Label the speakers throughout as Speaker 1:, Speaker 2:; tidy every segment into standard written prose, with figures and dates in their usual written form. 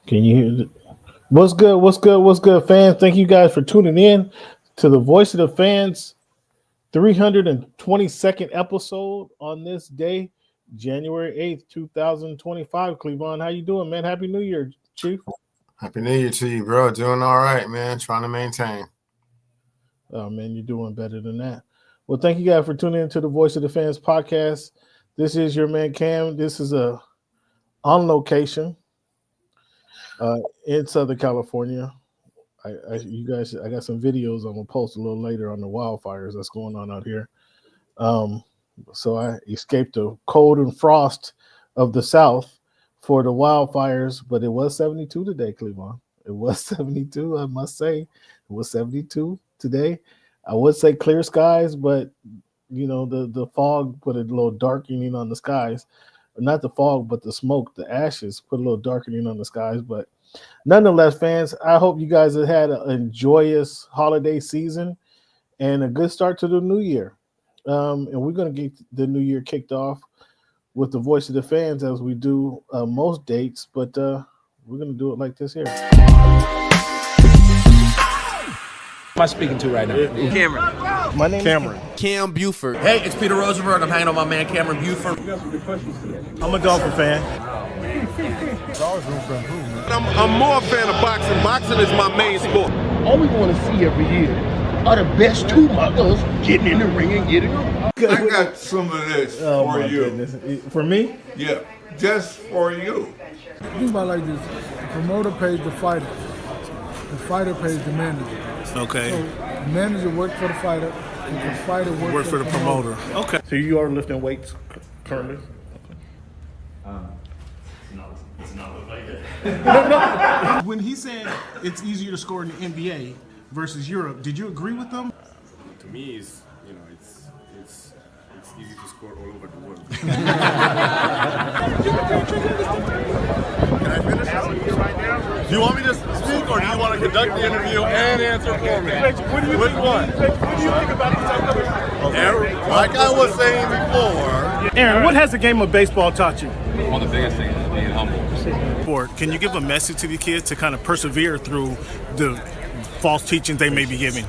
Speaker 1: Can you hear? What's good? What's good? What's good, fans? Thank you guys for tuning in to the Voice of the Fans 322nd episode on this day, January 8th, 2025. Cleveland, how you doing, man? Happy New Year, Chief.
Speaker 2: Happy New Year to you, bro. Doing all right, man. Trying to maintain.
Speaker 1: Oh, man, you're doing better than that. Well, thank you guys for tuning into the Voice of the Fans podcast. This is your man, Cam. This is on location in Southern California. I got some videos I'm gonna post a little later on the wildfires that's going on out here. So I escaped the cold and frost of the South for the wildfires, but it was 72 today, Cleveland. It was 72, I must say. It was 72 today. I would say clear skies, but you know the fog put a little darkening on the skies. Not the fog, but the smoke, the ashes put a little darkening on the skies. But nonetheless, fans, I hope you guys have had an joyous holiday season and a good start to the new year. And we're going to get the new year kicked off with the Voice of the Fans as we do most dates, but we're going to do it like this here.
Speaker 3: Who am I speaking to right now?
Speaker 4: Cameron.
Speaker 1: My name
Speaker 3: Cameron.
Speaker 1: is
Speaker 4: Cam Buford. Hey, it's Peter Rosenberg. I'm hanging on my man Cameron Buford.
Speaker 1: I'm a Dolphin fan.
Speaker 5: I'm more a fan of boxing. Boxing is my main sport.
Speaker 6: All we want to see every year are the best two mothers getting in the ring and getting on.
Speaker 5: I got some of this for you.
Speaker 1: Goodness. For me?
Speaker 5: Yeah, just for you.
Speaker 7: Think about it like this: the promoter pays the fighter, the fighter pays the manager.
Speaker 3: Okay.
Speaker 7: So the manager works for the fighter, and the fighter works
Speaker 3: for the promoter. Okay.
Speaker 1: So you are lifting weights currently?
Speaker 8: When he said it's easier to score in the NBA versus Europe, did you agree with them?
Speaker 9: To me, it's easy to score all over the world.
Speaker 5: Can I finish right now? Do you want me to speak or do you want to conduct the interview and answer for me? Which one? What do you think about this upcoming? Okay. Like I was saying before.
Speaker 8: Aaron, what has the game of baseball taught you?
Speaker 9: One of the biggest things is being humble.
Speaker 8: Can you give a message to the kids to kind of persevere through the false teachings they may be giving?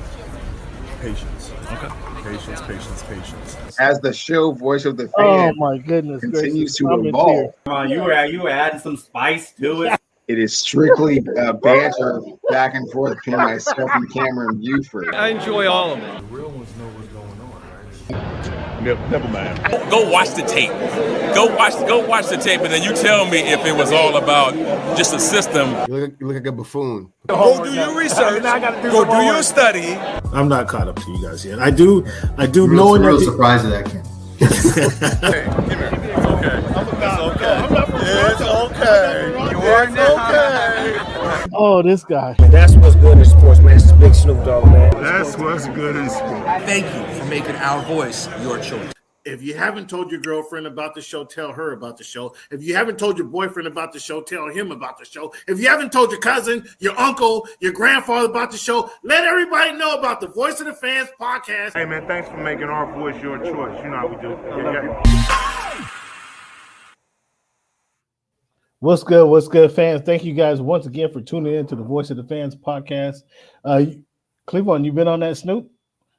Speaker 9: Patience. Okay. Patience.
Speaker 2: As the show Voice of the Fans
Speaker 1: Oh my goodness
Speaker 2: continues
Speaker 1: gracious.
Speaker 2: to evolve,
Speaker 4: Come on, you were adding some spice to it.
Speaker 2: it is strictly banter back and forth between myself and Cameron Buford.
Speaker 4: I enjoy all of it.
Speaker 9: The real ones know what's going on, right?
Speaker 5: Never mind.
Speaker 10: Go watch the tape. Go watch the tape, and then you tell me if it was all about just a system.
Speaker 2: You look like a buffoon.
Speaker 10: Go do your research. Go do your study.
Speaker 1: I'm not caught up to you guys yet. I do
Speaker 2: Real surprised at that, Ken.
Speaker 5: Hey, come here. It's okay. It's okay. It's okay.
Speaker 1: Oh, this guy.
Speaker 3: That's what's good in sports, man. It's the big Snoop Dogg, man.
Speaker 5: That's what's good in sport.
Speaker 4: Thank you for making our voice your choice.
Speaker 8: If you haven't told your girlfriend about the show, tell her about the show. If you haven't told your boyfriend about the show, tell him about the show. If you haven't told your cousin, your uncle, your grandfather about the show, let everybody know about the Voice of the Fans podcast.
Speaker 5: Hey, man, thanks for making our voice your choice. You know how we do. Yeah.
Speaker 1: What's good, fans? Thank you guys once again for tuning in to the Voice of the Fans podcast. Cleveland, you been on that Snoop?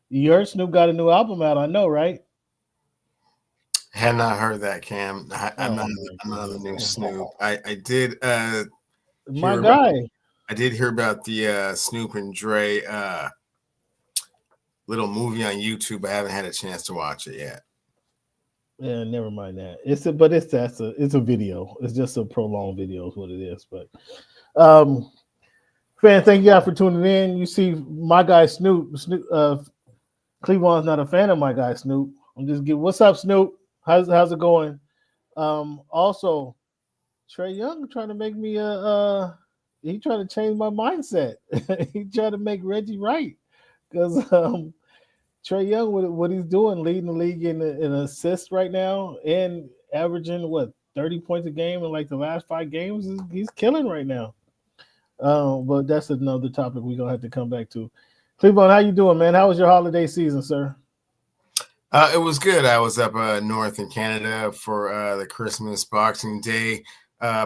Speaker 1: You heard Snoop got a new album out, I know, right?
Speaker 2: Had not heard that, Cam. I'm not the new Snoop. I did.
Speaker 1: My guy.
Speaker 2: I did hear about the Snoop and Dre little movie on YouTube. I haven't had a chance to watch it yet.
Speaker 1: Yeah, never mind that. It's a video. It's just a prolonged video is what it is. But fan, thank you guys for tuning in. You see my guy Snoop. Cleveland's not a fan of my guy Snoop. I'm just giving what's up, Snoop? How's it going? Also, Trey Young trying to make me he trying to change my mindset. He trying to make Reggie right because Trey Young, what he's doing, leading the league in assists right now and averaging 30 points a game in like the last 5 games. He's killing right now. But that's another topic we're gonna have to come back to. Cleveland, how you doing, man? How was your holiday season, sir?
Speaker 2: It was good. I was up north in Canada for the Christmas Boxing Day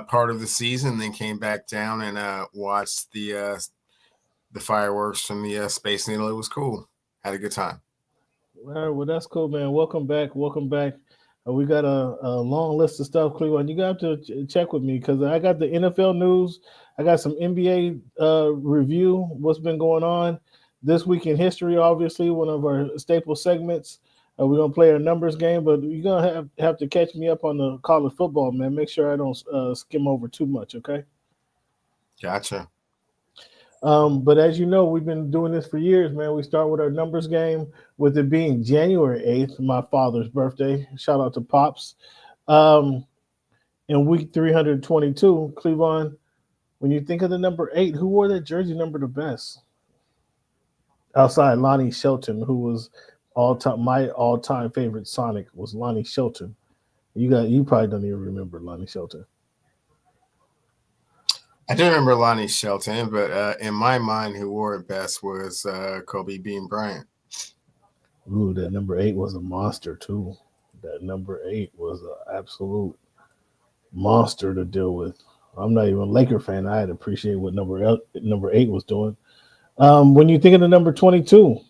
Speaker 2: part of the season, then came back down and watched the fireworks from the Space Needle. It was cool. Had a good time.
Speaker 1: All right, well, that's cool, man. Welcome back. Welcome back. We got a long list of stuff, Cleveland. You got to check with me because I got the NFL news. I got some NBA review, what's been going on this week in history, obviously, one of our staple segments. We're going to play a numbers game, but you're going to have to catch me up on the college football, man. Make sure I don't skim over too much, okay?
Speaker 2: Gotcha.
Speaker 1: But as you know, we've been doing this for years, man. We start with our numbers game, with it being January 8th, my father's birthday. Shout out to Pops. In week 322, Cleveland, when you think of the number 8, who wore that jersey number the best? Outside Lonnie Shelton, who was my all-time favorite Sonic was Lonnie Shelton. You probably don't even remember Lonnie Shelton.
Speaker 2: I do remember Lonnie Shelton, but in my mind, who wore it best was Kobe Bean Bryant.
Speaker 1: Ooh, that number 8 was a monster too. That number 8 was an absolute monster to deal with. I'm not even a Laker fan. I had to appreciate what number 8 was doing. When you think of the number 22,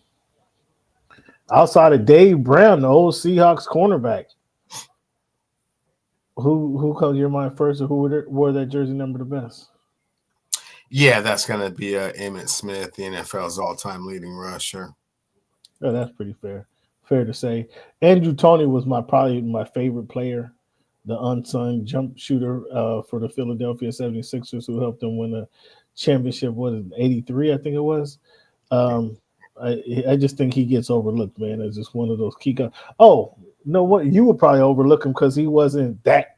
Speaker 1: outside of Dave Brown, the old Seahawks cornerback, who comes to your mind first, or who wore that jersey number the best?
Speaker 2: Yeah, that's going to be Emmitt Smith, the NFL's all-time leading rusher.
Speaker 1: Yeah, that's pretty fair. Fair to say. Andrew Toney was probably my favorite player, the unsung jump shooter for the Philadelphia 76ers, who helped them win a championship, in 83, I think it was. I just think he gets overlooked, man. It's just one of those key guys. Oh, you know what? You would probably overlook him because he wasn't that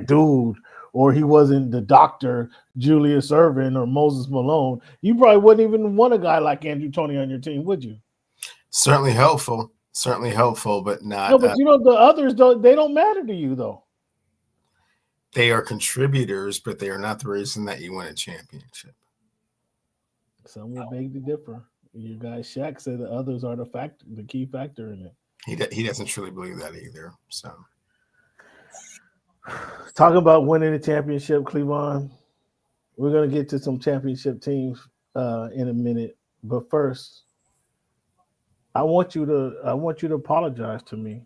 Speaker 1: dude, or he wasn't the Dr. Julius Erving or Moses Malone. You probably wouldn't even want a guy like Andrew Toney on your team, would you?
Speaker 2: Certainly helpful, but not.
Speaker 1: No, but the others they don't matter to you, though.
Speaker 2: They are contributors, but they are not the reason that you win a championship.
Speaker 1: Some will beg to differ. Your guy Shaq said the others are the key factor in it.
Speaker 2: He doesn't truly believe that either. So,
Speaker 1: talking about winning a championship, Cleveland, we're gonna get to some championship teams in a minute. But first, I want you to apologize to me.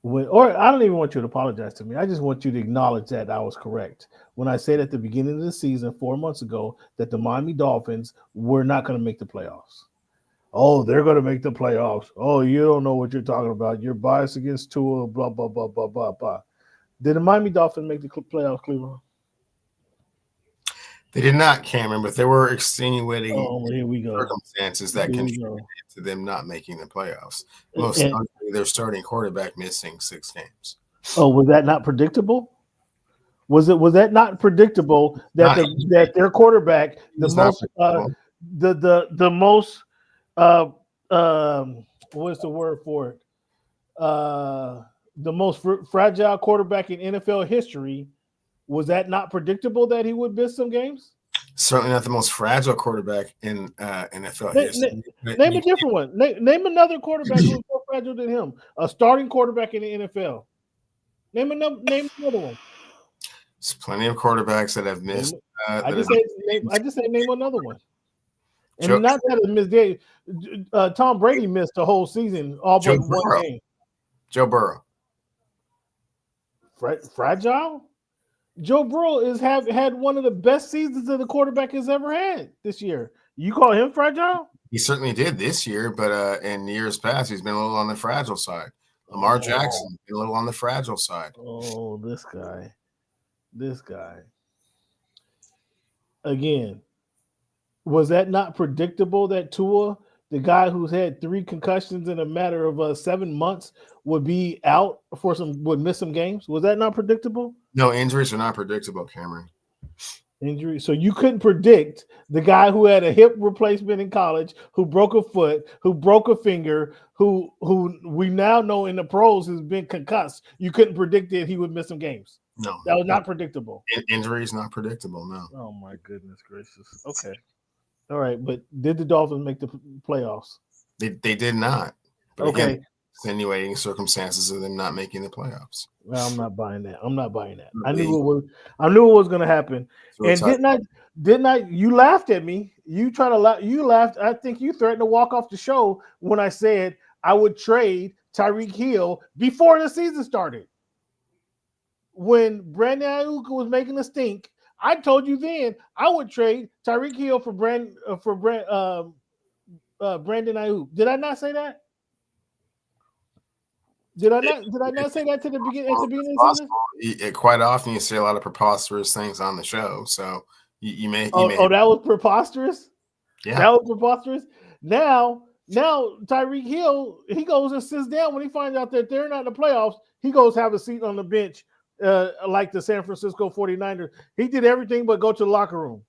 Speaker 1: Or I don't even want you to apologize to me. I just want you to acknowledge that I was correct when I said at the beginning of the season 4 months ago that the Miami Dolphins were not going to make the playoffs. Oh, they're going to make the playoffs. Oh, you don't know what you're talking about. You're biased against Tua, blah, blah, blah, blah, blah, blah. Did the Miami Dolphins make the playoffs, Cleveland?
Speaker 2: They did not, Cameron, but there were extenuating
Speaker 1: circumstances
Speaker 2: that contributed to them not making the playoffs. Most likely, their starting quarterback missing 6 games.
Speaker 1: Oh, was that not predictable? Was that not predictable that that their quarterback, the most what's the word for it? The most fragile quarterback in NFL history. Was that not predictable that he would miss some games?
Speaker 2: Certainly not the most fragile quarterback in NFL history.
Speaker 1: Name a different one. Name another quarterback who's more fragile than him. A starting quarterback in the NFL. Name another one.
Speaker 2: There's plenty of quarterbacks that have missed.
Speaker 1: I just said name another one. And not that it missed. Tom Brady missed the whole season, all but one game.
Speaker 2: Joe Burrow.
Speaker 1: Fragile? Joe Burrow had one of the best seasons that the quarterback has ever had this year. You call him fragile?
Speaker 2: He certainly did this year, but in years past, he's been a little on the fragile side. Lamar Jackson, a little on the fragile side.
Speaker 1: Oh, this guy. Again, was that not predictable that Tua, the guy who's had 3 concussions in a matter of 7 months, would be out would miss some games? Was that not predictable?
Speaker 2: No, injuries are not predictable, Cameron.
Speaker 1: Injury. So you couldn't predict the guy who had a hip replacement in college, who broke a foot, who broke a finger, who we now know in the pros has been concussed. You couldn't predict that he would miss some games.
Speaker 2: No,
Speaker 1: that was not predictable.
Speaker 2: Injury is not predictable. No.
Speaker 1: Oh my goodness gracious. Okay. All right, but did the Dolphins make the playoffs?
Speaker 2: They did not. But
Speaker 1: okay.
Speaker 2: Again, extenuating circumstances of them not making the playoffs.
Speaker 1: Well, I'm not buying that. I'm not buying that. I knew it was going to happen.
Speaker 2: So
Speaker 1: And didn't I? You laughed at me. You laughed. I think you threatened to walk off the show when I said I would trade Tyreek Hill before the season started. When Brandon Ayuk was making a stink, I told you then I would trade Tyreek Hill for Brandon Ayuk. Did I not say that? Did I not say that at the beginning of the season?
Speaker 2: Quite often you say a lot of preposterous things on the show, so you may.
Speaker 1: Oh, that was preposterous.
Speaker 2: Yeah,
Speaker 1: that was preposterous. Now Tyreek Hill, he goes and sits down when he finds out that they're not in the playoffs. He goes have a seat on the bench, like the San Francisco 49ers. He did everything but go to the locker room.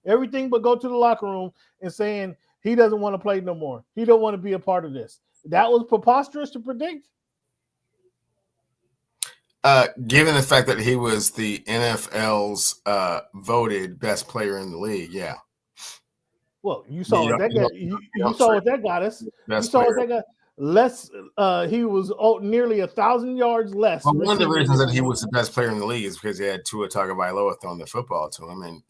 Speaker 1: Everything but go to the locker room and saying he doesn't want to play no more. He don't want to be a part of this. That was preposterous to predict.
Speaker 2: Given the fact that he was the NFL's voted best player in the league, yeah.
Speaker 1: Well, you saw what that got. You saw what that got us. You saw what that got. Less. He was nearly 1,000 yards less.
Speaker 2: Well, one of the reasons that he was the best player in the league is because he had Tua Tagovailoa throwing the football to him, and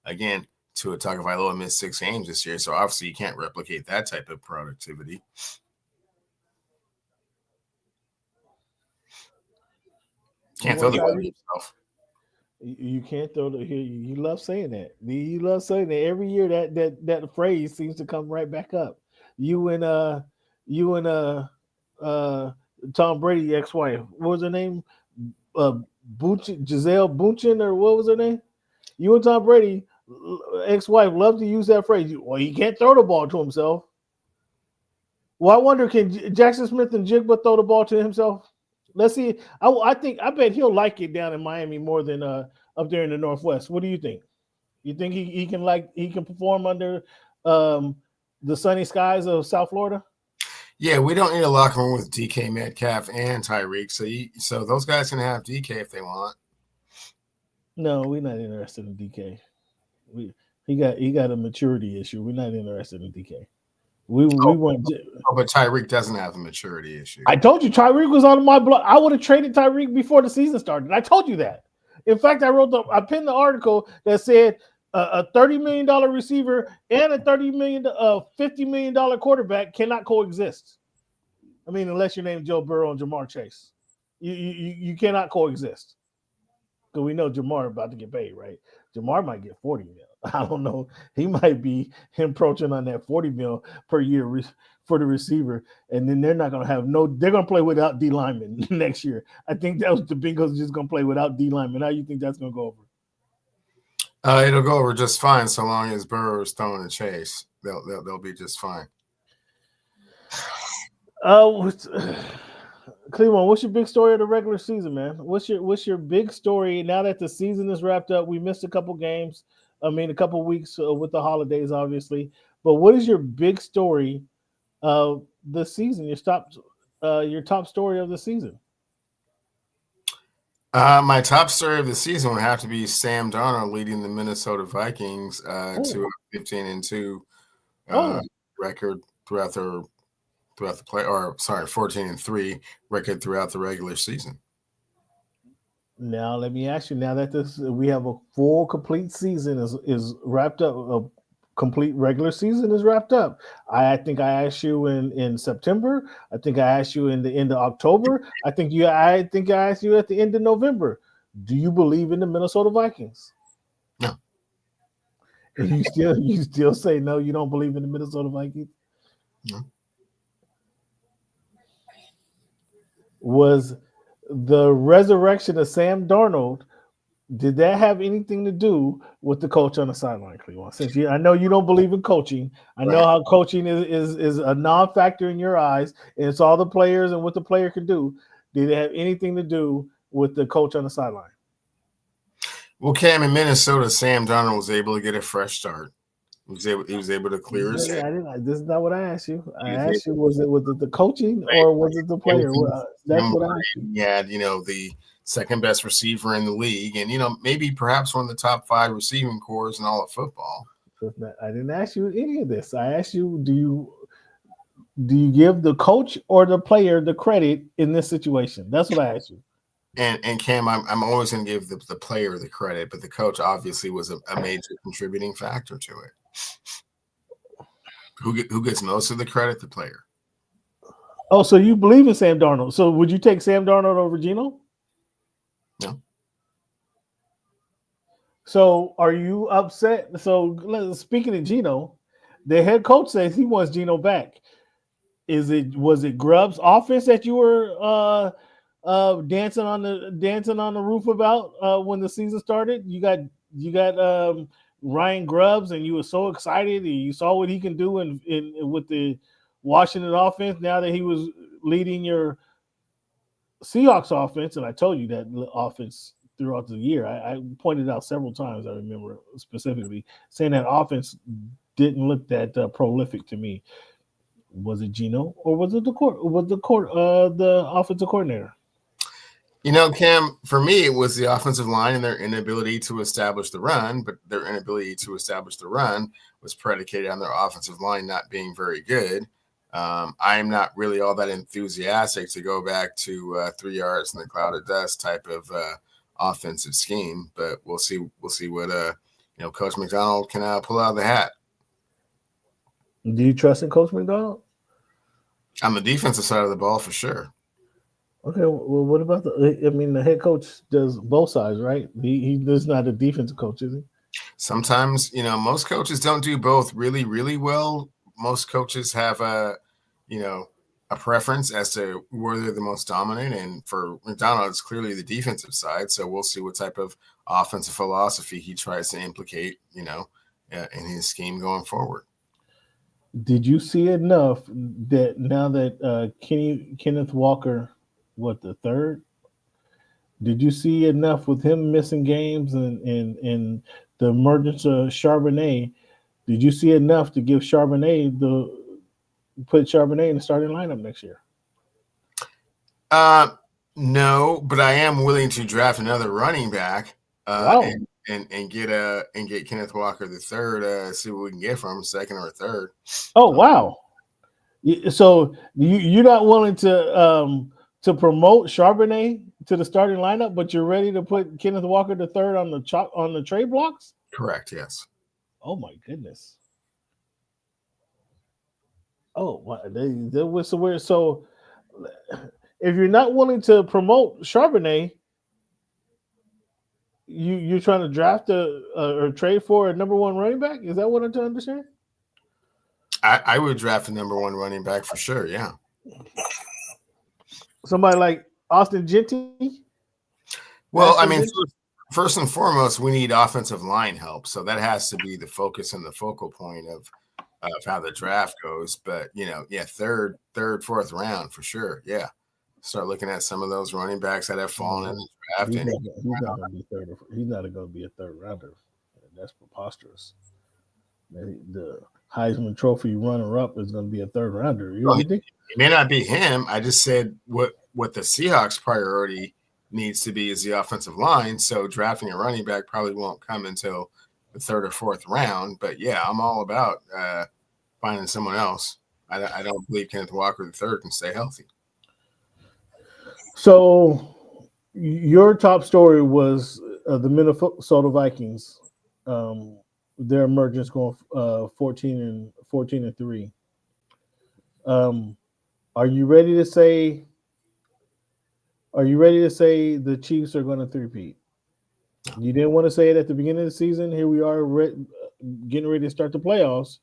Speaker 2: again, Tua Tagovailoa missed 6 games this year, so obviously you can't replicate that type of productivity. Can't throw the ball yourself.
Speaker 1: You can't throw the. You love saying that. You love saying that every year. That phrase seems to come right back up. You and Tom Brady ex-wife. What was her name? Giselle Bundchen, or what was her name? You and Tom Brady ex-wife love to use that phrase. Well, he can't throw the ball to himself. Well, I wonder, can Jackson Smith and Jigba throw the ball to himself? Let's see. I bet he'll like it down in Miami more than up there in the Northwest. What do you think? You think he can perform under the sunny skies of South Florida?
Speaker 2: Yeah, we don't need a locker room with DK Metcalf and Tyreek. So those guys can have DK if they want.
Speaker 1: No, we're not interested in DK. He got a maturity issue. We're not interested in DK. We want,
Speaker 2: but Tyreek doesn't have a maturity issue.
Speaker 1: I told you Tyreek was on my block. I would have traded Tyreek before the season started. I told you that. In fact, I pinned the article that said a $30 million receiver and a $50 million quarterback cannot coexist. I mean, unless your name's Joe Burrow and Jamar Chase, you cannot coexist. Because we know Jamar about to get paid, right? Jamar might get 40 mil. I don't know. He might be approaching on that 40 mil per year for the receiver. And then they're not going to have they're going to play without D linemen next year. I think that was the Bengals just going to play without D linemen. How do you think that's going to go over?
Speaker 2: It'll go over just fine so long as Burrow is throwing the chase. They'll be just fine.
Speaker 1: Cleveland, what's your big story of the regular season, man? What's your big story now that the season is wrapped up? We missed a couple games. I mean, a couple weeks with the holidays, obviously. But what is your big story of the season? Your top story of the season?
Speaker 2: My top story of the season would have to be Sam Darnold leading the Minnesota Vikings to a 15-2 record throughout the play, or 14-3 record throughout the regular season.
Speaker 1: Now let me ask you. Now that we have a full complete season is wrapped up, a complete regular season is wrapped up. I think I asked you in September. I think I asked you in the end of October. I think I asked you at the end of November. Do you believe in the Minnesota Vikings?
Speaker 2: No.
Speaker 1: And you still say no. You don't believe in the Minnesota Vikings?
Speaker 2: No.
Speaker 1: Was the resurrection of Sam Darnold, did that have anything to do with the coach on the sideline, Cleveland? Since I know you don't believe in coaching, I know how coaching is a non-factor in your eyes, and it's all the players and what the player can do. Did it have anything to do with the coach on the sideline?
Speaker 2: Well, Cam, in Minnesota, Sam Darnold was able to get a fresh start. He was able to clear his head.
Speaker 1: This is not what I asked you. I asked you, was it the coaching or was it the player? That's what I asked you.
Speaker 2: He had, the second best receiver in the league, and maybe perhaps one of the top 5 receiving cores in all of football.
Speaker 1: I didn't ask you any of this. I asked you, do you Do you give the coach or the player the credit in this situation? That's what I asked you.
Speaker 2: And Cam, I'm always going to give the player the credit, but the coach obviously was a major contributing factor to it. Who gets most of the credit? The player.
Speaker 1: Oh, so you believe in Sam Darnold? So would you take Sam Darnold over Geno?
Speaker 2: No.
Speaker 1: So are you upset? So speaking of Geno, the head coach says he wants Geno back. Was it Grubb's offense that you were dancing on the roof about when the season started? You got Ryan Grubbs, and you were so excited, and you saw what he can do in with the Washington offense. Now that he was leading your Seahawks offense, and I told you that offense throughout the year. I pointed out several times. I remember specifically saying that offense didn't look that prolific to me. Was it Geno or was it the offensive coordinator?
Speaker 2: You know, Cam, for me, it was the offensive line and their inability to establish the run, but their inability to establish the run was predicated on their offensive line not being very good. I am not really all that enthusiastic to go back to 3 yards in the cloud of dust type of offensive scheme, but we'll see what Coach McDonald can pull out of the hat.
Speaker 1: Do you trust in Coach McDonald?
Speaker 2: On the defensive side of the ball, for sure.
Speaker 1: Okay, well, what about the head coach does both sides, right? He is not a defensive coach, is he?
Speaker 2: Sometimes, most coaches don't do both really, really well. Most coaches have a preference as to where they're the most dominant. And for McDonald, it's clearly the defensive side. So we'll see what type of offensive philosophy he tries to implicate, in his scheme going forward.
Speaker 1: Did you see enough that now that Kenneth Walker, the third? Did you see enough with him missing games and the emergence of Charbonnet? Did you see enough to give put Charbonnet in the starting lineup next year?
Speaker 2: No, but I am willing to draft another running back.
Speaker 1: Wow.
Speaker 2: And get Kenneth Walker the third. See what we can get from him, second or third.
Speaker 1: Oh wow! So you're not willing to promote Charbonnet to the starting lineup, but you're ready to put Kenneth Walker the third on the trade blocks?
Speaker 2: Correct. Yes.
Speaker 1: Oh my goodness. Oh, that was so weird. So if you're not willing to promote Charbonnet, you're trying to draft or trade for a number one running back? Is that what I'm to understand?
Speaker 2: I would draft a number one running back for sure. Yeah.
Speaker 1: Somebody like Austin Genty?
Speaker 2: Well, I mean, first and foremost, we need offensive line help. So that has to be the focus and the focal point of how the draft goes. But, third, fourth round for sure. Yeah. Start looking at some of those running backs that have fallen in the draft.
Speaker 1: He's not going to be third. He's not going to be a third rounder. That's preposterous. The Heisman Trophy runner-up is going to be a third rounder.
Speaker 2: It may not be him. I just said what the Seahawks' priority needs to be is the offensive line. So drafting a running back probably won't come until the third or fourth round. But yeah, I'm all about finding someone else. I don't believe Kenneth Walker III can stay healthy.
Speaker 1: So your top story was the Minnesota Vikings. Their emergence going 14-3. Are you ready to say the Chiefs are going to three-peat? You didn't want to say it at the beginning of the season. Here we are getting ready to start the playoffs.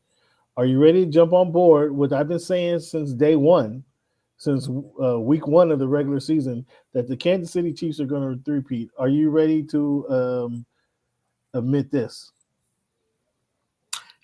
Speaker 1: Are you ready to jump on board? What I've been saying since day one, since week one of the regular season, that the Kansas City Chiefs are going to three-peat. Are you ready to admit this?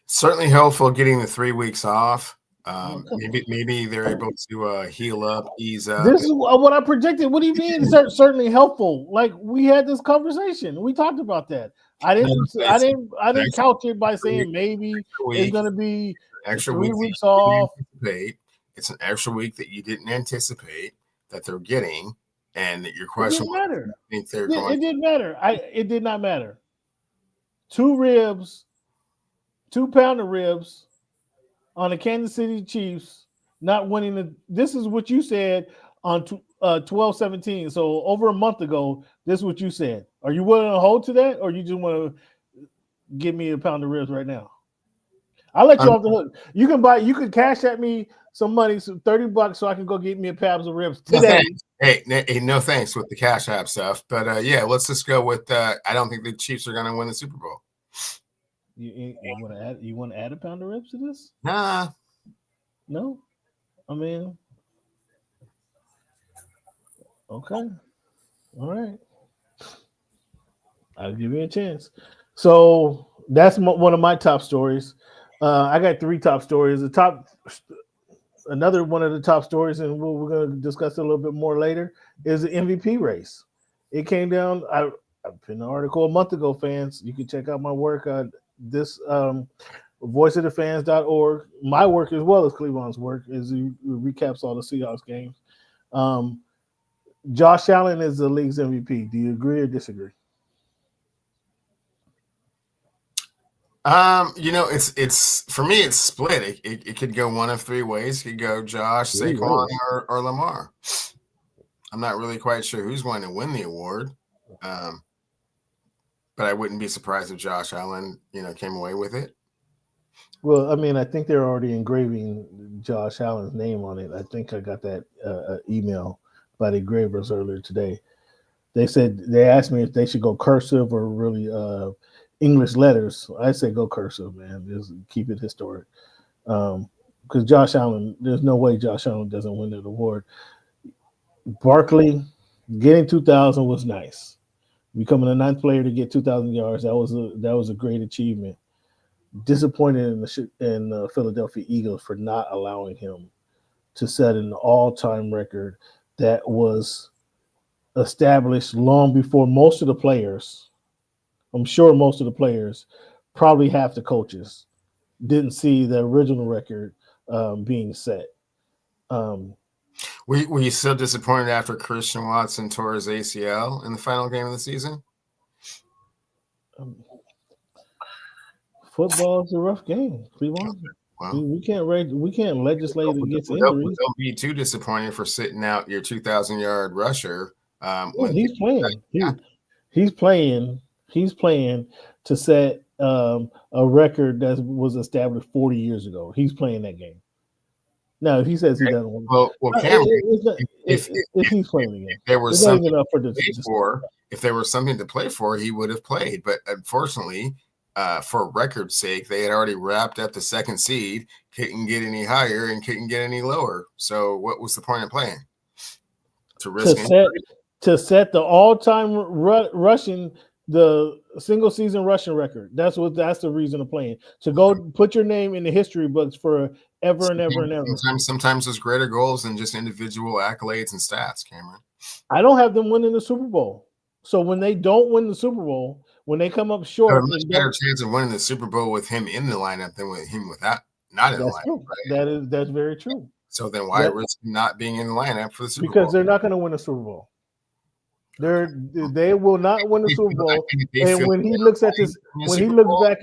Speaker 2: Certainly helpful getting the 3 weeks off. Maybe they're able to heal up, ease up.
Speaker 1: This is what I predicted. What do you mean? Certainly helpful. Like we had this conversation. We talked about that. I didn't couch it by saying maybe it's going to be
Speaker 2: extra
Speaker 1: 3 weeks off.
Speaker 2: It's an extra week that you didn't anticipate that they're getting, and that your question
Speaker 1: it didn't matter.
Speaker 2: Think they're
Speaker 1: It didn't matter. It did not matter. 2 ribs, 2-pounder ribs on the Kansas City Chiefs not winning this is what you said on 12/17. So over a month ago, this is what you said. Are you willing to hold to that, or you just want to give me a pound of ribs right now? I'll let you off the hook. You can cash at me some money, some $30, so I can go get me a pound of ribs today.
Speaker 2: No thanks with the Cash App stuff. But yeah, let's just go with I don't think the Chiefs are going to win the Super Bowl.
Speaker 1: You want to add a pound of ribs to this?
Speaker 2: Nah.
Speaker 1: No? I mean, okay. All right. I'll give you a chance. So that's one of my top stories. I got 3 top stories. Another one of the top stories, and we're going to discuss it a little bit more later, is the MVP race. It came down. I put an article a month ago, fans. You can check out my work on this voiceofthefans.org. My work as well as Cleveland's work as he recaps all the Seahawks games. Josh Allen is the league's MVP. Do you agree or disagree?
Speaker 2: It's for me, it's split. It could go one of 3 ways. It could go Josh, Saquon, or Lamar. I'm not really quite sure who's going to win the award. But I wouldn't be surprised if Josh Allen, came away with it.
Speaker 1: Well, I mean, I think they're already engraving Josh Allen's name on it. I think I got that email by the engravers earlier today. They asked me if they should go cursive or really English letters. I say go cursive, man. Just keep it historic. Because Josh Allen, there's no way Josh Allen doesn't win that award. Barkley getting 2,000 was nice. Becoming the 9th player to get 2,000 yards, that was a great achievement. Disappointed in the Philadelphia Eagles for not allowing him to set an all-time record that was established long before most of the players. I'm sure most of the players, probably half the coaches, didn't see the original record being set.
Speaker 2: Were you so disappointed after Christian Watson tore his ACL in the final game of the season?
Speaker 1: Football is a rough game, Cleveland. Well, we can't legislate against injuries.
Speaker 2: Don't be too disappointed for sitting out your 2,000-yard rusher.
Speaker 1: He's playing. He's playing. He's playing to set a record that was established 40 years ago. He's playing that game. Now, if he says he doesn't want
Speaker 2: to, Cameron,
Speaker 1: if he's playing again,
Speaker 2: if there was something to play for, he would have played. But unfortunately, for record's sake, they had already wrapped up the 2nd seed, couldn't get any higher and couldn't get any lower. So, what was the point of playing?
Speaker 1: To set the all-time rushing. The single season rushing record. That's the reason of playing. To go put your name in the history books for ever and ever and ever.
Speaker 2: Sometimes there's greater goals than just individual accolades and stats, Cameron.
Speaker 1: I don't have them winning the Super Bowl. So when they don't win the Super Bowl, when they come up short,
Speaker 2: a much better chance of winning the Super Bowl with him in the lineup than with him without not in the lineup. Right?
Speaker 1: That's very true.
Speaker 2: So then why risk not being in the lineup for the Super Bowl?
Speaker 1: Because they're not going to win a Super Bowl. They will not win the Super Bowl. And when he looks back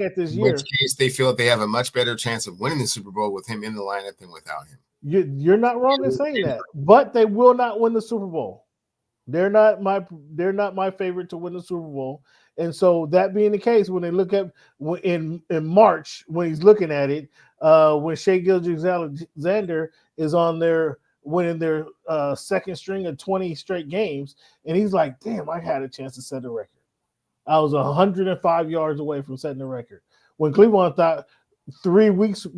Speaker 1: at this year,
Speaker 2: in which case they feel that they have a much better chance of winning the Super Bowl with him in the lineup than without him.
Speaker 1: You're not wrong in saying that, but they will not win the Super Bowl. They're not my favorite to win the Super Bowl. And so that being the case, when they look at in March, when he's looking at it, when Shai Gilgeous-Alexander is on there winning their 2nd string of 20 straight games, and he's like, damn, I had a chance to set a record. I was 105 yards away from setting the record. When Cleveland thought 3 weeks to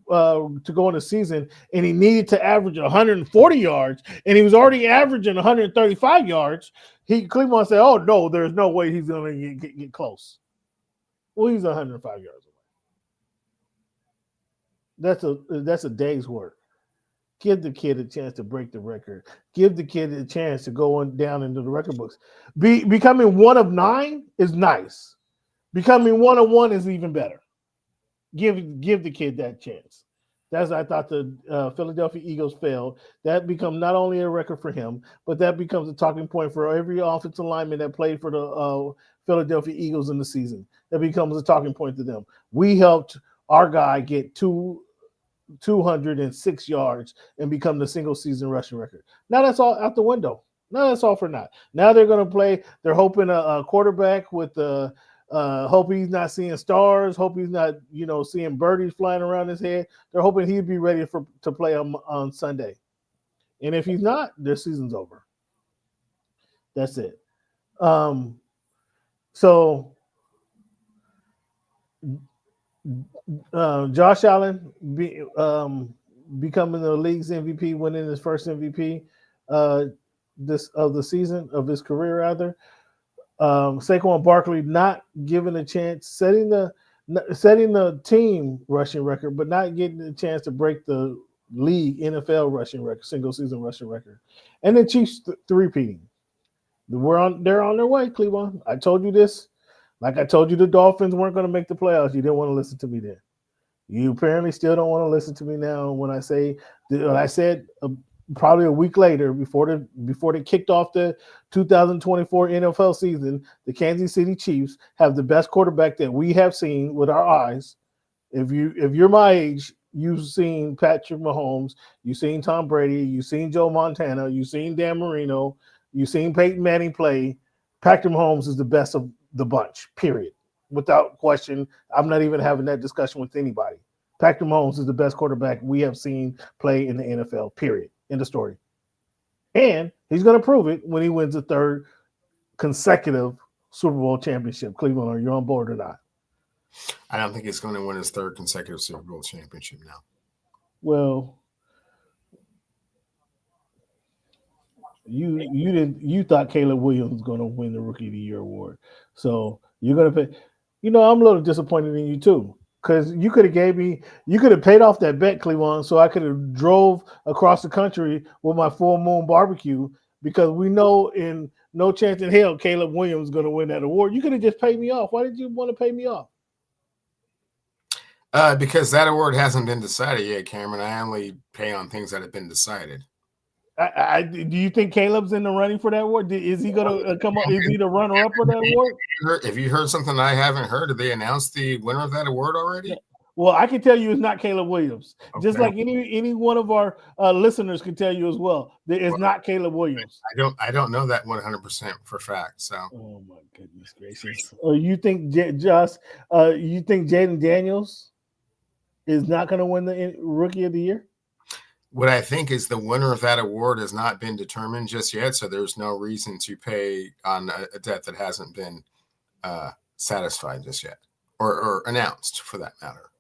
Speaker 1: go in the season, and he needed to average 140 yards, and he was already averaging 135 yards, Cleveland said, oh, no, there's no way he's going to get close. Well, he's 105 yards away. That's a day's work. Give the kid a chance to break the record. Give the kid a chance to go down into the record books. Becoming 1 of 9 is nice. Becoming 1 of 1 is even better. Give the kid that chance. I thought the Philadelphia Eagles failed. That becomes not only a record for him, but that becomes a talking point for every offensive lineman that played for the Philadelphia Eagles in the season. That becomes a talking point to them. We helped our guy get 2 206 yards and become the single season rushing record. Now that's all out the window. Now that's all for naught. Now they're going to play. They're hoping a quarterback with the hope he's not seeing stars. Hope he's not seeing birdies flying around his head. They're hoping he'd be ready to play on Sunday. And if he's not, their season's over. That's it. So Josh Allen becoming the league's MVP, winning his first MVP of the season, of his career rather. Saquon Barkley not given a chance, setting the team rushing record, but not getting a chance to break the league NFL rushing record, single season rushing record. And the Chiefs three-peating. They're on their way, Cleveland. I told you this. Like I told you the Dolphins weren't going to make the playoffs. You didn't want to listen to me then. You apparently still don't want to listen to me now when I said probably a week later before they kicked off the 2024 NFL season, the Kansas City Chiefs have the best quarterback that we have seen with our eyes. If you're my age, you've seen Patrick Mahomes, you've seen Tom Brady, you've seen Joe Montana, you've seen Dan Marino, you've seen Peyton Manning play. Patrick Mahomes is the best of the bunch, period. Without question. I'm not even having that discussion with anybody. Patrick Mahomes is the best quarterback we have seen play in the NFL, period. End of story. And he's going to prove it when he wins the third consecutive Super Bowl championship. Cleveland, are you on board or not?
Speaker 2: I don't think he's going to win his third consecutive Super Bowl championship now.
Speaker 1: Well, you thought Caleb Williams was going to win the Rookie of the Year award, so you're going to pay. I'm a little disappointed in you too, because you could have paid off that bet, Cleveland, so I could have drove across the country with my full moon barbecue, because we know in no chance in hell Caleb Williams is going to win that award. You could have just paid me off. Why did you want to pay me off?
Speaker 2: Because that award hasn't been decided yet, Cameron. I only pay on things that have been decided.
Speaker 1: Do you think Caleb's in the running for that award? Is he going to come up? Is he the runner-up for that award?
Speaker 2: Have you heard something I haven't heard? Did they announce the winner of that award already?
Speaker 1: Well, I can tell you it's not Caleb Williams. Okay. Just like any one of our listeners can tell you as well. It's not Caleb Williams.
Speaker 2: I don't know that 100% for fact. So.
Speaker 1: Oh my goodness gracious! You think you think Jaden Daniels is not going to win the Rookie of the Year?
Speaker 2: What I think is the winner of that award has not been determined just yet, so there's no reason to pay on a debt that hasn't been satisfied just yet, or announced for that matter.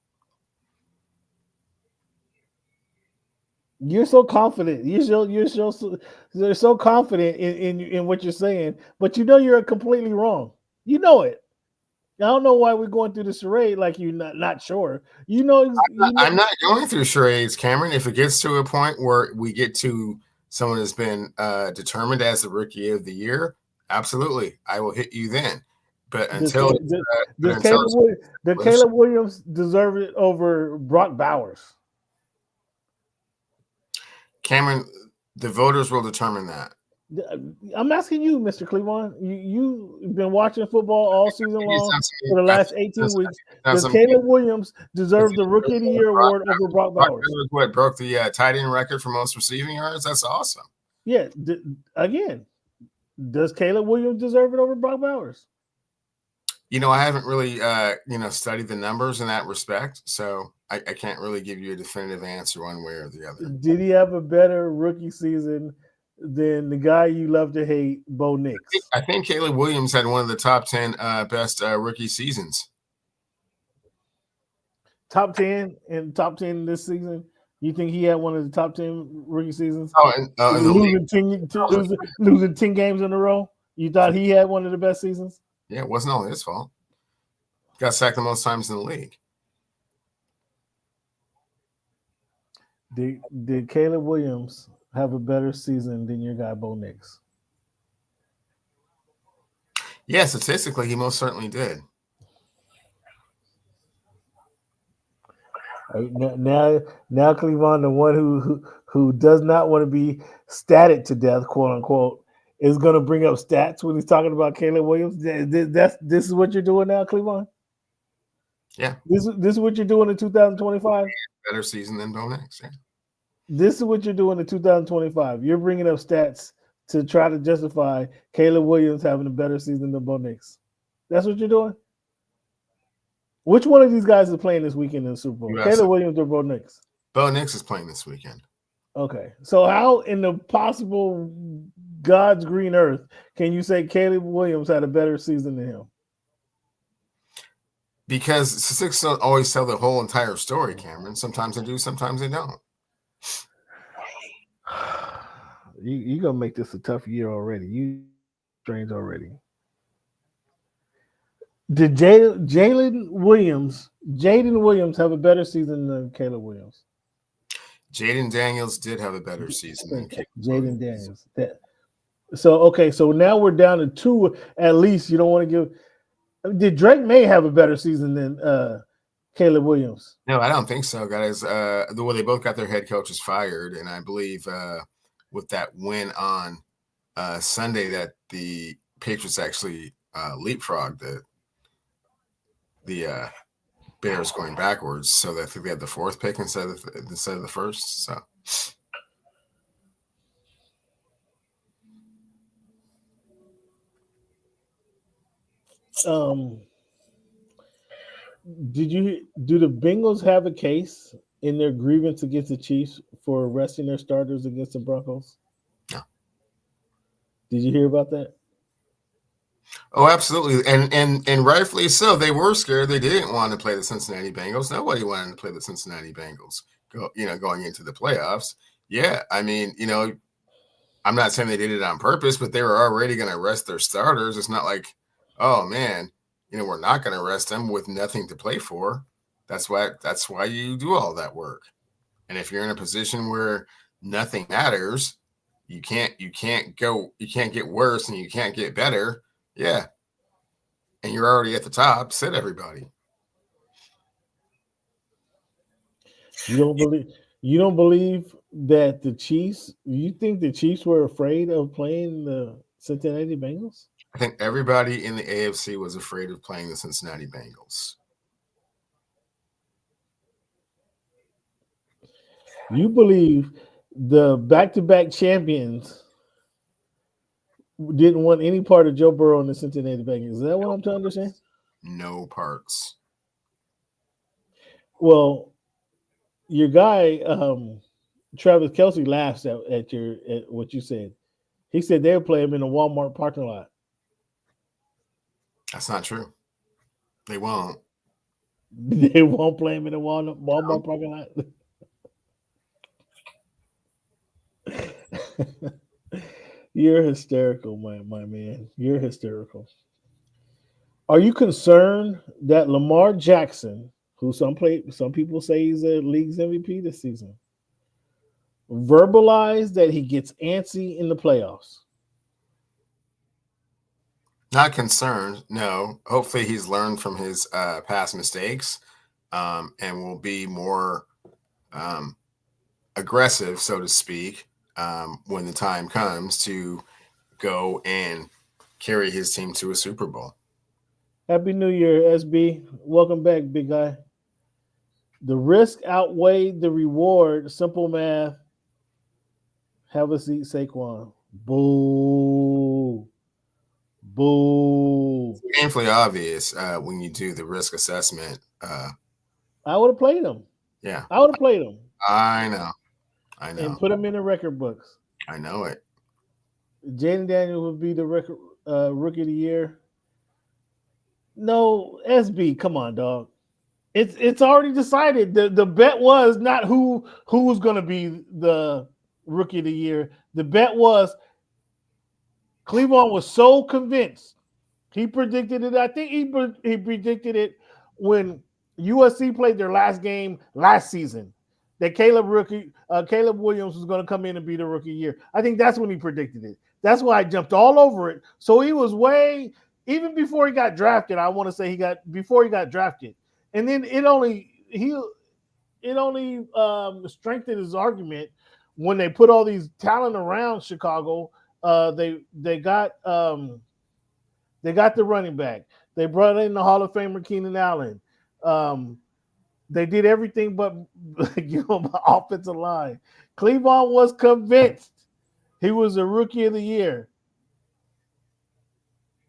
Speaker 1: You're so confident. You're so confident in what you're saying, but you're completely wrong. You know it. I don't know why we're going through the charade like you're not sure.
Speaker 2: I'm not going through charades, Cameron. If it gets to a point where we get to someone has been determined as the Rookie of the Year, absolutely, I will hit you then. But until
Speaker 1: Caleb Williams deserve it over Brock Bowers?
Speaker 2: Cameron, the voters will determine that.
Speaker 1: I'm asking you, Mr. Cleveland. You've been watching football all season long for the last 18 weeks. Does Caleb Williams deserve the Rookie of the Year award over Brock Bowers?
Speaker 2: What broke the tight end record for most receiving yards? That's awesome.
Speaker 1: Yeah. Again, does Caleb Williams deserve it over Brock Bowers?
Speaker 2: I haven't really studied the numbers in that respect, so I can't really give you a definitive answer one way or the other.
Speaker 1: Did he have a better rookie season than the guy you love to hate, Bo Nix?
Speaker 2: I think Caleb Williams had one of the top 10 best rookie seasons.
Speaker 1: Top 10 this season? You think he had one of the top 10 rookie seasons? Losing 10 games in a row? You thought he had one of the best seasons?
Speaker 2: Yeah, it wasn't all his fault. Got sacked the most times in the league.
Speaker 1: Did Caleb Williams have a better season than your guy Bo Nix?
Speaker 2: Yeah, statistically, he most certainly did.
Speaker 1: Now, Cleveland, the one who does not want to be statted to death, quote unquote, is going to bring up stats when he's talking about Caleb Williams. This is what you're doing now, Cleveland?
Speaker 2: Yeah.
Speaker 1: This is what you're doing in 2025?
Speaker 2: better season than Bo Nix. Yeah.
Speaker 1: This is what you're doing in 2025. You're bringing up stats to try to justify Caleb Williams having a better season than Bo Nix. That's what you're doing? Which one of these guys is playing this weekend in the Super Bowl? Caleb Williams or Bo Nix?
Speaker 2: Bo Nix is playing this weekend.
Speaker 1: Okay. So how in the possible God's green earth can you say Caleb Williams had a better season than him?
Speaker 2: Because statistics don't always tell the whole entire story, Cameron. Sometimes they do, sometimes they don't.
Speaker 1: You're going to make this a tough year already. You strange already. Did Jaden Williams have a better season than Caleb Williams?
Speaker 2: Jaden Daniels did have a better season than Caleb
Speaker 1: Jaden Daniels. So now we're down to 2 at least. You don't want to give. Did Drake May have a better season than Caleb Williams?
Speaker 2: No, I don't think so, guys. The way they both got their head coaches fired, and I believe with that win on Sunday that the Patriots actually leapfrogged the Bears going backwards, so I think they had the 4th pick instead of the first. So, do the Bengals have a case in their grievance against the Chiefs for arresting their starters against the Broncos? No.
Speaker 1: Did you hear about that?
Speaker 2: Oh, absolutely, and rightfully so. They were scared. They didn't want to play the Cincinnati Bengals. Nobody wanted to play the Cincinnati Bengals. Going into the playoffs. Yeah, I mean, I'm not saying they did it on purpose, but they were already going to arrest their starters. It's not like, oh man, we're not going to arrest them with nothing to play for. That's why you do all that work. And if you're in a position where nothing matters, you can't get worse and you can't get better. Yeah. And you're already at the top. Sit everybody.
Speaker 1: You don't believe that the Chiefs, you think the Chiefs were afraid of playing the Cincinnati Bengals?
Speaker 2: I think everybody in the AFC was afraid of playing the Cincinnati Bengals.
Speaker 1: You believe the back-to-back champions didn't want any part of Joe Burrow and the Cincinnati Bengals. Is that what I'm trying to understand?
Speaker 2: No parts.
Speaker 1: Well, your guy, Travis Kelce, laughs at what you said. He said they'll play him in a Walmart parking lot.
Speaker 2: That's not true. They won't.
Speaker 1: They won't play him in a Walmart parking lot. You're hysterical, my man. You're hysterical. Are you concerned that Lamar Jackson, who some people say he's a league's MVP this season, verbalized that he gets antsy in the playoffs?
Speaker 2: Not concerned, no. Hopefully he's learned from his past mistakes and will be more aggressive, so to speak, when the time comes to go and carry his team to a Super Bowl.
Speaker 1: Happy New Year, SB. Welcome back, big guy. The risk outweighed the reward. Simple math. Have a seat, Saquon. Boo. Boo.
Speaker 2: It's painfully obvious when you do the risk assessment.
Speaker 1: I would have played him.
Speaker 2: Yeah.
Speaker 1: I would have played him.
Speaker 2: I know.
Speaker 1: And put him in the record books.
Speaker 2: I know it.
Speaker 1: Jaden Daniels would be the record rookie of the year. No, SB, come on, dog. It's already decided. The bet was not who was going to be the rookie of the year. The bet was Cleveland was so convinced. He predicted it. I think he predicted it when USC played their last game last season, that Caleb Williams was going to come in and be the rookie of the year. I think that's when he predicted it. That's why I jumped all over it. So he was even before he got drafted. I want to say before he got drafted, and then it only strengthened his argument when they put all these talent around Chicago. They got the running back. They brought in the Hall of Famer Keenan Allen. They did everything but give him an offensive line. Cleveland was convinced he was a rookie of the year.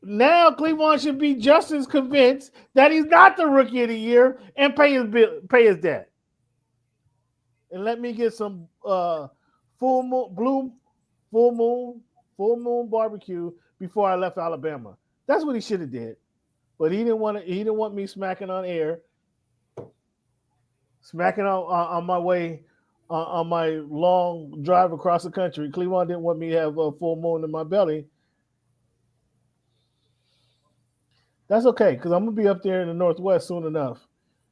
Speaker 1: Now Cleveland should be just as convinced that he's not the rookie of the year and pay his debt. And let me get some full moon barbecue before I left Alabama. That's what he should have did. But he didn't want me smacking on air, smacking on my way on my long drive across the country. Cleveland didn't want me to have a full moon in my belly. That's okay, because I'm going to be up there in the Northwest soon enough.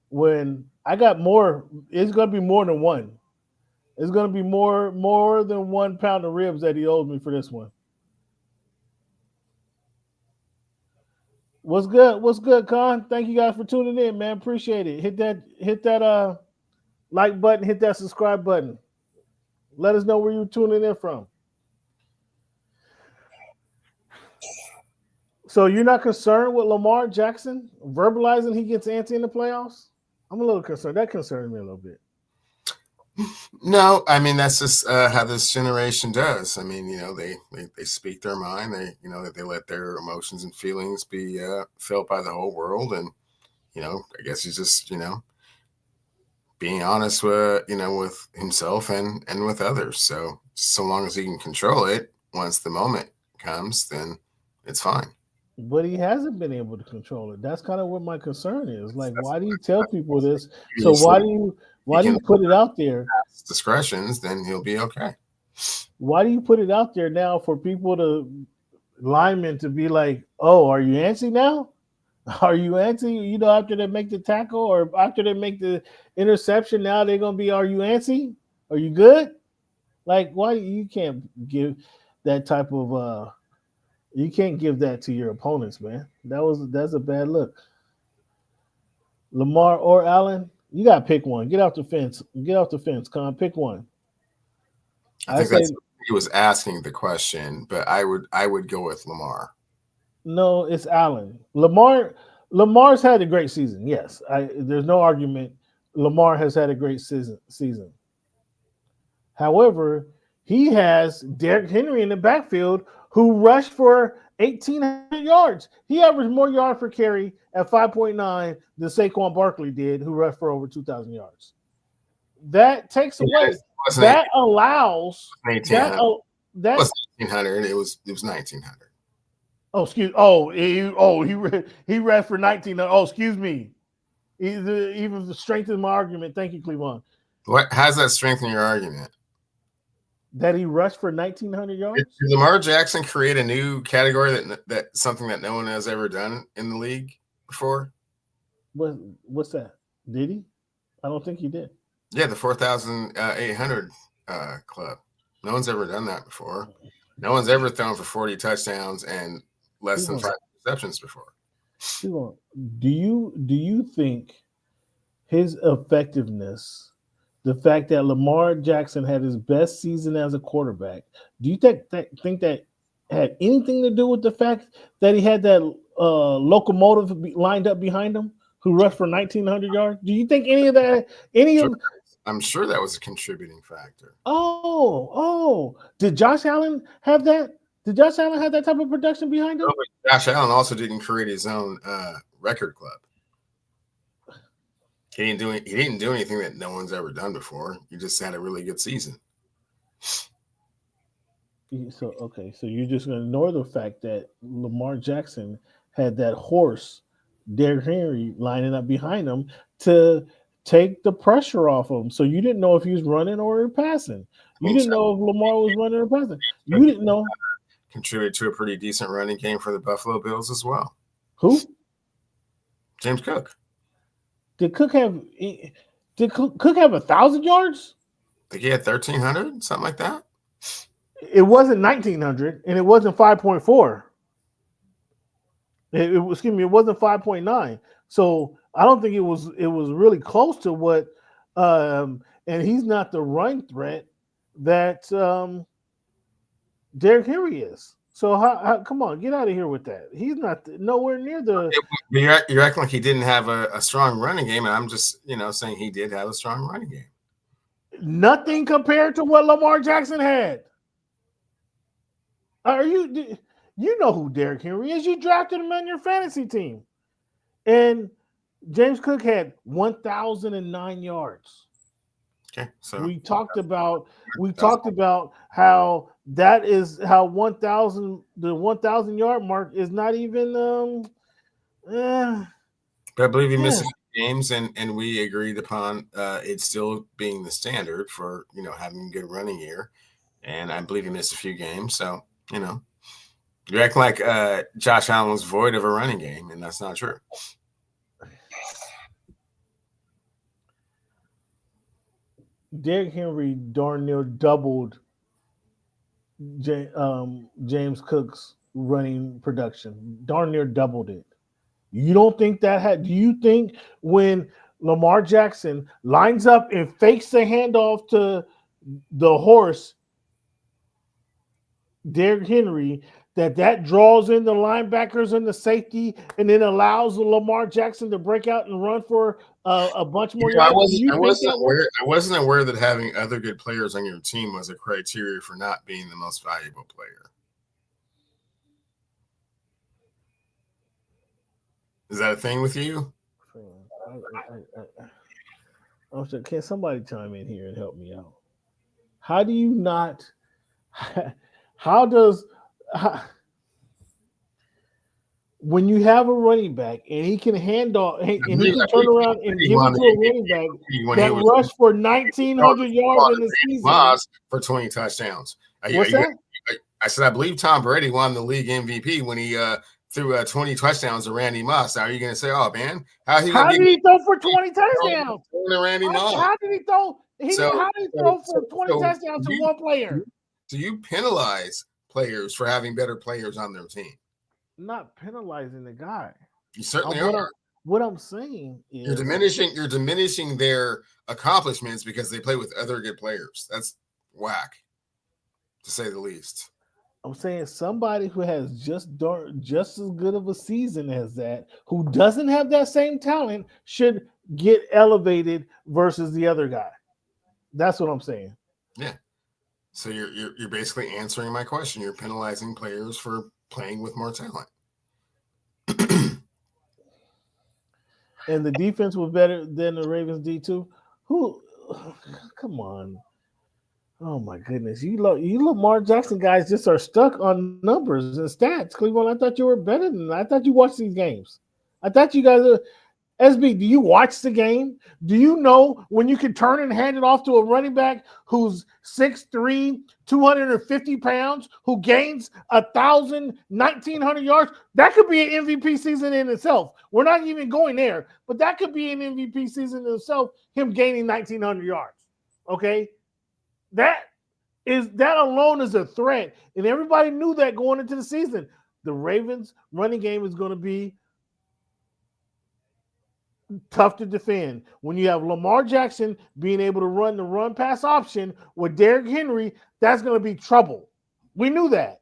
Speaker 1: When I got more, it's going to be more than one. It's going to be more than 1 pound of ribs that he owes me for this one. What's good? What's good, Con? Thank you guys for tuning in, man. Appreciate it. Hit that like button, hit that subscribe button. Let us know where you're tuning in from. So you're not concerned with Lamar Jackson verbalizing he gets antsy in the playoffs? I'm a little concerned. That concerns me a little bit.
Speaker 2: No, I mean, that's just how this generation does. I mean, they speak their mind. They let their emotions and feelings be felt by the whole world. And, I guess he's just, being honest with himself and with others. So long as he can control it, once the moment comes, then it's fine.
Speaker 1: But he hasn't been able to control it. That's kind of what my concern is. Like, why do you tell people this? So why do you put it out there?
Speaker 2: Discretions, then he'll be okay.
Speaker 1: Why do you put it out there now for people linemen to be like, oh, are you antsy now? Are you antsy? After they make the tackle or after they make the interception, now they're going to be, are you antsy? Are you good? Like, why you can't give that type of you can't give that to your opponents, man. That's a bad look. Lamar or Allen, you got to pick one. Get off the fence. Con. Pick one.
Speaker 2: I think that's he was asking the question, but I would go with Lamar.
Speaker 1: No, it's Allen. Lamar's had a great season. Yes, there's no argument. Lamar has had a great season. However, he has Derrick Henry in the backfield who rushed for 1,800 yards. He averaged more yards per carry at 5.9 than Saquon Barkley did, who rushed for over 2,000 yards. That takes away. That allows. That was
Speaker 2: 1,800. It was 1,900.
Speaker 1: Oh, he rushed for 1,900. Oh, excuse me. Even strengthened my argument. Thank you, Cleveland.
Speaker 2: How's that strengthen your argument?
Speaker 1: That he rushed for 1,900 yards?
Speaker 2: Did Lamar Jackson create a new category that something that no one has ever done in the league before?
Speaker 1: What's that? Did he? I don't think he did.
Speaker 2: Yeah, the 4,800 club. No one's ever done that before. No one's ever thrown for 40 touchdowns and less than 5 receptions before.
Speaker 1: Do you think his effectiveness, the fact that Lamar Jackson had his best season as a quarterback, do you think that had anything to do with the fact that he had that locomotive lined up behind him who rushed for 1,900 yards? Do you think any of that?
Speaker 2: I'm sure that was a contributing factor.
Speaker 1: Oh! Did Josh Allen have that? Did Josh Allen have that type of production behind him?
Speaker 2: No, but Josh Allen also didn't create his own record club. He didn't do anything that no one's ever done before. He just had a really good season.
Speaker 1: So you're just going to ignore the fact that Lamar Jackson had that horse, Derrick Henry, lining up behind him to take the pressure off him. So you didn't know if he was running or passing. You didn't know if Lamar was running or passing. You didn't know.
Speaker 2: Contributed to a pretty decent running game for the Buffalo Bills as well.
Speaker 1: Who?
Speaker 2: James Cook.
Speaker 1: Did Cook have 1,000 yards?
Speaker 2: I think he had 1,300, something like that.
Speaker 1: It wasn't 1,900, and it wasn't 5.4. It wasn't 5.9. So I don't think it was really close to what. And he's not the run threat that Derrick Henry is. So how come on, get out of here with that. He's not nowhere near the.
Speaker 2: You're acting like he didn't have a strong running game, and I'm just saying he did have a strong running game.
Speaker 1: Nothing compared to what Lamar Jackson had. Are you know who Derrick Henry is? You drafted him on your fantasy team, and James Cook had 1,009 yards.
Speaker 2: Okay, so
Speaker 1: we talked about how that is how 1,000 the 1,000 yard mark is not even
Speaker 2: But I believe he missed a few games, and we agreed upon it still being the standard for having a good running year, and I believe he missed a few games. So you're acting like Josh Allen was void of a running game, and that's not true.
Speaker 1: Derrick Henry darn near doubled James Cook's running production. Darn near doubled it. You don't think that had? Do you think when Lamar Jackson lines up and fakes the handoff to the horse, Derrick Henry, that draws in the linebackers and the safety, and then allows Lamar Jackson to break out and run for a bunch more yards?
Speaker 2: I wasn't aware that having other good players on your team was a criteria for not being the most valuable player. Is that a thing with you?
Speaker 1: I'm sorry, can somebody chime in here and help me out? How do you not? When you have a running back and he can hand off and he can turn around and give it to a running back that rushed for 1,900 yards in the season
Speaker 2: for 20 touchdowns.
Speaker 1: What's that?
Speaker 2: I said I believe Tom Brady won the league MVP when he threw 20 touchdowns to Randy Moss. Now, are you going to say, "Oh man, how did
Speaker 1: he throw for 20 touchdowns?"
Speaker 2: Randy Moss.
Speaker 1: How did he throw? How did he throw for 20 touchdowns to one player?
Speaker 2: Do you penalize players for having better players on their team?
Speaker 1: Not penalizing the guy.
Speaker 2: You certainly are.
Speaker 1: What I'm saying is
Speaker 2: you're diminishing their accomplishments because they play with other good players. That's whack, to say the least.
Speaker 1: I'm saying somebody who has just as good of a season as that, who doesn't have that same talent, should get elevated versus the other guy. That's what I'm saying.
Speaker 2: Yeah. So you're basically answering my question. You're penalizing players for playing with more talent.
Speaker 1: And the defense was better than the Ravens D2. Come on. Oh my goodness. You Lamar Jackson guys just are stuck on numbers and stats. Cleveland, I thought you were better than that. I thought you watched these games. I thought you guys are SB, do you watch the game? Do you know when you can turn and hand it off to a running back who's 6'3", 250 pounds, who gains 1,900 yards? That could be an MVP season in itself. We're not even going there, but that could be an MVP season in itself, him gaining 1,900 yards. Okay? That alone is a threat, and everybody knew that going into the season. The Ravens' running game is going to be tough to defend. When you have Lamar Jackson being able to run the run-pass option with Derrick Henry, that's going to be trouble. We knew that.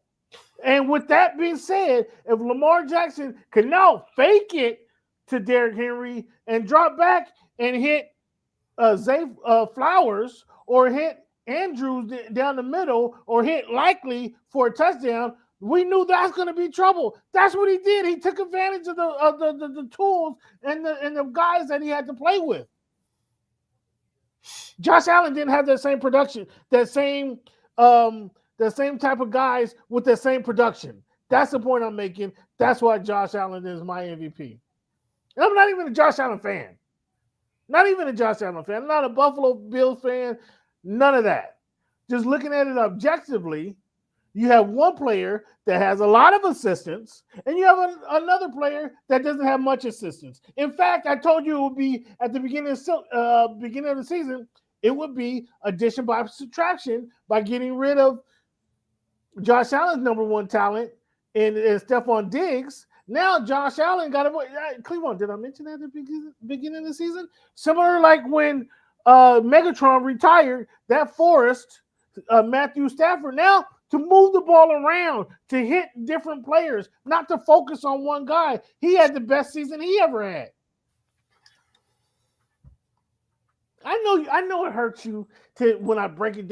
Speaker 1: And with that being said, if Lamar Jackson can now fake it to Derrick Henry and drop back and hit Zay Flowers or hit Andrews down the middle or hit Likely for a touchdown, we knew that's going to be trouble. That's what he did. He took advantage of the tools and the guys that he had to play with. Josh Allen didn't have that same production, that same type of guys with the same production. That's the point I'm making. That's why Josh Allen is my MVP. And I'm not even a Josh Allen fan. Not even a Josh Allen fan. I'm not a Buffalo Bills fan. None of that. Just looking at it objectively, you have one player that has a lot of assistance, and you have another player that doesn't have much assistance. In fact, I told you it would be at the beginning of the season, it would be addition by subtraction by getting rid of Josh Allen's number one talent and Stephon Diggs. Now Josh Allen got a Cleveland. Did I mention that at the beginning of the season? Similar like when Megatron retired, that forced Matthew Stafford now to move the ball around, to hit different players, not to focus on one guy. He had the best season he ever had. I know it hurts you when I break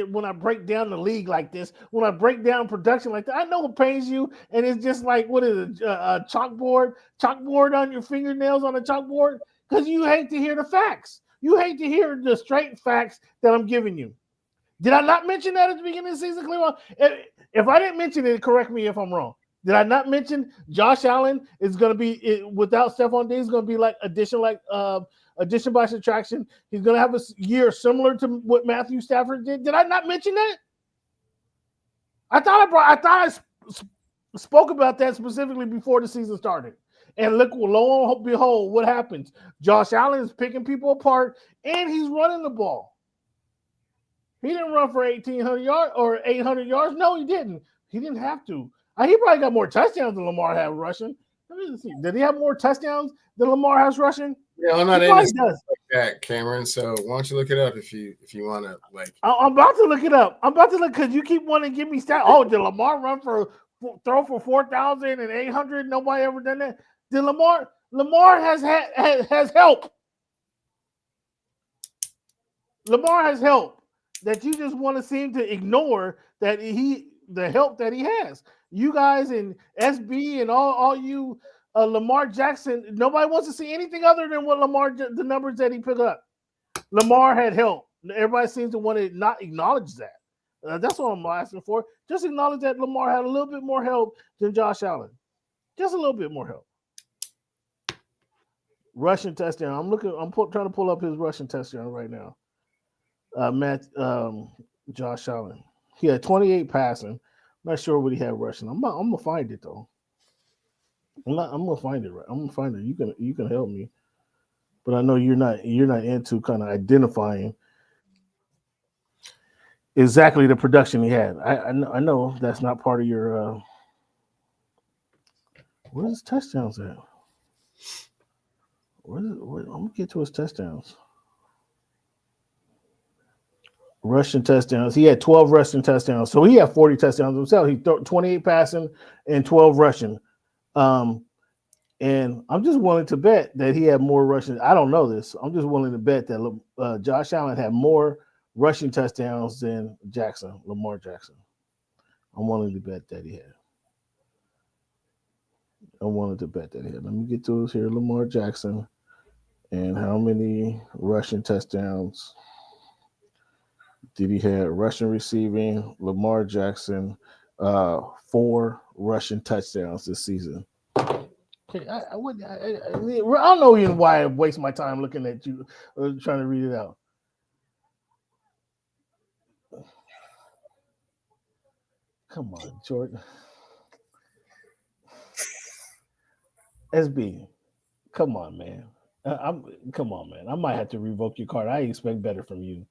Speaker 1: down the league like this, when I break down production like that. I know it pains you, and it's just like, what is it, a chalkboard on your fingernails on a chalkboard, because you hate to hear the facts. You hate to hear the straight facts that I'm giving you. Did I not mention that at the beginning of the season, Cleveland? If I didn't mention it, correct me if I'm wrong. Did I not mention Josh Allen is going to be without Stephon Diggs, going to be like addition by subtraction? He's going to have a year similar to what Matthew Stafford did. Did I not mention that? I thought I spoke about that specifically before the season started. And look, lo and behold, what happens? Josh Allen is picking people apart, and he's running the ball. He didn't run for 1,800 yards or 800 yards. No, he didn't. He didn't have to. He probably got more touchdowns than Lamar had rushing. Let me see. Did he have more touchdowns than Lamar has rushing?
Speaker 2: Yeah, I'm not in this like that, Cameron. So why don't you look it up if you want to like?
Speaker 1: I'm about to look it up. I'm about to look because you keep wanting to give me stats. Oh, did Lamar throw for 4,800? Nobody ever done that. Did Lamar has help. Lamar has help that you just want to seem to ignore that the help that he has. You guys and SB and all you Lamar Jackson, nobody wants to see anything other than what the numbers that he picked up. Lamar had help. Everybody seems to want to not acknowledge that. That's what I'm asking for. Just acknowledge that Lamar had a little bit more help than Josh Allen. Just a little bit more help. Rushing touchdown. I'm trying to pull up his rushing touchdown right now. Josh Allen. He had 28 passing. I'm not sure what he had rushing. I'm gonna find it though. I'm gonna find it. Right. I'm gonna find it. You can help me, but I know you're not into kind of identifying exactly the production he had. I know that's not part of your. Where's his touchdowns at? I'm gonna get to his touchdowns. Rushing touchdowns. He had 12 rushing touchdowns. So he had 40 touchdowns himself. He threw 28 passing and 12 rushing. And I'm just willing to bet that he had more rushing. I don't know this. I'm just willing to bet that Josh Allen had more rushing touchdowns than Lamar Jackson. I'm willing to bet that he had. Let me get to this here. Lamar Jackson and how many rushing touchdowns did he have? Rushing, receiving, Lamar Jackson, 4 rushing touchdowns this season. Okay, I don't know even why I waste my time looking at you, trying to read it out. Come on, Jordan. SB, come on, man. Come on, man. I might have to revoke your card. I expect better from you.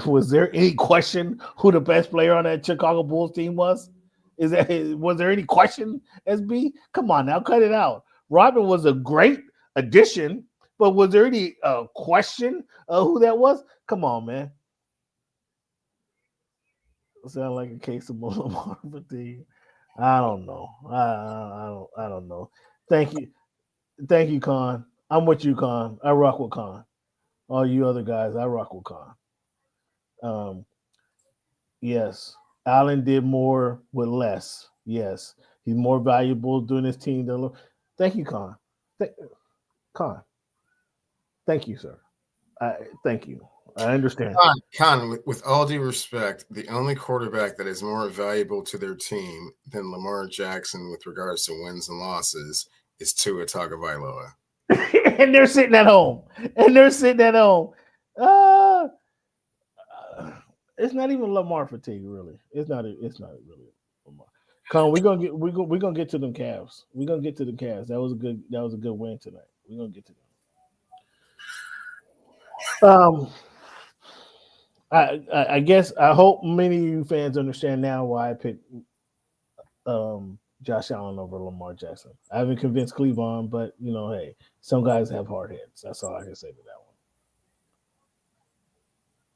Speaker 1: Was there any question who the best player on that Chicago Bulls team was? Was there any question, SB? Come on now, cut it out. Robin was a great addition, but was there any question of who that was? Come on, man. Sound like a case of Lamar fatigue. I don't know. I don't know. Thank you, Con. I'm with you, Con. I rock with Con. All you other guys, I rock with Con. Yes, Allen did more with less. Yes, he's more valuable doing his team. Thank you, Con. Con. Thank you, sir. Thank you. I understand.
Speaker 2: Con, with all due respect, the only quarterback that is more valuable to their team than Lamar Jackson with regards to wins and losses is Tua Tagovailoa.
Speaker 1: And they're sitting at home. It's not even Lamar fatigue, really. It's not really Lamar. Con, we're gonna get to them Cavs. We're gonna get to the Cavs. That was a good win tonight. We're gonna get to them. I guess I hope many of you fans understand now why I picked Josh Allen over Lamar Jackson. I haven't convinced Cleveland, but hey, some guys have hard heads. That's all I can say to that one.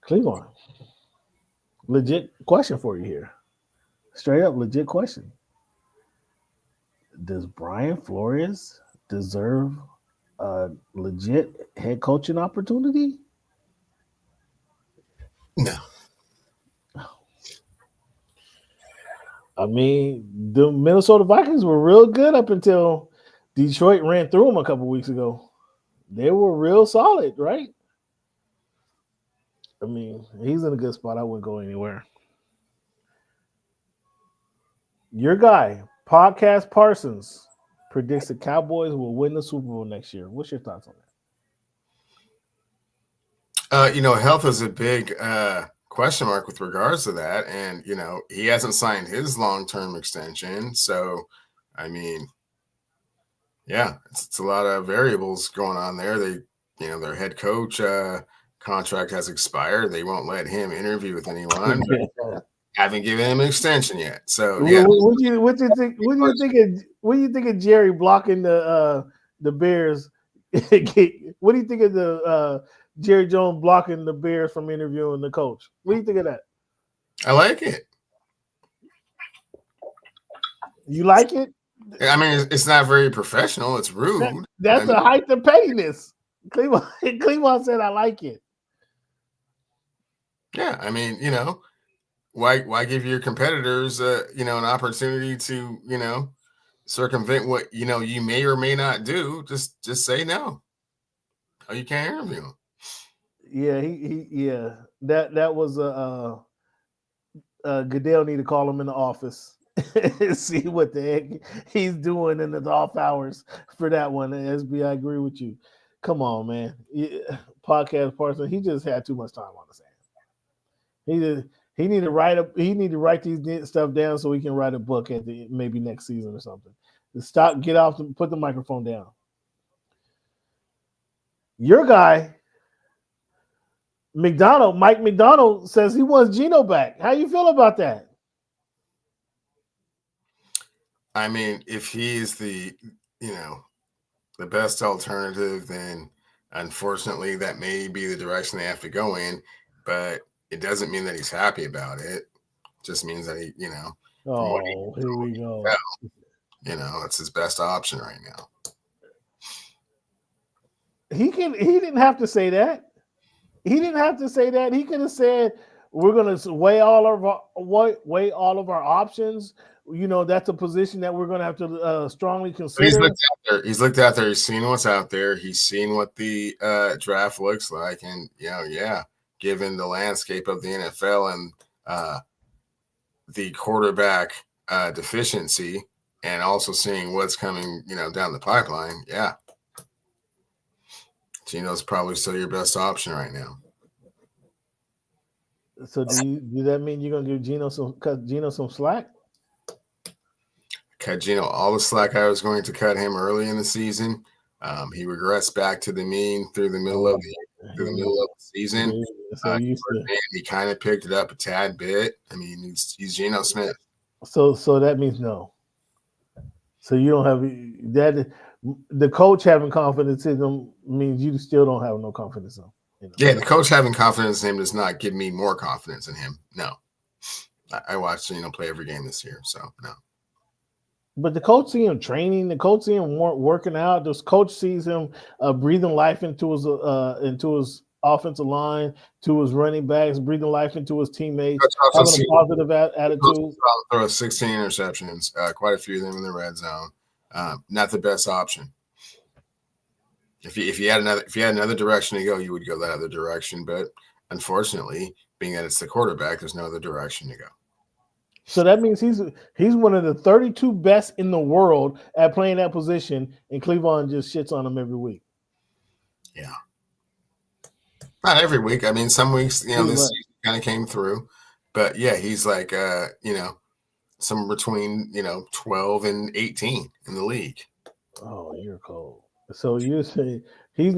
Speaker 1: Cleveland. Legit question for you here. Straight up legit question. Does Brian Flores deserve a legit head coaching opportunity?
Speaker 2: No.
Speaker 1: I mean, the Minnesota Vikings were real good up until Detroit ran through them a couple weeks ago. They were real solid, right? I mean, he's in a good spot. I wouldn't go anywhere. Your guy, Podcast Parsons, predicts the Cowboys will win the Super Bowl next year. What's your thoughts on that?
Speaker 2: Health is a big question mark with regards to that. And, he hasn't signed his long-term extension. So, I mean, yeah, it's a lot of variables going on there. Their head coach contract has expired. They won't let him interview with anyone. Haven't given him an extension yet. So, yeah.
Speaker 1: What do you think of Jerry blocking the Bears? What do you think of the Jerry Jones blocking the Bears from interviewing the coach? What do you think of that?
Speaker 2: I like it.
Speaker 1: You like it?
Speaker 2: I mean, it's not very professional. It's rude.
Speaker 1: That's the height of pettiness. Cleveland said, I like it.
Speaker 2: Yeah, I mean, why give your competitors, an opportunity to, circumvent what, you may or may not do? Just say no. Oh, you can't interview him.
Speaker 1: Yeah, that was Goodell need to call him in the office and see what the heck he's doing in the off hours for that one. SB, I agree with you. Come on, man. Podcast Parson, he just had too much time on his hands. He need to write these stuff down so he can write a book at maybe next season or something. Stop, get off, put the microphone down. Your guy, Mike McDonald, says he wants Geno back. How you feel about that?
Speaker 2: I mean, if he is the best alternative, then unfortunately that may be the direction they have to go in. But it doesn't mean that he's happy about it. It just means that
Speaker 1: here we go.
Speaker 2: That's his best option right now.
Speaker 1: He didn't have to say that. He didn't have to say that. He could have said, we're going to weigh all of our options. That's a position that we're going to have to strongly consider.
Speaker 2: He's looked out there. He's seen what's out there. He's seen what the draft looks like. And, given the landscape of the NFL and the quarterback deficiency, and also seeing what's coming, down the pipeline, yeah. Geno's probably still your best option right now.
Speaker 1: So do that mean you're gonna give cut Geno some slack?
Speaker 2: Cut Geno all the slack I was going to cut him early in the season. He regressed back to the mean through the middle of the season. So he kind of picked it up a tad bit. I mean, he's Geno Smith.
Speaker 1: So that means no. So you don't have that. The coach having confidence in him means you still don't have no confidence in him.
Speaker 2: Yeah, the coach having confidence in him does not give me more confidence in him. No. I watched play every game this year, so no.
Speaker 1: But the coach see him training. The coach see him working out. The coach sees him breathing life into his offensive line, to his running backs, breathing life into his teammates, having a positive attitude.
Speaker 2: Throw 16 interceptions, quite a few of them in the red zone. Not the best option. If you had another direction to go, you would go that other direction. But unfortunately, being that it's the quarterback, there's no other direction to go.
Speaker 1: So that means he's one of the 32 best in the world at playing that position, and Cleveland just shits on him every week.
Speaker 2: Yeah. Not every week. I mean, some weeks, this season kind of came through. But, yeah, he's like, somewhere between, 12 and 18 in the league.
Speaker 1: Oh, you're cold. So you're saying he's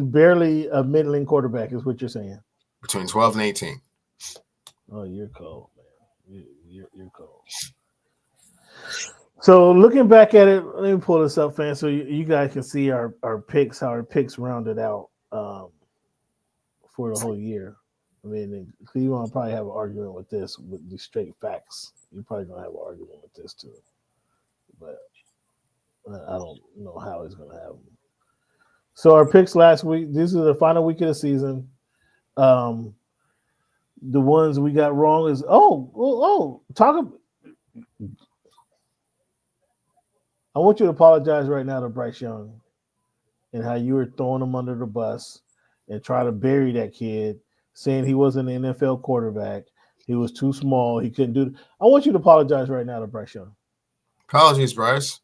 Speaker 1: barely a middling quarterback is what you're saying?
Speaker 2: Between 12 and 18.
Speaker 1: Oh, you're cold, man. You're cold. So looking back at it, let me pull this up, fans, so you guys can see our picks, how our picks rounded out for the whole year. I mean, Cleveland will probably have an argument with this with the straight facts. You're probably gonna have an argument with this too, but I don't know how he's gonna have them. So our picks last week. This is the final week of the season. The ones we got wrong is talk. I want you to apologize right now to Bryce Young and how you were throwing him under the bus and try to bury that kid, saying he wasn't an NFL quarterback. He was too small. He couldn't do it. I want you to apologize right now to Bryce Young.
Speaker 2: Apologies, Bryce.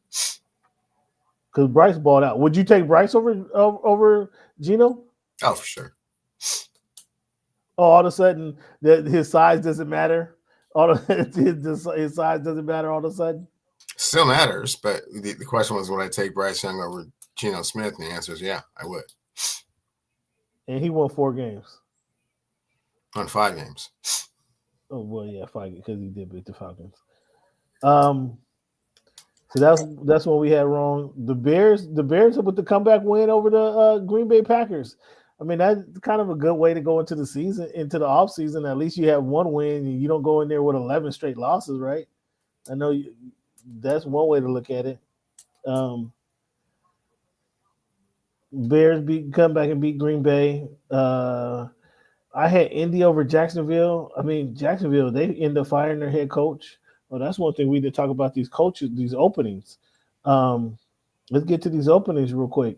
Speaker 1: Because Bryce balled out. Would you take Bryce over Geno?
Speaker 2: Oh, for sure.
Speaker 1: Oh, all of a sudden, his size doesn't matter? His size doesn't matter all of a sudden?
Speaker 2: Still matters, but the question was, would I take Bryce Young over Geno Smith? And the answer is, yeah, I would.
Speaker 1: And he won 4 games.
Speaker 2: On 5 games.
Speaker 1: Oh, well, yeah, 5 because he did beat the Falcons. So that's what we had wrong. The Bears with the comeback win over the Green Bay Packers. I mean, that's kind of a good way to go into the season, into the offseason. At least you have 1 win and you don't go in there with 11 straight losses, right? I know that's one way to look at it. Bears come back and beat Green Bay. I had Indy over Jacksonville. I mean, Jacksonville, they end up firing their head coach. Well, that's one thing we need to talk about, these coaches, these openings. Let's get to these openings real quick.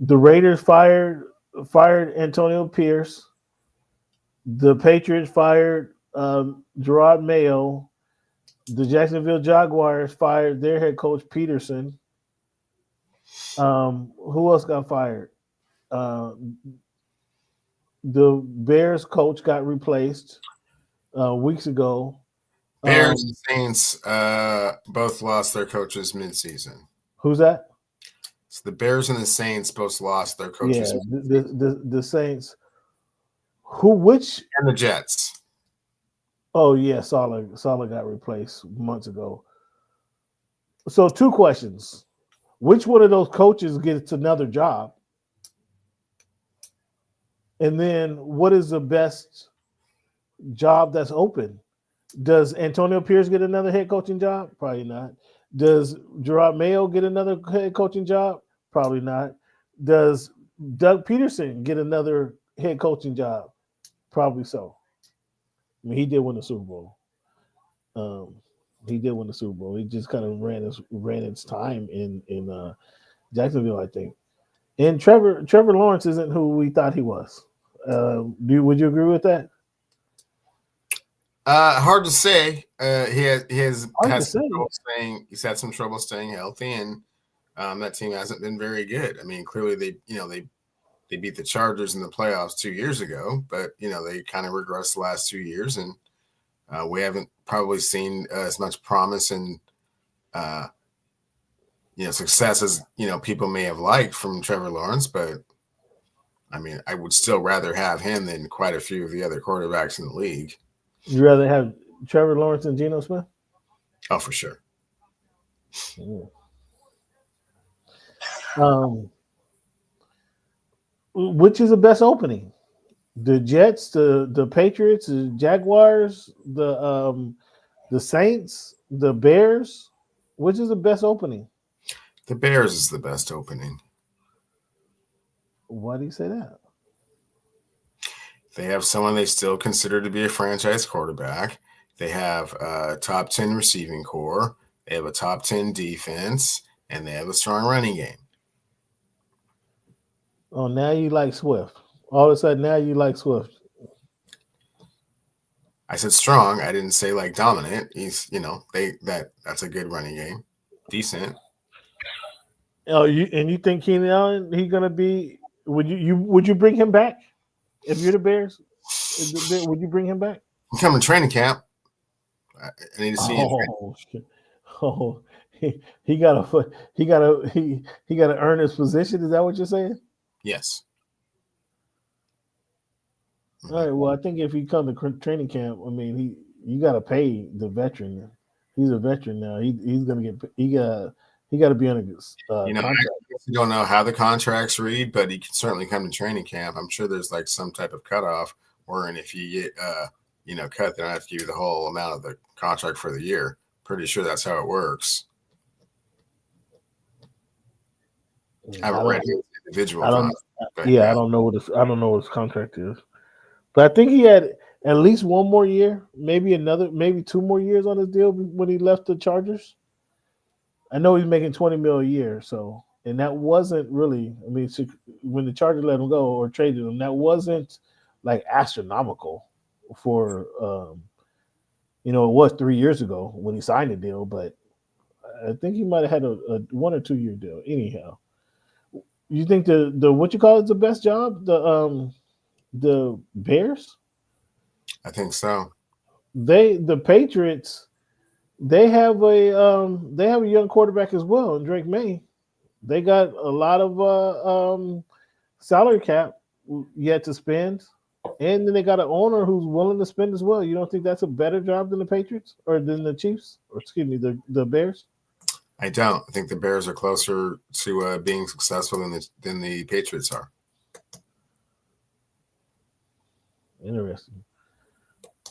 Speaker 1: The Raiders fired Antonio Pierce. The Patriots fired Gerard Mayo. The Jacksonville Jaguars fired their head coach Peterson. Who else got fired? The Bears coach got replaced weeks ago.
Speaker 2: Bears and Saints both lost their coaches midseason.
Speaker 1: Who's that?
Speaker 2: So the Bears and the Saints both lost their coaches.
Speaker 1: Yeah, the Saints. Which?
Speaker 2: And the Jets.
Speaker 1: Oh, yeah, Saleh got replaced months ago. So 2 questions. Which one of those coaches gets another job? And then what is the best job that's open? Does Antonio Pierce get another head coaching job? Probably not. Does Gerard Mayo get another head coaching job? Probably not. Does Doug Peterson get another head coaching job? Probably so. I mean, he did win the Super Bowl. He just kind of ran its time in Jacksonville, I think. And Trevor Lawrence isn't who we thought he was. Would you agree with that?
Speaker 2: Hard to say. He's had some trouble staying healthy, and that team hasn't been very good. I mean, clearly they beat the Chargers in the playoffs 2 years ago, but they kind of regressed the last 2 years, and we haven't probably seen as much promise and success as people may have liked from Trevor Lawrence. But I mean, I would still rather have him than quite a few of the other quarterbacks in the league.
Speaker 1: You'd rather have Trevor Lawrence than Geno Smith?
Speaker 2: Oh, for sure.
Speaker 1: Which is the best opening? The Jets, the Patriots, the Jaguars, the Saints, the Bears. Which is the best opening?
Speaker 2: The Bears is the best opening.
Speaker 1: Why do you say that?
Speaker 2: They have someone they still consider to be a franchise quarterback. They have a top 10 receiving core. They have a top 10 defense, and they have a strong running game.
Speaker 1: Oh, now you like Swift. All of a sudden, now you like Swift.
Speaker 2: I said strong. I didn't say like dominant. He's, that's a good running game. Decent.
Speaker 1: Oh, you think Keenan Allen, he's gonna be? Would you bring him back if you're the Bears? Would you bring him back?
Speaker 2: He come to training camp. I need to see him.
Speaker 1: Oh, he got to earn his position. Is that what you're saying?
Speaker 2: Yes.
Speaker 1: All right. Well, I think if he come to training camp, I mean, you got to pay the veteran. He's a veteran now. He's gonna get. He got to be on a contract.
Speaker 2: I don't know how the contracts read, but he can certainly come to training camp. I'm sure there's like some type of cutoff Or and if you get cut, then I have to give you the whole amount of the contract for the year. Pretty sure that's how it works. I haven't read his individual contract.
Speaker 1: I don't know what his contract is. But I think he had at least one more year, maybe 2 more years on his deal when he left the Chargers. I know he's making $20 million a year, and that wasn't really. I mean, when the Chargers let him go or traded him, that wasn't like astronomical for. It was 3 years ago when he signed the deal, but I think he might have had a 1 or 2 year deal. Anyhow, you think the what you call it the best job? The Bears?
Speaker 2: I think so.
Speaker 1: The Patriots, they have a young quarterback as well, and Drake May. They got a lot of salary cap yet to spend, and then they got an owner who's willing to spend as well. You don't think that's a better job than the Patriots or than the Chiefs, or excuse me, the Bears?
Speaker 2: I don't. I think the Bears are closer to being successful than the Patriots are.
Speaker 1: Interesting.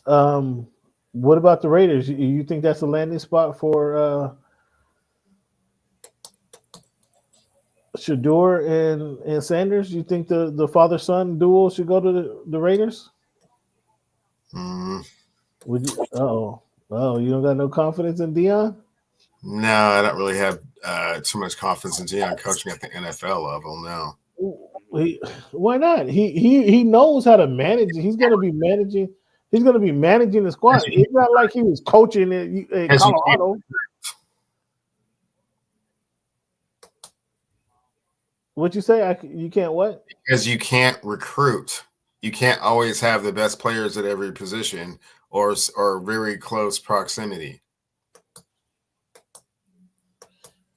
Speaker 1: What about the Raiders? You think that's a landing spot for Shador and Sanders? You think the father-son duo should go to the Raiders? Would you? You don't got no confidence in Deion?
Speaker 2: No, I don't really have too much confidence in Deion coaching at the NFL level. No.
Speaker 1: Why not? He knows how to manage. He's going to be managing. He's going to be managing the squad. It's not like he was coaching in Colorado. What you say? You can't what?
Speaker 2: Because you can't recruit. You can't always have the best players at every position or very close proximity.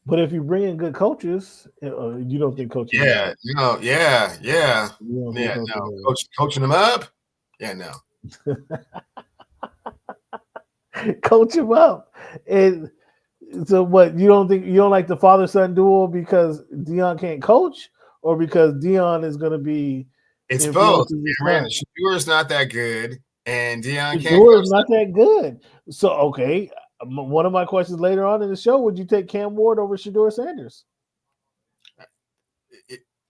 Speaker 1: But if you bring in good coaches, you don't think coaching?
Speaker 2: No. Coaching them up? Yeah, no.
Speaker 1: Coach him up. And so what, you don't like the father-son duo because Deion can't coach, or because Deion is going to be?
Speaker 2: It's both. Shador is not that good, and Deion can't.
Speaker 1: Shador is not that good. So okay, one of my questions later on in the show: would you take Cam Ward over Shador Sanders?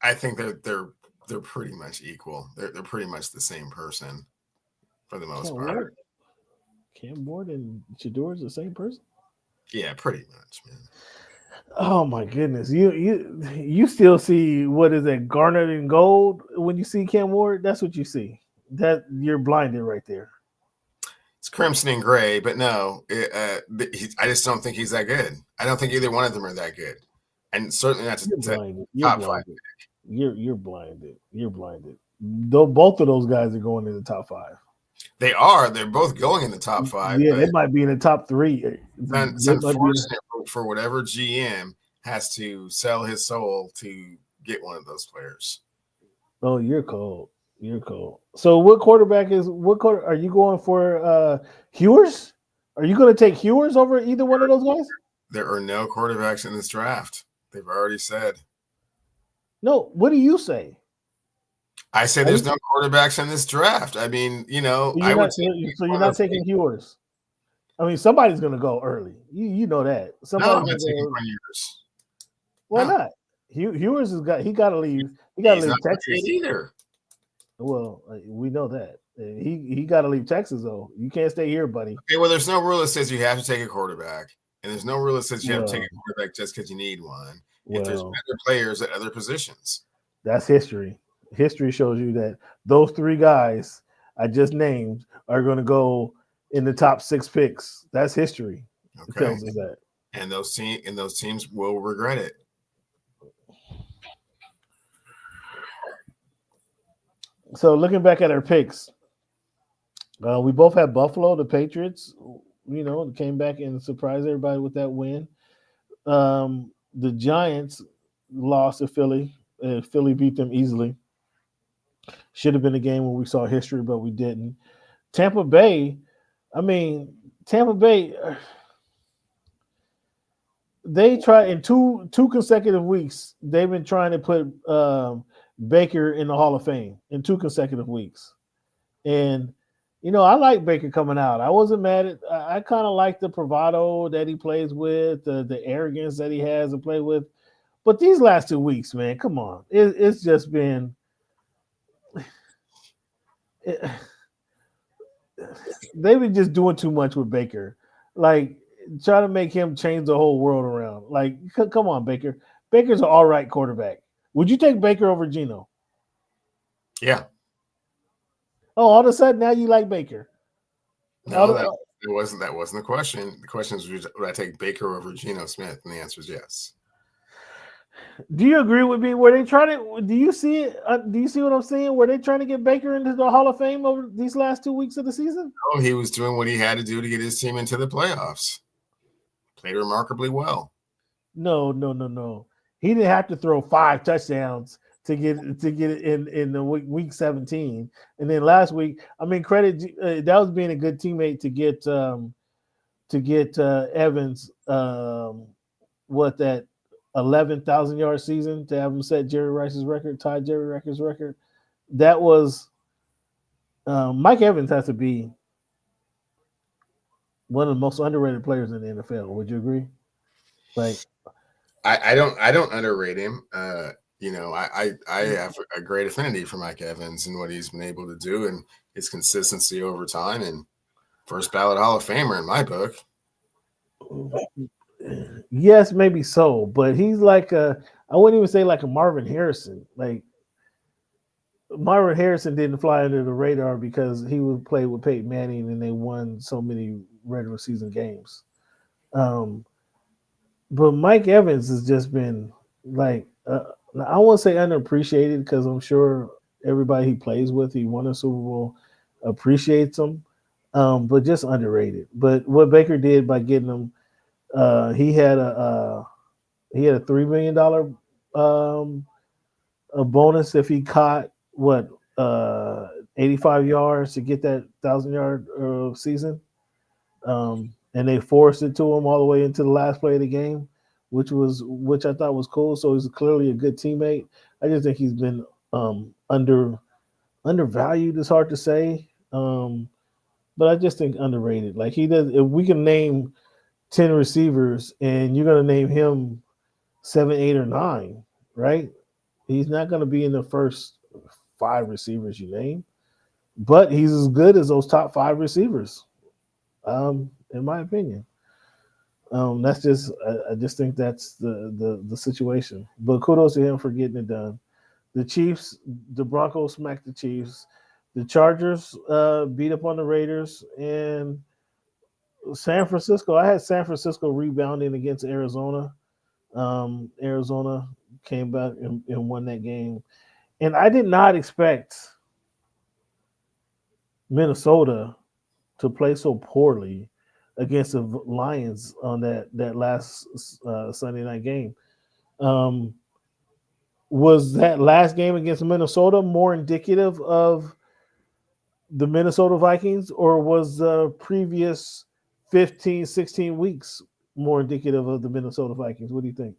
Speaker 2: I think they're pretty much equal. They're pretty much the same person for the most part.
Speaker 1: Cam Ward and Shador is the same person?
Speaker 2: Yeah, pretty much, man.
Speaker 1: Oh my goodness. You still see what is that, garnet and gold when you see Cam Ward? That's what you see. That you're blinded right there.
Speaker 2: It's crimson and gray, but no, I just don't think he's that good. I don't think either one of them are that good. And certainly not top five.
Speaker 1: You're blinded. You're blinded. Though both of those guys are going in the top 5.
Speaker 2: They are. They're both going in the top 5.
Speaker 1: Yeah, they might be in the top 3.
Speaker 2: It's unfortunate for whatever GM has to sell his soul to get one of those players.
Speaker 1: Oh, you're cold. You're cold. So what quarterback are you going for? Hewers? Are you going to take Hewers over either one of those guys?
Speaker 2: There are no quarterbacks in this draft. They've already said.
Speaker 1: No, what do you say?
Speaker 2: I say there's no quarterbacks in this draft. I mean, you're not
Speaker 1: taking Hewers. I mean, somebody's going to go early. You know that. Somebody's going to go early. Why not? Hewers he got to leave. He got to leave Texas
Speaker 2: either.
Speaker 1: Well, we know that. He got to leave Texas though. You can't stay here, buddy.
Speaker 2: Okay, well, there's no rule that says you have to take a quarterback, and there's no rule that says you have to take a quarterback just because you need one. If there's better players at other positions.
Speaker 1: That's history. History shows you that those 3 guys I just named are going to go in the top 6 picks. That's history. Okay. It tells us that.
Speaker 2: And those teams will regret it.
Speaker 1: So looking back at our picks, we both had Buffalo, the Patriots, came back and surprised everybody with that win. The Giants lost to Philly, and Philly beat them easily. Should have been a game where we saw history, but we didn't. Tampa Bay, they try in two consecutive weeks. They've been trying to put Baker in the Hall of Fame in 2 consecutive weeks, And I like Baker coming out. I wasn't mad at. I kind of like the bravado that he plays with, the arrogance that he has to play with. But these last 2 weeks, man, come on, it's just been. They've been just doing too much with Baker, like trying to make him change the whole world around. Like, come on, Baker. Baker's an all right quarterback. Would you take Baker over Geno?
Speaker 2: Yeah.
Speaker 1: Oh, all of a sudden now you like Baker.
Speaker 2: No, that wasn't the question. The question is, would I take Baker over Geno Smith? And the answer is yes.
Speaker 1: Do you agree with me? Were they trying to? Do you see it? Do you see what I'm saying? Were they trying to get Baker into the Hall of Fame over these last 2 weeks of the season?
Speaker 2: Oh, he was doing what he had to do to get his team into the playoffs. Played remarkably well.
Speaker 1: No. He didn't have to throw 5 touchdowns to get it in the week 17, and then last week, I mean, credit that was being a good teammate to get Evans that 11,000-yard season to have him set Jerry Rice's record, tie Jerry Rice's record. That was Mike Evans has to be one of the most underrated players in the NFL. Would you agree? Like,
Speaker 2: I don't underrate him. I have a great affinity for Mike Evans and what he's been able to do and his consistency over time, and first ballot Hall of Famer in my book.
Speaker 1: Yes, maybe so, but he's like I wouldn't even say like a Marvin Harrison. Like, Marvin Harrison didn't fly under the radar because he would play with Peyton Manning and they won so many regular season games. But Mike Evans has just been like I won't say underappreciated because I'm sure everybody he plays with, he won a Super Bowl, appreciates him, but just underrated. But what Baker did by getting him. He had a $3 million a bonus if he caught 85 yards to get that 1,000-yard season, and they forced it to him all the way into the last play of the game, which I thought was cool. So he's clearly a good teammate. I just think he's been undervalued. It's hard to say, but I just think underrated. Like, he does. If we can name 10 receivers and you're going to name him 7, 8, or 9, right? He's not going to be in the first 5 receivers you name, but he's as good as those top 5 receivers, in my opinion. That's just I just think that's the situation. But kudos to him for getting it done. The Broncos smacked the Chiefs. The Chargers beat up on the Raiders, and San Francisco, I had San Francisco rebounding against Arizona. Arizona came back and won that game. And I did not expect Minnesota to play so poorly against the Lions on that last Sunday night game. Was that last game against Minnesota more indicative of the Minnesota Vikings, or was the previous 15, 16 weeks more indicative of the Minnesota Vikings? What do you think?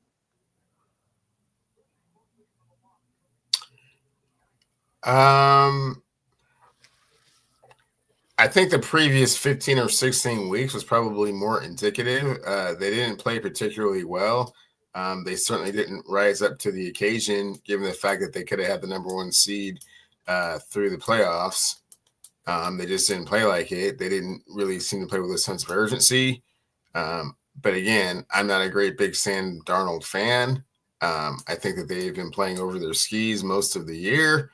Speaker 2: I think the previous 15 or 16 weeks was probably more indicative. They didn't play particularly well. They certainly didn't rise up to the occasion, given the fact that they could have had the number 1 seed through the playoffs. They just didn't play like it. They didn't really seem to play with a sense of urgency. But again, I'm not a great big Sam Darnold fan. I think that they've been playing over their skis most of the year.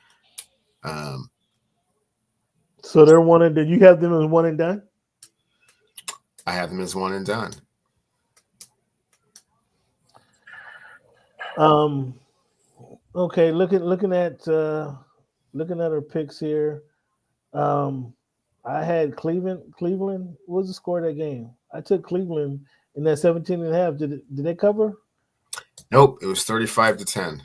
Speaker 1: So they're one and done. You have them as one and done?
Speaker 2: I have them as one and done.
Speaker 1: Okay, looking at our picks here. I had Cleveland. What was the score of that game? I took Cleveland in that 17.5. Did they cover?
Speaker 2: Nope, it was 35-10.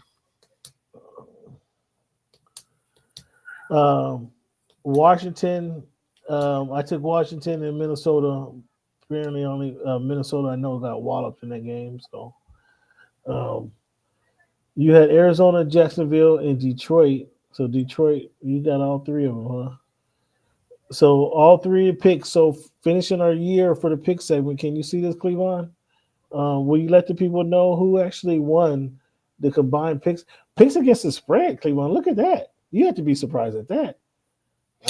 Speaker 1: Washington. I took Washington and Minnesota. Apparently, only Minnesota I know got walloped in that game. So, you had Arizona, Jacksonville, and Detroit. So Detroit, you got all 3 of them, huh? So all three picks. So finishing our year for the pick segment. Can you see this, Cleavon? Will you let the people know who actually won the combined picks? Picks against the spread, Cleavon. Look at that. You have to be surprised at that.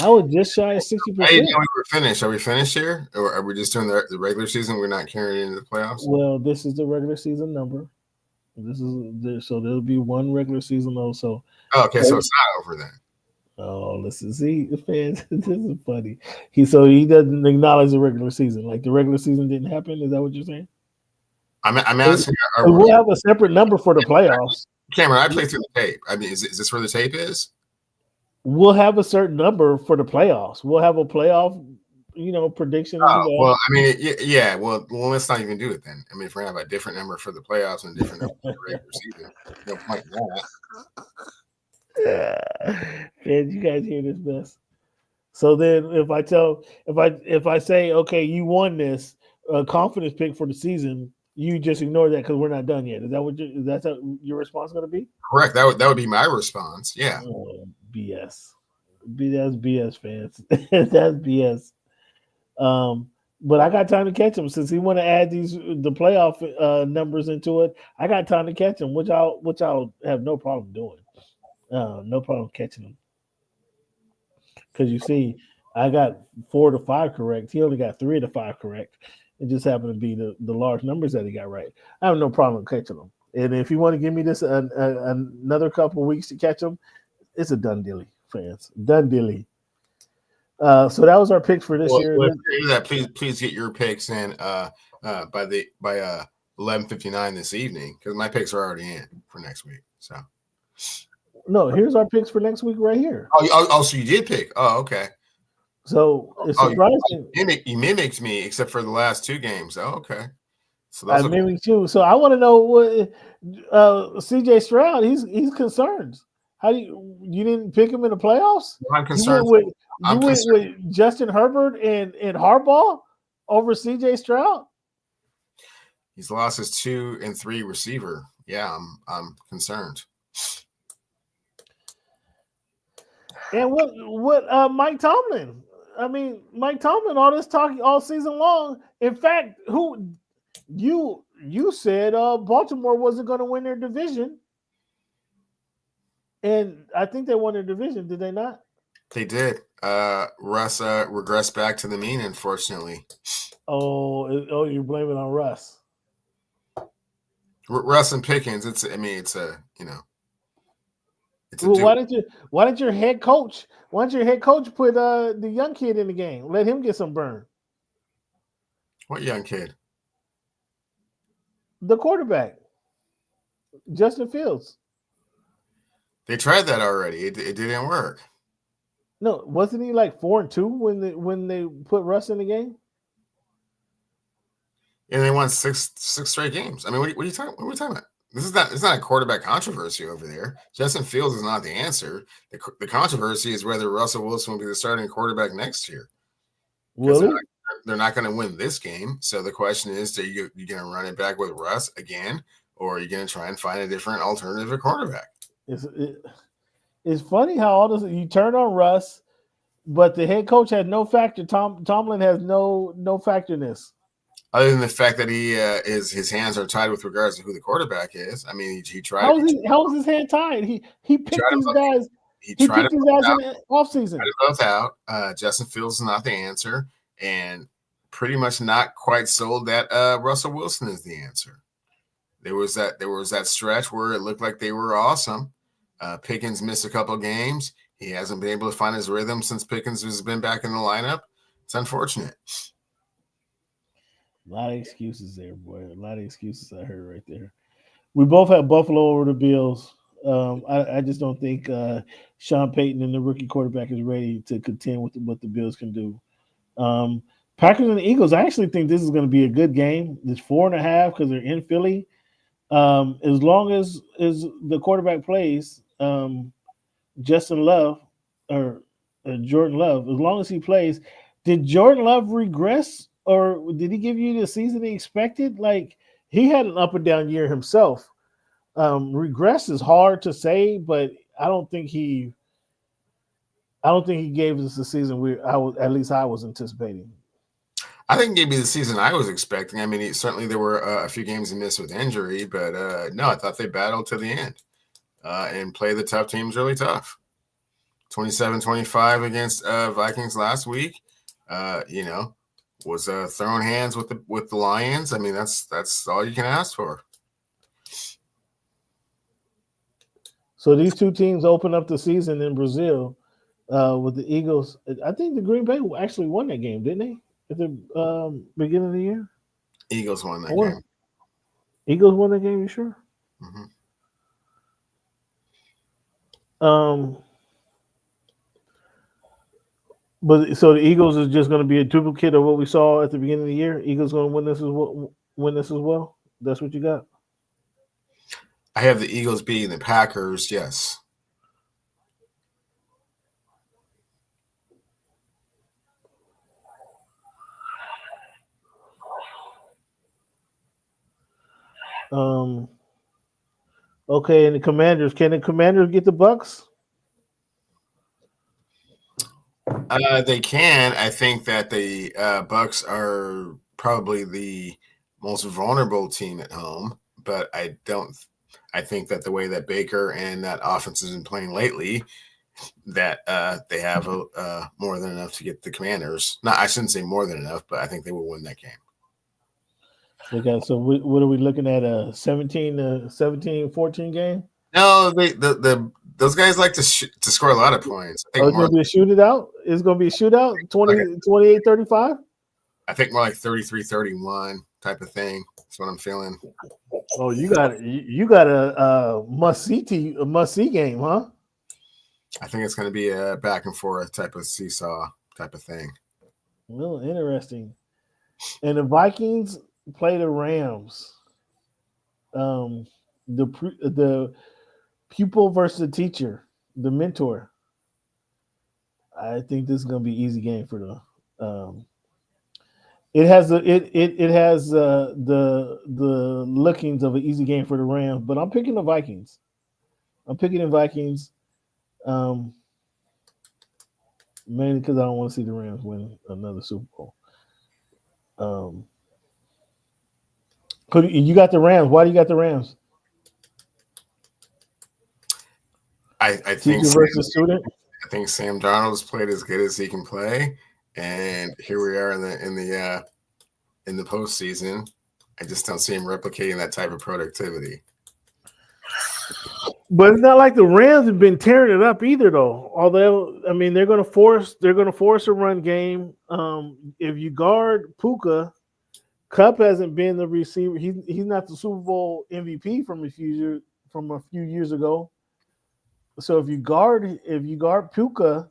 Speaker 1: I was just shy of 60%.
Speaker 2: I didn't know we were finished. Are we finished here? Or are we just doing the regular season? We're not carrying it into the playoffs?
Speaker 1: Well, this is the regular season number. So there'll be one regular season also.
Speaker 2: Oh, okay, so it's not over then.
Speaker 1: Oh, listen, see, fans, this is funny. He doesn't acknowledge the regular season. Like the regular season didn't happen. Is that what you're saying?
Speaker 2: I'm asking.
Speaker 1: We'll have a separate number for the playoffs.
Speaker 2: Cameron, I played through the tape. I mean, is this where the tape is?
Speaker 1: We'll have a certain number for the playoffs. We'll have a playoff, prediction.
Speaker 2: Oh, well, I mean, yeah. Well, let's not even do it then. I mean, if we're gonna have a different number for the playoffs and a different number for the regular season, no point in that.
Speaker 1: Man, you guys hear this mess? So then, if I say, okay, you won this confidence pick for the season, you just ignore that because we're not done yet. Is that that's your response going to be?
Speaker 2: Correct. That would be my response. Yeah.
Speaker 1: Oh, BS. That's BS, fans. That's BS. But I got time to catch him since he want to add the playoff numbers into it. I got time to catch him, which I'll have no problem doing. No problem catching him. Because you see, I got 4 to 5 correct. He only got 3 to 5 correct. It just happened to be the large numbers that he got right. I have no problem catching him. And if you want to give me this another couple of weeks to catch him, it's a done deal, fans. Done deal. So that was our picks for this year.
Speaker 2: Please get your picks in by 11:59 this evening because my picks are already in for next week. So
Speaker 1: no, here's our picks for next week right here.
Speaker 2: Oh, so you did pick? Oh, okay.
Speaker 1: So it's surprising.
Speaker 2: You mimicked me except for the last 2 games. Oh, okay. So
Speaker 1: I mimicked you. So I want to know what CJ Stroud. He's concerned. How do you didn't pick him in the playoffs?
Speaker 2: I'm concerned.
Speaker 1: You went with Justin Herbert and Harbaugh over CJ Stroud.
Speaker 2: He's lost his 2 and 3 receiver. Yeah, I'm concerned.
Speaker 1: And what Mike Tomlin? I mean, Mike Tomlin, all this talking all season long. In fact, who you said Baltimore wasn't going to win their division. And I think they won their division, did they not?
Speaker 2: They did. Russ regressed back to the mean, unfortunately.
Speaker 1: Oh, you're blaming on Russ.
Speaker 2: Russ and Pickens.
Speaker 1: Why didn't your head coach put the young kid in the game? Let him get some burn.
Speaker 2: What young kid?
Speaker 1: The quarterback, Justin Fields.
Speaker 2: They tried that already. It didn't work.
Speaker 1: No, wasn't he like 4-2 when they put Russ in the game?
Speaker 2: And they won six straight games. I mean, what are you talking about? It's not a quarterback controversy over there. Justin Fields is not the answer. The controversy is whether Russell Wilson will be the starting quarterback next year.
Speaker 1: Really?
Speaker 2: They're not going to win this game. So the question is, are you going to run it back with Russ again, or are you going to try and find a different alternative at quarterback?
Speaker 1: It's funny how all this you turn on Russ, but the head coach had no factor. Tomlin has no factor in this.
Speaker 2: Other than the fact that his hands are tied with regards to who the quarterback is. I mean, he tried.
Speaker 1: How is his hand tied? He picked these guys. He picked these guys in the offseason.
Speaker 2: Both out. Justin Fields is not the answer, and pretty much not quite sold that Russell Wilson is the answer. There was that stretch where it looked like they were awesome. Pickens missed a couple games. He hasn't been able to find his rhythm since Pickens has been back in the lineup. It's unfortunate.
Speaker 1: A lot of excuses there, boy. A lot of excuses I heard right there. We both have Buffalo over the Bills. I just don't think Sean Payton and the rookie quarterback is ready to contend with what the Bills can do. Packers and the Eagles, I actually think this is going to be a good game. It's 4.5 because they're in Philly. As long as the quarterback plays, Justin Love or Jordan Love, as long as he plays, did Jordan Love regress or did he give you the season he expected? Like he had an up and down year himself. Regress is hard to say, but I don't think he I don't think he gave us the season at least I was anticipating.
Speaker 2: I think maybe the season I was expecting. I mean, certainly there were a few games he missed with injury, but no, I thought they battled to the end and played the tough teams really tough. 27-25 against Vikings last week. Was throwing hands with the Lions. I mean, that's all you can ask for.
Speaker 1: So these two teams open up the season in Brazil with the Eagles. I think the Green Bay actually won that game, didn't they? At the beginning of the year?
Speaker 2: Eagles won that game.
Speaker 1: Eagles won that game, you sure?
Speaker 2: Mm-hmm.
Speaker 1: But so the Eagles is just going to be a duplicate of what we saw at the beginning of the year. Eagles going to win this as well. That's what you got.
Speaker 2: I have the Eagles beating the Packers. Yes.
Speaker 1: Okay, and the Commanders. Can the Commanders get the Bucks?
Speaker 2: They can. I think that the Bucks are probably the most vulnerable team at home, but I think that the way that Baker and that offense has been playing lately, that they have more than enough to get the Commanders. No, I shouldn't say more than enough, but I think they will win that game.
Speaker 1: Okay, so what are we looking at? A 17-14 game?
Speaker 2: No, those guys like to score a lot of points.
Speaker 1: It's going to be a shootout? It's going to be a shootout? 28-35?
Speaker 2: I think more like 33-31 type of thing. That's what I'm feeling.
Speaker 1: Oh, you got a must-see game, huh?
Speaker 2: I think it's going to be a back and forth type of seesaw type of thing.
Speaker 1: Well, interesting. And the Vikings play the Rams. The pupil versus the teacher, the mentor. I think this is going to be an easy game for the. It has the lookings of an easy game for the Rams, but I'm picking the Vikings. Mainly because I don't want to see the Rams win another Super Bowl. You got the Rams. Why do you got the Rams?
Speaker 2: I think I think Sam Darnold's played as good as he can play, and here we are in the postseason. I just don't see him replicating that type of productivity.
Speaker 1: But it's not like the Rams have been tearing it up either, though. Although, I mean, they're going to force a run game. If you guard Puka, Kupp hasn't been the receiver. He's not the Super Bowl MVP from a few years ago. So if you guard Puka,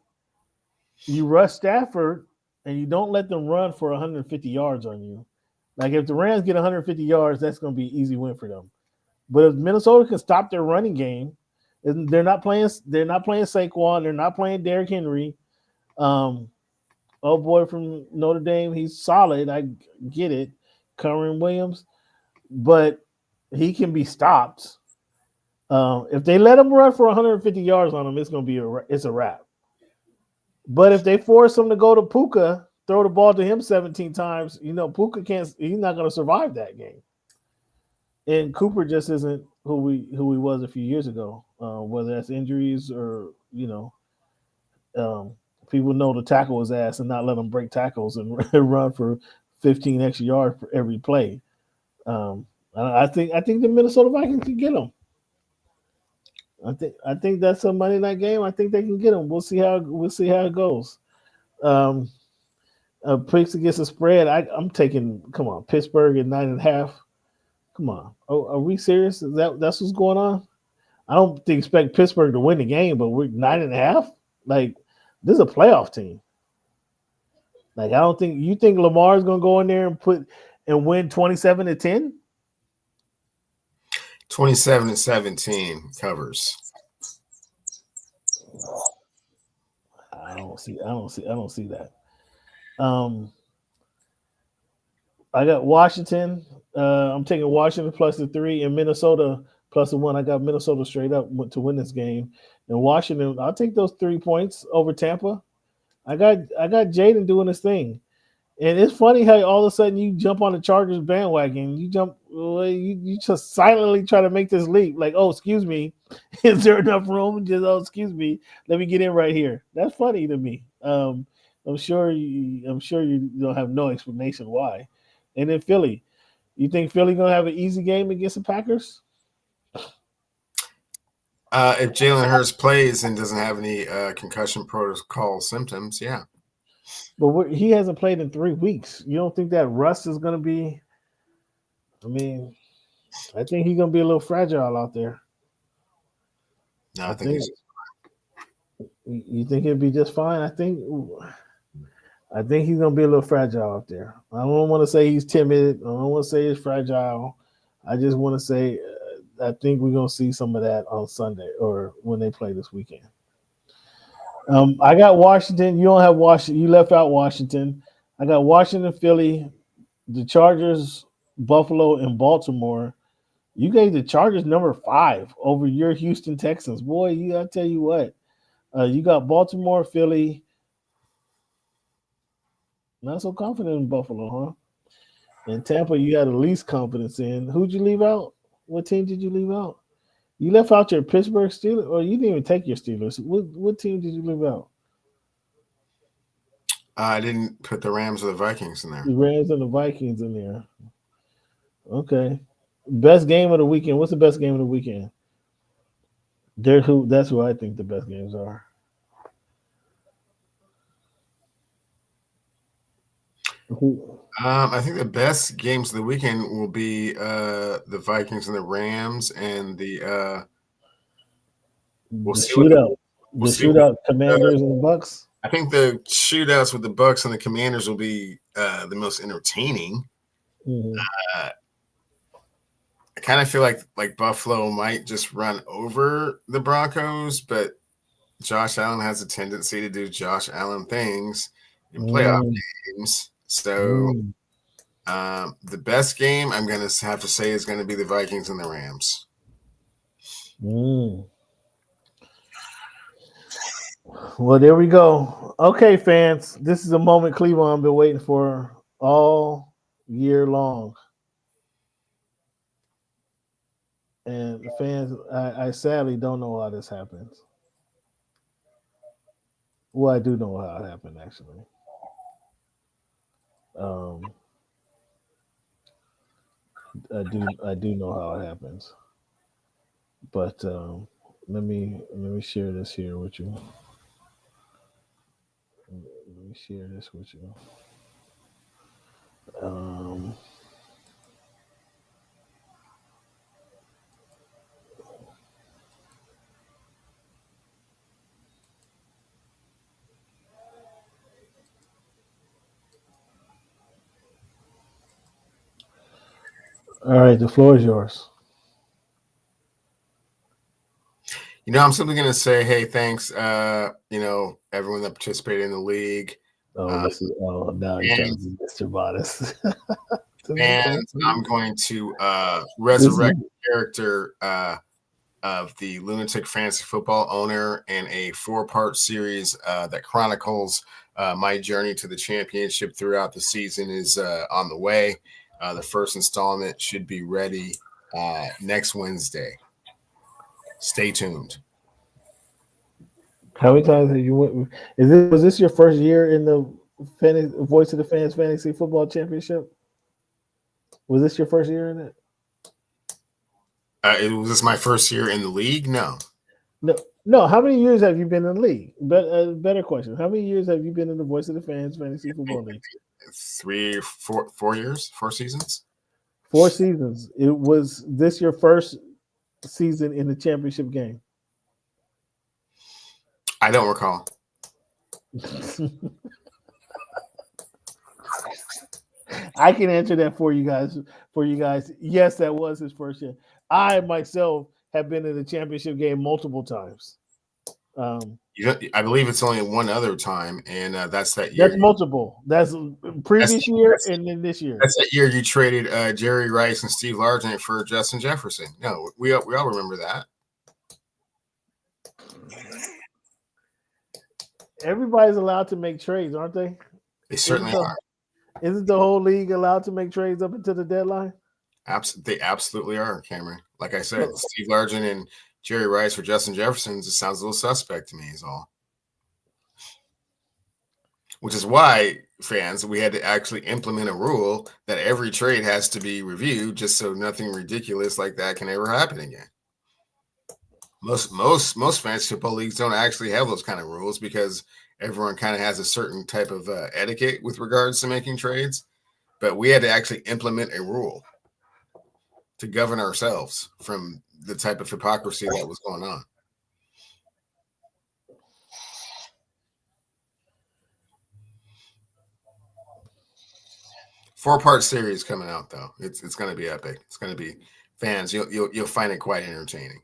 Speaker 1: you rush Stafford, and you don't let them run for 150 yards on you. Like if the Rams get 150 yards, that's going to be an easy win for them. But if Minnesota can stop their running game, they're not playing Saquon, they're not playing Derrick Henry. Boy from Notre Dame, he's solid. I get it, Kyren Williams, but he can be stopped. If they let him run for 150 yards on him, it's going to be a wrap. But if they force him to go to Puka, throw the ball to him 17 times, Puka he's not going to survive that game. And Cooper just isn't who he was a few years ago, whether that's injuries or, people know to tackle his ass and not let him break tackles and run for 15 extra yards for every play. I think the Minnesota Vikings can get him. I think that's a Monday night game. I think they can get him. We'll see how it goes. Picks against the spread. I'm taking. Come on, Pittsburgh at 9.5. Come on. Oh, are we serious? That's what's going on? I don't expect Pittsburgh to win the game, but we're 9.5. Like this is a playoff team. Like I don't think you think Lamar's going to go in there and win 27-10.
Speaker 2: 27-17 covers.
Speaker 1: I don't see that. I got Washington. I'm taking Washington plus the 3 and Minnesota plus the one. I got Minnesota straight up to win this game. And Washington, I'll take those 3 points over Tampa. I got Jaden doing his thing. And it's funny how all of a sudden you jump on the Chargers bandwagon. You just silently try to make this leap. Like, oh, excuse me, is there enough room? Just excuse me, let me get in right here. That's funny to me. I'm sure you don't have no explanation why. And then Philly, you think Philly gonna have an easy game against the Packers?
Speaker 2: If Jalen Hurts plays and doesn't have any concussion protocol symptoms, yeah.
Speaker 1: But he hasn't played in 3 weeks. You don't think that rust is going to be? I mean, I think he's going to be a little fragile out there.
Speaker 2: No, I think he's.
Speaker 1: You think he'll be just fine? I think he's going to be a little fragile out there. I don't want to say he's timid. I don't want to say he's fragile. I just want to say I think we're going to see some of that on Sunday or when they play this weekend. I got Washington. You don't have Washington. You left out Washington. I got Washington, Philly, the Chargers, Buffalo, and Baltimore. You gave the Chargers number 5 over your Houston Texans. Boy, I tell you what. You got Baltimore, Philly. Not so confident in Buffalo, huh? And Tampa, you had the least confidence in. Who'd you leave out? What team did you leave out? You left out your Pittsburgh Steelers, or you didn't even take your Steelers. What team did you leave out?
Speaker 2: I didn't put the Rams or the Vikings in there.
Speaker 1: The Rams and the Vikings in there. Okay. Best game of the weekend. What's the best game of the weekend? That's who I think the best games are.
Speaker 2: I think the best games of the weekend will be the Vikings and the Rams and the
Speaker 1: shootout Commanders and the Bucks.
Speaker 2: I think the shootouts with the Bucks and the Commanders will be the most entertaining.
Speaker 1: Mm-hmm.
Speaker 2: I kind of feel like Buffalo might just run over the Broncos, but Josh Allen has a tendency to do Josh Allen things in playoff games. So the best game I'm going to have to say is going to be the Vikings and the Rams.
Speaker 1: Well, there we go. Okay, fans, this is a moment Cleveland been waiting for all year long. And fans, I sadly don't know how this happens. Well, I do know how it happened, actually. I do know how it happens. But let me share this here with you. Let me share this with you. All right, the floor is yours.
Speaker 2: I'm simply going to say, hey, thanks, everyone that participated in the league.
Speaker 1: Now you're trying to be Mr. Modest.
Speaker 2: And I'm going to resurrect the character of the lunatic fantasy football owner in a 4-part series that chronicles my journey to the championship throughout the season is on the way. The first installment should be ready next Wednesday. Stay tuned.
Speaker 1: How many times have you went? Was this your first year in the Voice of the Fans Fantasy Football Championship? Was this your first year in it?
Speaker 2: Was this my first year in the league? No.
Speaker 1: How many years have you been in the league? Better question. How many years have you been in the Voice of the Fans Fantasy Football League?
Speaker 2: 3, 4 years, 4 seasons.
Speaker 1: 4 seasons. Was this your first season in the championship game?
Speaker 2: I don't recall.
Speaker 1: I can answer that for you guys. Yes, that was his first year. I myself have been in the championship game multiple times.
Speaker 2: I believe it's only one other time, and that's that year.
Speaker 1: That's multiple. That's previous year and then this year.
Speaker 2: That's that year you traded Jerry Rice and Steve Largent for Justin Jefferson. No, we all remember that.
Speaker 1: Everybody's allowed to make trades, aren't they?
Speaker 2: They certainly are.
Speaker 1: Isn't the whole league allowed to make trades up until the deadline?
Speaker 2: They absolutely are, Cameron. Like I said, Steve Largent and Jerry Rice for Justin Jefferson, it sounds a little suspect to me, is all. Which is why, fans, we had to actually implement a rule that every trade has to be reviewed just so nothing ridiculous like that can ever happen again. Most fantasy football leagues don't actually have those kind of rules because everyone kind of has a certain type of etiquette with regards to making trades. But we had to actually implement a rule to govern ourselves from the type of hypocrisy that was going on. Four-part series coming out though. It's going to be epic. It's going to be fans. You'll find it quite entertaining.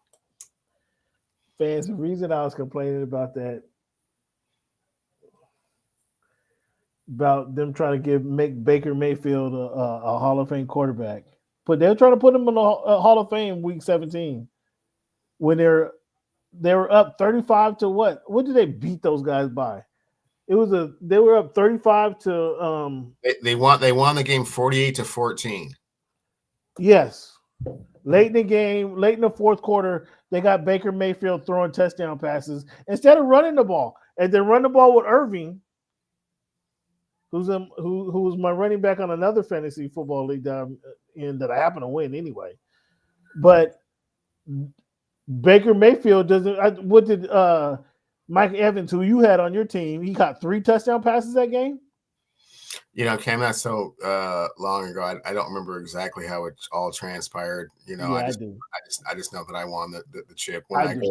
Speaker 1: Fans, the reason I was complaining about that, about them trying to make Baker Mayfield a Hall of Fame quarterback, but they're trying to put him in the Hall of Fame week 17 when they were up 35 to what? What did they beat those guys by? They were up 35 to
Speaker 2: they won the game 48-14.
Speaker 1: Yes. Late in the game, late in the fourth quarter, they got Baker Mayfield throwing touchdown passes instead of running the ball. And they run the ball with Irving, who was my running back on another fantasy football league that I happen to win anyway. But Baker Mayfield doesn't. What did Mike Evans, who you had on your team, he got 3 touchdown passes that game?
Speaker 2: Cam, that's so long ago. I don't remember exactly how it all transpired. I just know that I won the chip when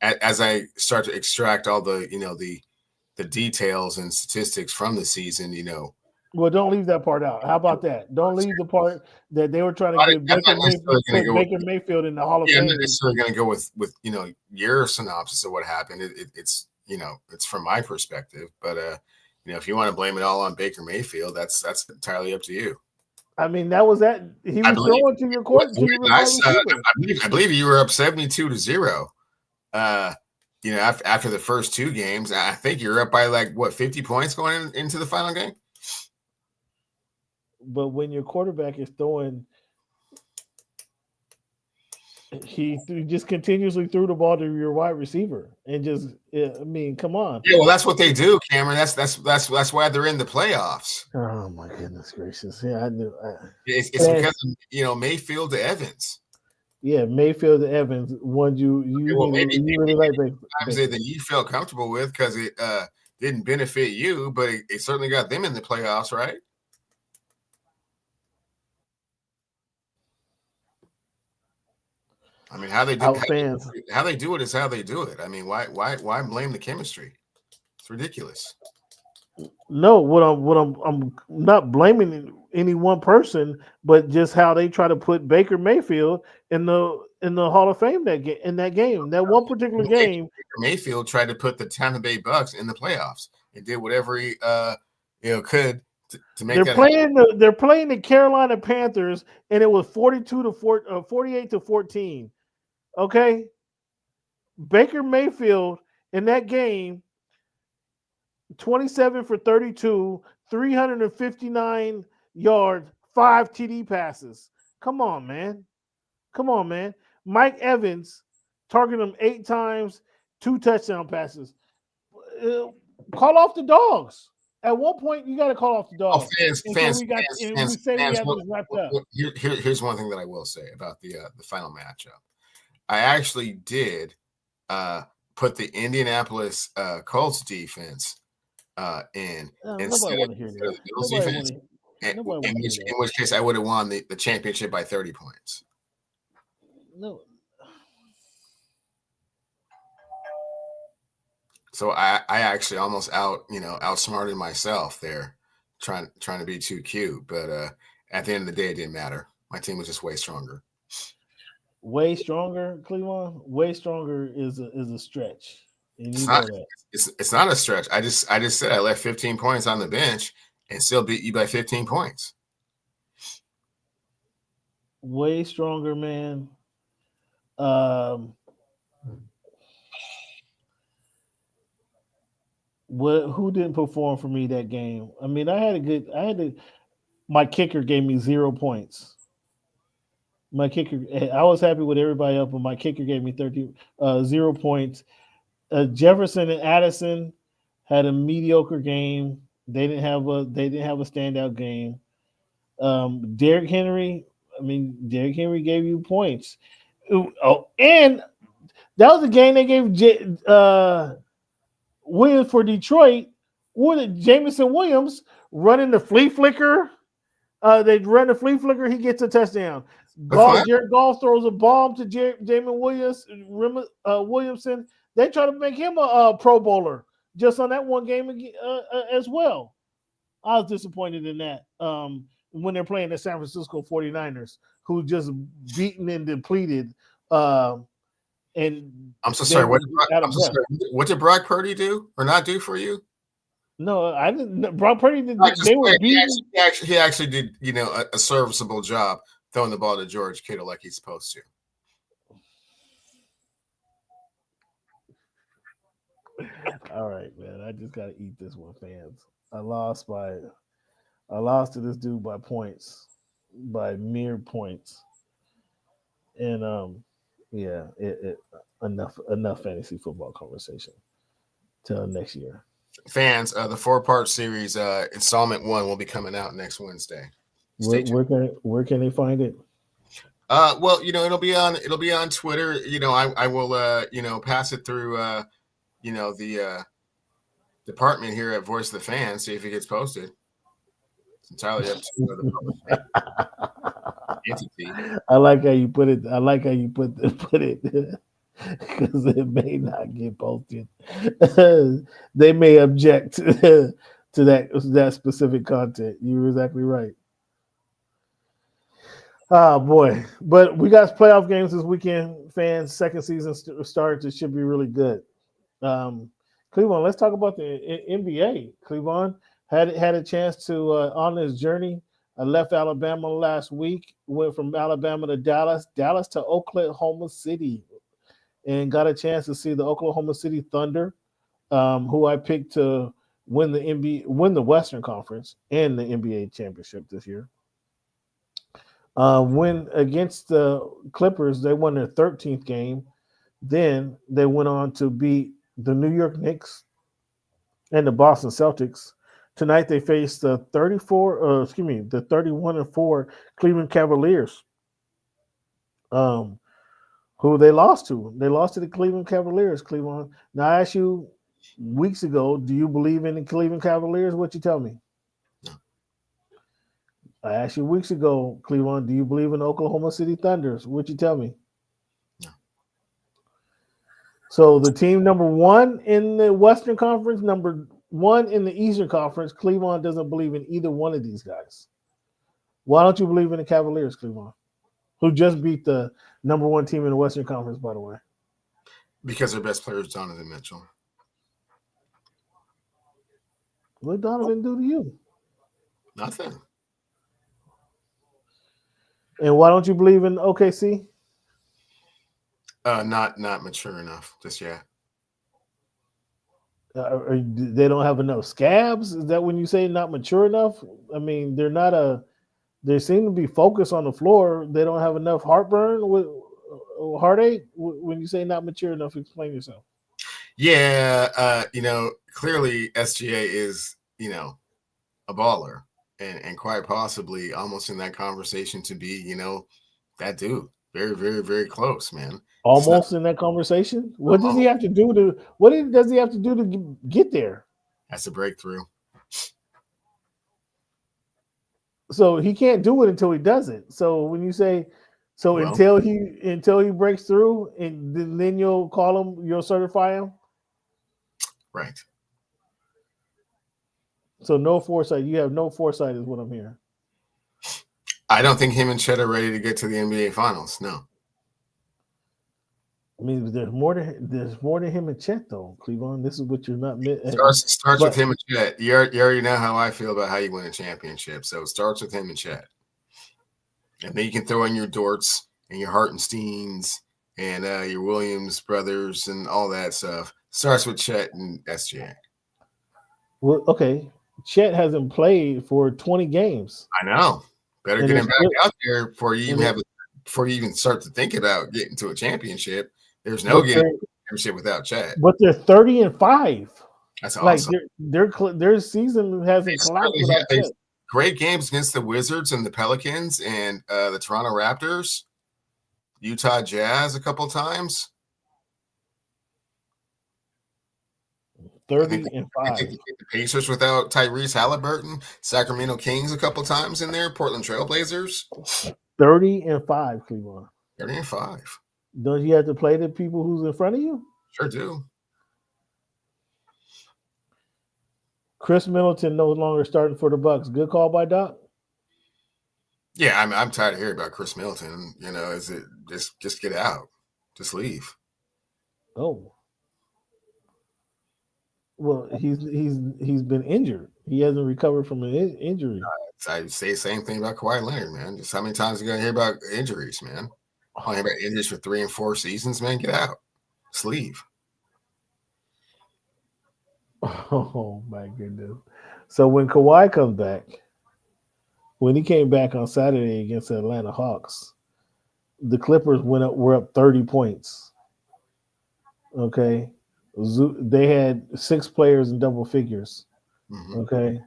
Speaker 2: as I start to extract all the the details and statistics from the season.
Speaker 1: Well, don't leave that part out. How about that? Don't leave the part that they were trying to get Baker Mayfield in the Hall of Fame.
Speaker 2: I'm not necessarily going to go with your synopsis of what happened. It's it's from my perspective, but if you want to blame it all on Baker Mayfield, that's entirely up to you.
Speaker 1: I mean, that was that. He was throwing to your court.
Speaker 2: I believe you were up 72-0. After the first 2 games, I think you're up by 50 points going into the final game.
Speaker 1: But when your quarterback is throwing, he just continuously threw the ball to your wide receiver and come on.
Speaker 2: Yeah, well, that's what they do, Cameron. That's why they're in the playoffs.
Speaker 1: Oh my goodness gracious! Yeah, I knew.
Speaker 2: It's because of, Mayfield to Evans.
Speaker 1: Yeah, Mayfield to Evans. One you really like
Speaker 2: Baker. That you felt comfortable with because it didn't benefit you, but it certainly got them in the playoffs, right? I mean, how they do it is how they do it. I mean, why blame the chemistry? It's ridiculous.
Speaker 1: No, I'm not blaming any one person, but just how they try to put Baker Mayfield in the Hall of Fame that one particular game.
Speaker 2: Baker Mayfield tried to put the Tampa Bay Bucks in the playoffs and did whatever he could to make
Speaker 1: They're playing the Carolina Panthers, and it was 48-14. Okay, Baker Mayfield in that game, 27 for 32, 359 yards, 5 TD passes. Come on, man. Mike Evans targeted him 8 times, 2 touchdown passes. Call off the dogs. At one point, you got to call off the dogs.
Speaker 2: Fans. Here's one thing that I will say about the final matchup. I actually did put the Indianapolis Colts defense in instead of the Bills defense, in which case I would have won the championship by 30 points.
Speaker 1: No.
Speaker 2: So I actually almost outsmarted myself there, trying to be too cute. But at the end of the day, it didn't matter. My team was just way stronger.
Speaker 1: Way stronger, Cleveland. Way stronger is a stretch. And you know that.
Speaker 2: It's not a stretch. I just said I left 15 points on the bench and still beat you by 15 points.
Speaker 1: Way stronger, man. Who didn't perform for me that game? I mean, my kicker gave me 0 points. My kicker, I was happy with everybody up, but my kicker gave me 0 points. Jefferson and Addison had a mediocre game. They didn't have a standout game. Derrick Henry gave you points. Oh, and that was the game they gave Williams for Detroit. Jameson Williams running the flea flicker. They run the flea flicker. He gets a touchdown. Jared Goff throws a bomb to Jamin Williamson. They try to make him a Pro Bowler just on that one game as well. I was disappointed in that when they're playing the San Francisco 49ers, who just beaten and depleted. And
Speaker 2: I'm so sorry. What did Brock Purdy do or not do for you?
Speaker 1: No, I didn't. Brock Purdy did.
Speaker 2: He actually did, a serviceable job throwing the ball to George Kittle like he's supposed to.
Speaker 1: All right, man. I just gotta eat this one, fans. I lost to this dude by points, by mere points, and enough fantasy football conversation till next year.
Speaker 2: Fans, the 4-part series installment 1 will be coming out next Wednesday.
Speaker 1: Where can they find it?
Speaker 2: Well, it'll be on Twitter. I will pass it through the department here at Voice of the Fan, see if it gets posted. It's entirely up to the public entity.
Speaker 1: I like how you put it. I like how you put it because it may not get posted. They may object to that specific content. You're exactly right. Oh boy, but we got playoff games this weekend. Fans, second season starts. It should be really good. Cleveland, let's talk about the NBA. Cleveland had a chance to on this journey. I left Alabama last week, went from Alabama to Dallas to Oklahoma City, and got a chance to see the Oklahoma City Thunder, who I picked to win the Western Conference and the NBA championship this year. When against the Clippers, they won their 13th game. Then they went on to beat the New York Knicks and the Boston Celtics. Tonight they face the 31-4 Cleveland Cavaliers, who they lost to. They lost to the Cleveland Cavaliers. Cleveland. Now I asked you weeks ago, do you believe in the Cleveland Cavaliers? What you tell me?
Speaker 2: No.
Speaker 1: I asked you weeks ago, Cleveland, do you believe in the Oklahoma City Thunders? What you tell me?
Speaker 2: No.
Speaker 1: So the team number 1 in the Western Conference, number 1 in the Eastern Conference, Cleveland doesn't believe in either one of these guys. Why don't you believe in the Cavaliers, Cleveland, who just beat the number 1 team in the Western Conference, by the way?
Speaker 2: Because their best player is Donovan Mitchell.
Speaker 1: What did Donovan do to you?
Speaker 2: Nothing.
Speaker 1: And why don't you believe in OKC?
Speaker 2: Not mature enough just yet.
Speaker 1: They don't have enough scabs? Is that when you say not mature enough? I mean, they seem to be focused on the floor. They don't have enough heartburn with heartache. When you say not mature enough, explain yourself.
Speaker 2: Yeah, clearly SGA is, a baller and quite possibly almost in that conversation to be, that dude. Very, very, very close, man.
Speaker 1: Almost in that conversation? What does he have to do to get there?
Speaker 2: That's a breakthrough.
Speaker 1: So he can't do it until he does it. So when you say until he breaks through, and then you'll call him, you'll certify him?
Speaker 2: Right.
Speaker 1: So no foresight. You have no foresight is what I'm hearing.
Speaker 2: I don't think him and Chet are ready to get to the NBA Finals. No.
Speaker 1: I mean, there's more to him and Chet though, Cleveland. This is what you're not.
Speaker 2: Starts with him and Chet. You already know how I feel about how you win a championship. So it starts with him and Chet, and then you can throw in your Dorts and your Hartensteins and your Williams brothers and all that stuff. Starts with Chet and SGA.
Speaker 1: Well, okay. Chet hasn't played for 20 games.
Speaker 2: I know. Better get him back out there before you even start to think about getting to a championship. There's no getting to a championship without Chet.
Speaker 1: But they're 30-5.
Speaker 2: That's awesome.
Speaker 1: Like their season hasn't collapsed without Chet.
Speaker 2: Great games against the Wizards and the Pelicans and the Toronto Raptors, Utah Jazz a couple times.
Speaker 1: 30-5.
Speaker 2: The Pacers without Tyrese Halliburton, Sacramento Kings a couple times in there, Portland Trailblazers.
Speaker 1: 30-5, Cleveland.
Speaker 2: 30-5.
Speaker 1: Don't you have to play the people who's in front of you?
Speaker 2: Sure do.
Speaker 1: Chris Middleton no longer starting for the Bucks. Good call by Doc.
Speaker 2: Yeah, I'm tired of hearing about Chris Middleton. You know, is it just get out, just leave?
Speaker 1: Oh. Well, he's been injured. He hasn't recovered from an injury.
Speaker 2: I say the same thing about Kawhi Leonard, man. Just how many times are you gonna hear about injuries, man? I hear about injuries for 3 and 4 seasons, man. Get out, just leave.
Speaker 1: Oh my goodness! So when Kawhi comes back, when he came back on Saturday against the Atlanta Hawks, the Clippers were up 30 points. Okay. They had 6 players in double figures.
Speaker 2: Mm-hmm.
Speaker 1: Okay.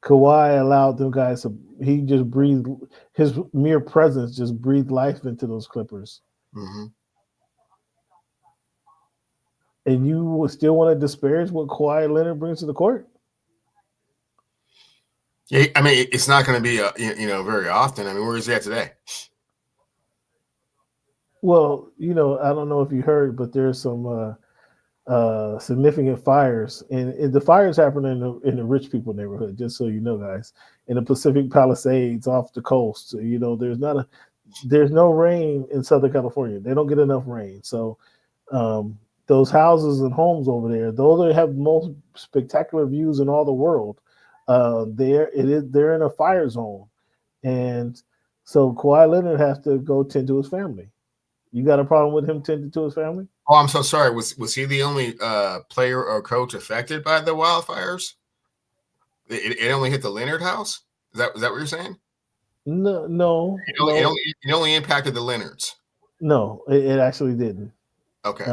Speaker 1: Kawhi allowed them guys to, he just breathed, his mere presence just breathed life into those Clippers.
Speaker 2: Mm-hmm.
Speaker 1: And you still want to disparage what Kawhi Leonard brings to the court?
Speaker 2: Yeah, I mean, it's not going to be, very often. I mean, where is he at today?
Speaker 1: Well, I don't know if you heard, but there's some significant fires, and the fires happen in the rich people neighborhood. Just so you know, guys, in the Pacific Palisades off the coast. There's no rain in Southern California. They don't get enough rain, so those houses and homes over there, though they have the most spectacular views in all the world, they're in a fire zone, and so Kawhi Leonard has to go tend to his family. You got a problem with him tending to his family?
Speaker 2: Oh, I'm so sorry. Was he the only player or coach affected by the wildfires? It only hit the Leonard house? Is that what you're saying?
Speaker 1: No.
Speaker 2: It only impacted the Leonards.
Speaker 1: No, it actually didn't.
Speaker 2: Okay.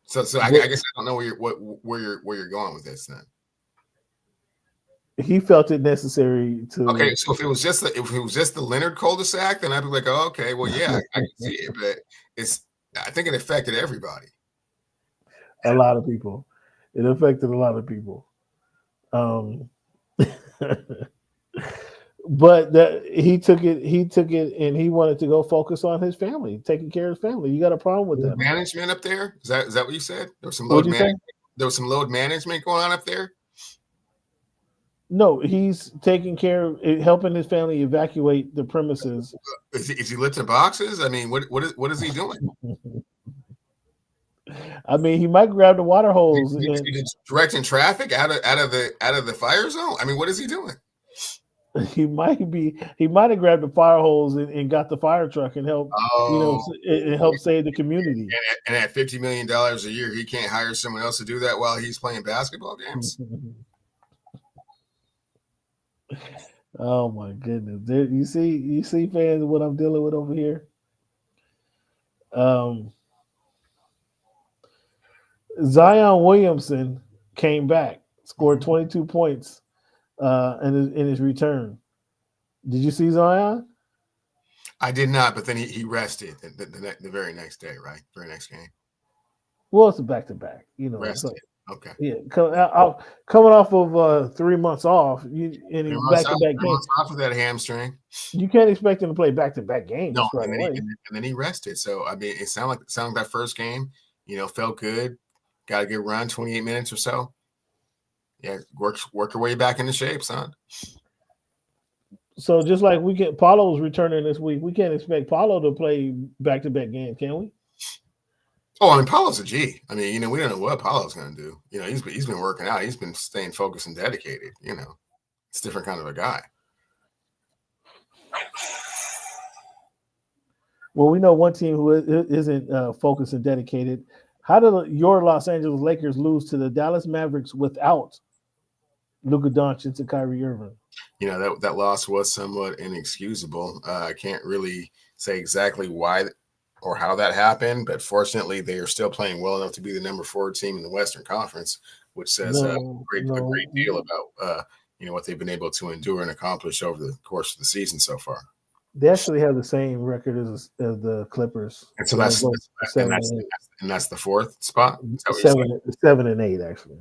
Speaker 2: So I guess I don't know where you're going with this then.
Speaker 1: He felt it necessary to.
Speaker 2: Okay, so if it was just the Leonard cul-de-sac, then I'd be like, oh, okay, well, yeah, I can see it, but I think it affected everybody.
Speaker 1: A lot of people. It affected a lot of people. But he took it, and he wanted to go focus on his family, taking care of his family. You got a problem with that?
Speaker 2: Management up there? Is that what you said? There was some load management. There was some load management going on up there.
Speaker 1: No, he's taking care of helping his family evacuate the premises.
Speaker 2: Is he lifting boxes? I mean, what is he doing?
Speaker 1: I mean, he might grab the water hose.
Speaker 2: He's directing traffic out of the fire zone. I mean, what is he doing?
Speaker 1: He might have grabbed the fire hose and got the fire truck and helped, and help save the community.
Speaker 2: And at $50 million a year, he can't hire someone else to do that while he's playing basketball games.
Speaker 1: Oh my goodness! You see, fans, what I'm dealing with over here. Zion Williamson came back, scored 22 points in his return. Did you see Zion?
Speaker 2: I did not, but then he rested the very next day, right? Very next game.
Speaker 1: Well, it's a back-to-back,
Speaker 2: Rested. Okay.
Speaker 1: Yeah, coming off of 3 months off, back-to-back games.
Speaker 2: Off of that hamstring.
Speaker 1: You can't expect him to play back-to-back games.
Speaker 2: No,
Speaker 1: right away.
Speaker 2: And then he rested. So I mean, it sounded like that first game. Felt good. Got a good run, 28 minutes or so. Yeah, work your way back into shape, son.
Speaker 1: So just like Paulo's returning this week, we can't expect Paulo to play back-to-back games, can we?
Speaker 2: Oh, I mean, Paulo's a G. I mean, we don't know what Paulo's going to do. He's been working out. He's been staying focused and dedicated. It's a different kind of a guy.
Speaker 1: Well, we know one team who isn't focused and dedicated. How did your Los Angeles Lakers lose to the Dallas Mavericks without Luka Doncic and Kyrie Irving?
Speaker 2: That loss was somewhat inexcusable. I can't really say exactly why or how that happened, but fortunately, they are still playing well enough to be the number 4 team in the Western Conference, which says a great deal about what they've been able to endure and accomplish over the course of the season so far.
Speaker 1: They actually have the same record as the Clippers,
Speaker 2: and so that's the 4th spot.
Speaker 1: 7 and 8 actually.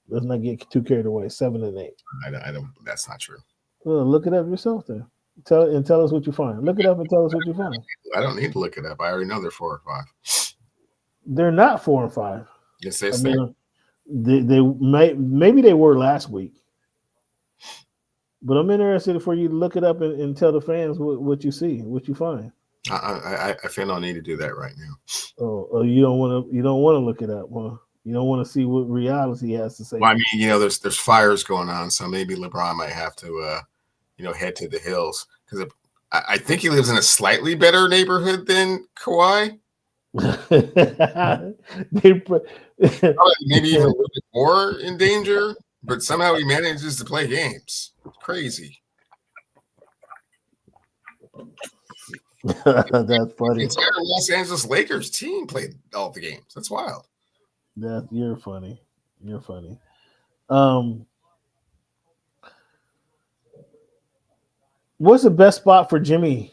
Speaker 1: Let's not get too carried away. 7 and 8.
Speaker 2: I don't. That's not true.
Speaker 1: Well, look it up yourself then. Tell us what you find. Look it up and tell us what you find.
Speaker 2: I don't need to look it up. I already know they're 4 or 5.
Speaker 1: They're not 4 and 5.
Speaker 2: Yes, they say.
Speaker 1: Maybe they were last week. But I'm interested for you to look it up and tell the fans what you see, what you find.
Speaker 2: I feel no need to do that right now.
Speaker 1: Oh, you don't want to look it up. Well, you don't want to see what reality has to say.
Speaker 2: Well, I mean, there's fires going on, so maybe LeBron might have to, head to the hills because I think he lives in a slightly better neighborhood than Kawhi. Maybe even a little bit more in danger, but somehow he manages to play games. Crazy.
Speaker 1: That's funny.
Speaker 2: The entire Los Angeles Lakers team played all the games. That's wild.
Speaker 1: You're funny. You're funny. What's the best spot for Jimmy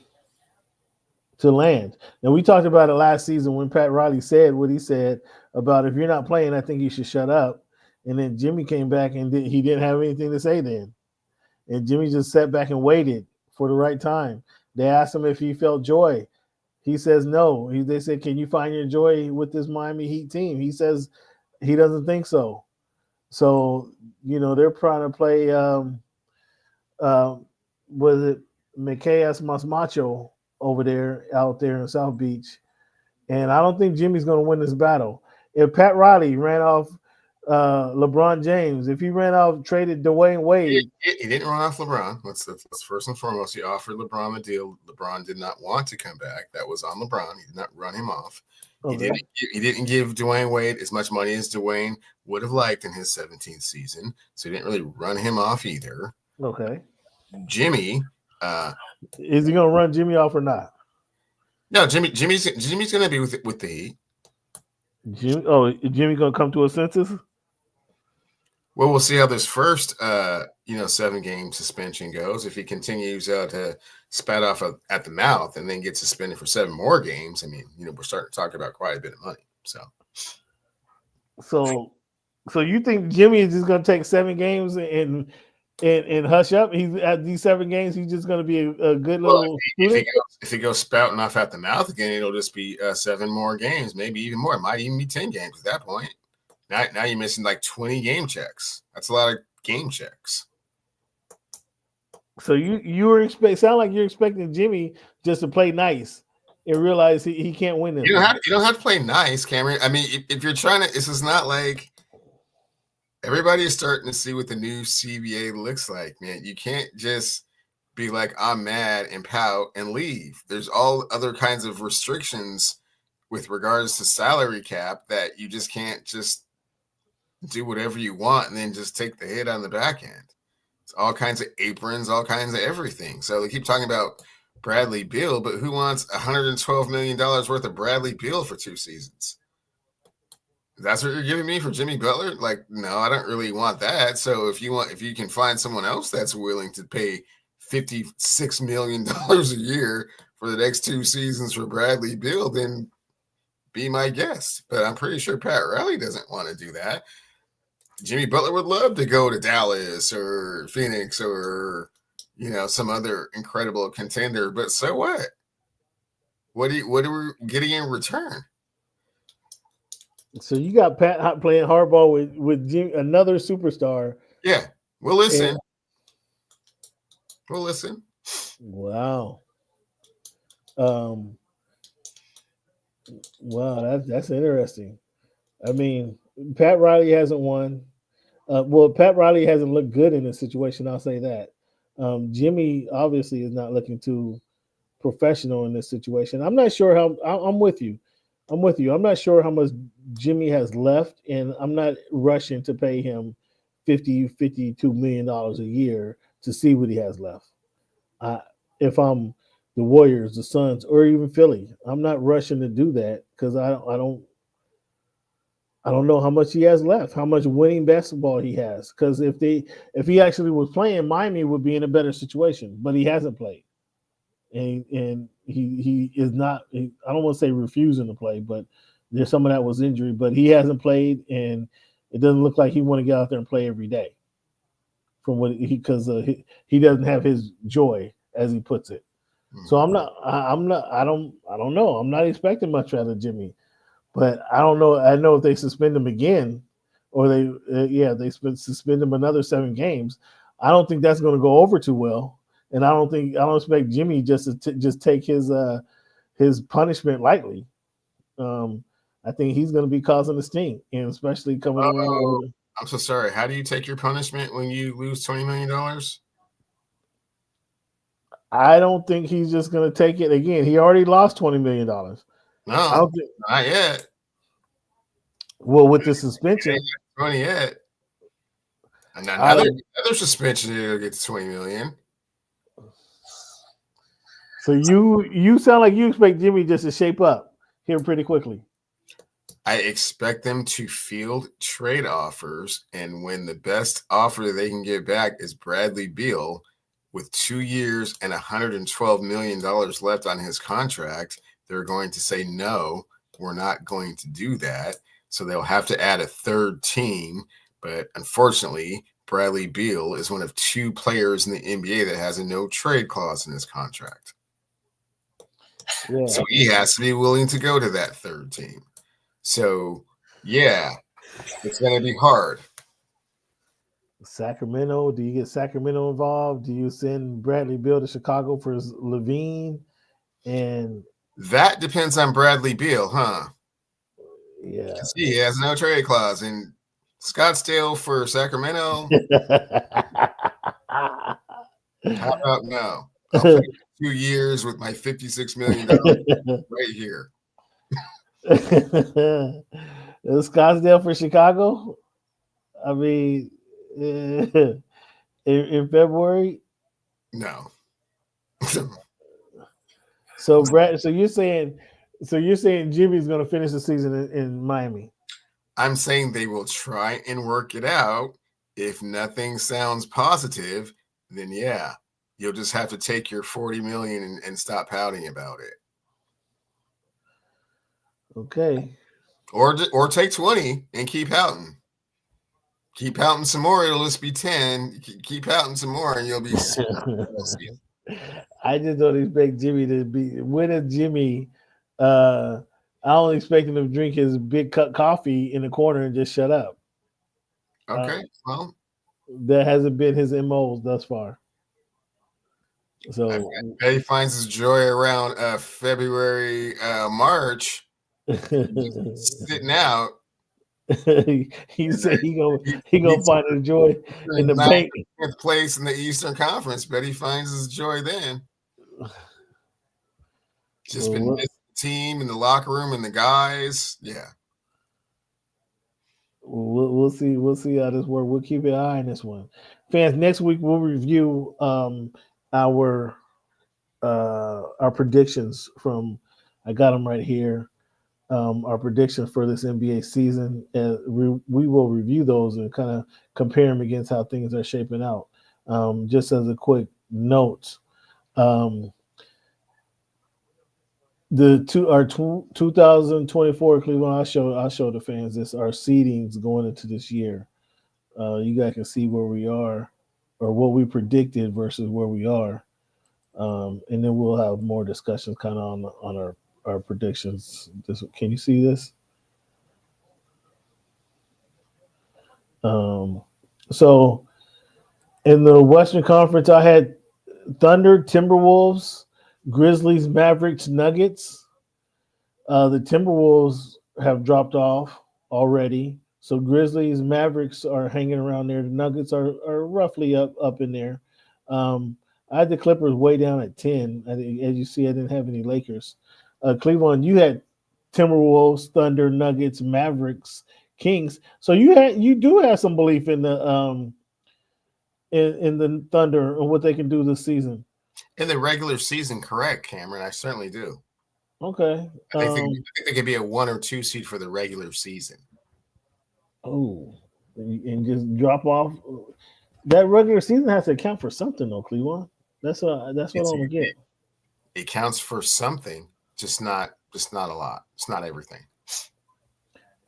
Speaker 1: to land? Now, we talked about it last season when Pat Riley said what he said about if you're not playing, I think you should shut up. And then Jimmy came back and he didn't have anything to say then. And Jimmy just sat back and waited for the right time. They asked him if he felt joy. He says no. They said, can you find your joy with this Miami Heat team? He says he doesn't think so. So, they're trying to play was it Miqueas Masmacho out there in South Beach. And I don't think Jimmy's going to win this battle. If Pat Riley ran off LeBron James, if he traded Dwayne Wade.
Speaker 2: He didn't run off LeBron. That's first and foremost. He offered LeBron a deal. LeBron did not want to come back. That was on LeBron. He did not run him off. Okay. He didn't give Dwayne Wade as much money as Dwayne would have liked in his 17th season. So he didn't really run him off either.
Speaker 1: Okay.
Speaker 2: Jimmy.
Speaker 1: Is he going to run Jimmy off or not?
Speaker 2: No, Jimmy's going to be with the Heat.
Speaker 1: Jimmy going to come to a senses?
Speaker 2: Well, we'll see how this first, 7-game suspension goes. If he continues to spat off at the mouth and then gets suspended for 7 more games, I mean, we're starting to talk about quite a bit of money.
Speaker 1: So you think Jimmy is just going to take 7 games and hush up? He's at these 7 games. He's just going to be a good little.
Speaker 2: If he goes spouting off at the mouth again, it'll just be 7 more games, maybe even more. It might even be 10 games at that point. Now you're missing like 20 game checks. That's a lot of game checks.
Speaker 1: So you sound like you're expecting Jimmy just to play nice and realize he can't win this.
Speaker 2: You don't have to play nice, Cameron. I mean, if you're trying to, this is not like everybody is starting to see what the new CBA looks like, man. You can't just be like, I'm mad and pout and leave. There's all other kinds of restrictions with regards to salary cap that you just can't just do whatever you want and then just take the hit on the back end. It's all kinds of aprons, all kinds of everything. So they keep talking about Bradley Beal, but who wants $112 million worth of Bradley Beal for 2 seasons? That's what you're giving me for Jimmy Butler? Like, no, I don't really want that. So if you can find someone else that's willing to pay $56 million a year for the next 2 seasons for Bradley Beal, then be my guest. But I'm pretty sure Pat Riley doesn't want to do that. Jimmy Butler would love to go to Dallas or Phoenix or, some other incredible contender. But so what? What are we getting in return?
Speaker 1: So you got Pat playing hardball with Jimmy, another superstar.
Speaker 2: Yeah, we'll listen. We'll listen.
Speaker 1: Wow. Wow, that's interesting. I mean, Pat Riley hasn't won. Well, Pat Riley hasn't looked good in this situation. I'll say that. Jimmy obviously is not looking too professional in this situation. I'm not sure how. I'm with you. I'm with you. I'm not sure how much Jimmy has left, and I'm not rushing to pay him $52 million a year to see what he has left. If I'm the Warriors, the Suns, or even Philly, I'm not rushing to do that because I don't know how much he has left, how much winning basketball he has. Because if he actually was playing, Miami would be in a better situation. But he hasn't played, and he is not. I don't want to say refusing to play, but there's some of that was injury. But he hasn't played, and it doesn't look like he want to get out there and play every day. From what because he doesn't have his joy, as he puts it. So I'm not. I don't know. I'm not expecting much out of Jimmy. But I don't know. I know if they suspend him again, or they suspend him another 7 games. I don't think that's going to go over too well, and I don't expect Jimmy just to just take his punishment lightly. I think he's going to be causing a stink, and especially coming around.
Speaker 2: I'm so sorry. How do you take your punishment when you lose $20 million?
Speaker 1: I don't think he's just going to take it again. He already lost $20 million.
Speaker 2: No, not yet.
Speaker 1: Well, with the suspension,
Speaker 2: 20 yet. Another suspension, he'll get to $20 million.
Speaker 1: So you sound like you expect Jimmy just to shape up here pretty quickly.
Speaker 2: I expect them to field trade offers, and when the best offer that they can get back is Bradley Beal, with 2 years and $112 million left on his contract, they're going to say, no, we're not going to do that. So they'll have to add a third team. But unfortunately, Bradley Beal is one of 2 players in the NBA that has a no trade clause in his contract. Yeah. So he has to be willing to go to that third team. So, yeah, it's going to be hard.
Speaker 1: Sacramento, do you get Sacramento involved? Do you send Bradley Beal to Chicago for Levine? And
Speaker 2: that depends on Bradley Beal, huh?
Speaker 1: Yeah.
Speaker 2: He has no trade clause in Scottsdale for Sacramento. How about no? I'll play 2 years with my $56 million right here.
Speaker 1: Scottsdale for Chicago? I mean, in February?
Speaker 2: No.
Speaker 1: So Brad, so you're saying Jimmy's going to finish the season in Miami?
Speaker 2: I'm saying they will try and work it out. If nothing sounds positive, then yeah, you'll just have to take your $40 million and stop pouting about it.
Speaker 1: Okay.
Speaker 2: Or take 20 and keep pouting. Keep pouting some more. It'll just be 10. Keep pouting some more, and you'll be.
Speaker 1: I just don't expect Jimmy to be. When is Jimmy? I don't expect him to drink his big cup coffee in the corner and just shut up.
Speaker 2: Okay, well,
Speaker 1: that hasn't been his MO thus far. So
Speaker 2: he finds his joy around February, March. Sitting out.
Speaker 1: he said he gonna find his joy in the bank.
Speaker 2: 9th place in the Eastern Conference, but he finds his joy then. Just been missing the team in the locker room and the guys. Yeah.
Speaker 1: We'll see how this works. We'll keep an eye on this one. Fans, next week we'll review our predictions from. I got them right here. Our predictions for this NBA season. We will review those and kind of compare them against how things are shaping out. Just as a quick note, our 2024 Cleveland. I'll show the fans this. Our seedings going into this year. You guys can see where we are, or what we predicted versus where we are, and then we'll have more discussions kind of on our predictions. Can you see this? So in the Western Conference, I had Thunder, Timberwolves, Grizzlies, Mavericks, Nuggets. The Timberwolves have dropped off already. So Grizzlies, Mavericks are hanging around there. The Nuggets are roughly up in there. I had the Clippers way down at 10. As you see, I didn't have any Lakers. Cleveland, you had Timberwolves, Thunder, Nuggets, Mavericks, Kings. So you do have some belief in the in the Thunder and what they can do this season.
Speaker 2: In the regular season, correct, Cameron. I certainly do.
Speaker 1: Okay.
Speaker 2: I think they could be a 1 or 2 seed for the regular season.
Speaker 1: Oh, and just drop off. That regular season has to account for something, though, Cleveland. That's what I don't get.
Speaker 2: It counts for something, just not a lot. It's not everything.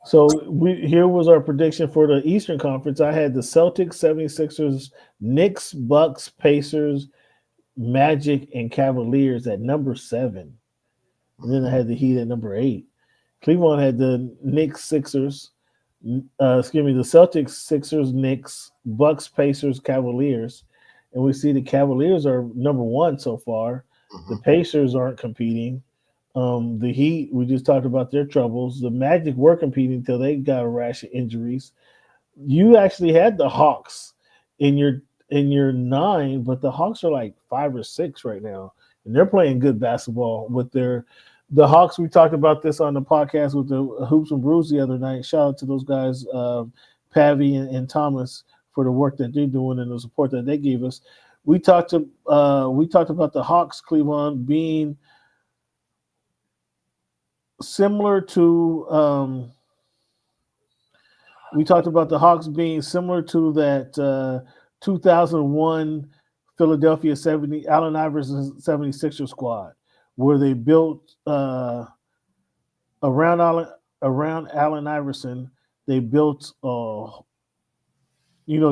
Speaker 1: So here was our prediction for the Eastern Conference. I had the Celtics, 76ers, Knicks, Bucks, Pacers, Magic, and Cavaliers at number 7. And then I had the Heat at number 8. Cleveland had the Knicks, Sixers, the Celtics, Sixers, Knicks, Bucks, Pacers, Cavaliers. And we see the Cavaliers are number 1 so far. The Pacers aren't competing. The Heat, we just talked about their troubles. The Magic were competing until they got a rash of injuries. You actually had the Hawks in your 9, but the Hawks are like 5 or 6 right now, and they're playing good basketball with the Hawks. We talked about this on the podcast with the Hoops and Brews the other night. Shout out to those guys, Pavy and Thomas, for the work that they're doing and the support that they gave us. We talked about the Hawks, Cleveland, being similar to that 2001 Philadelphia Allen Iverson 76er squad, where they built around Allen Iverson. They built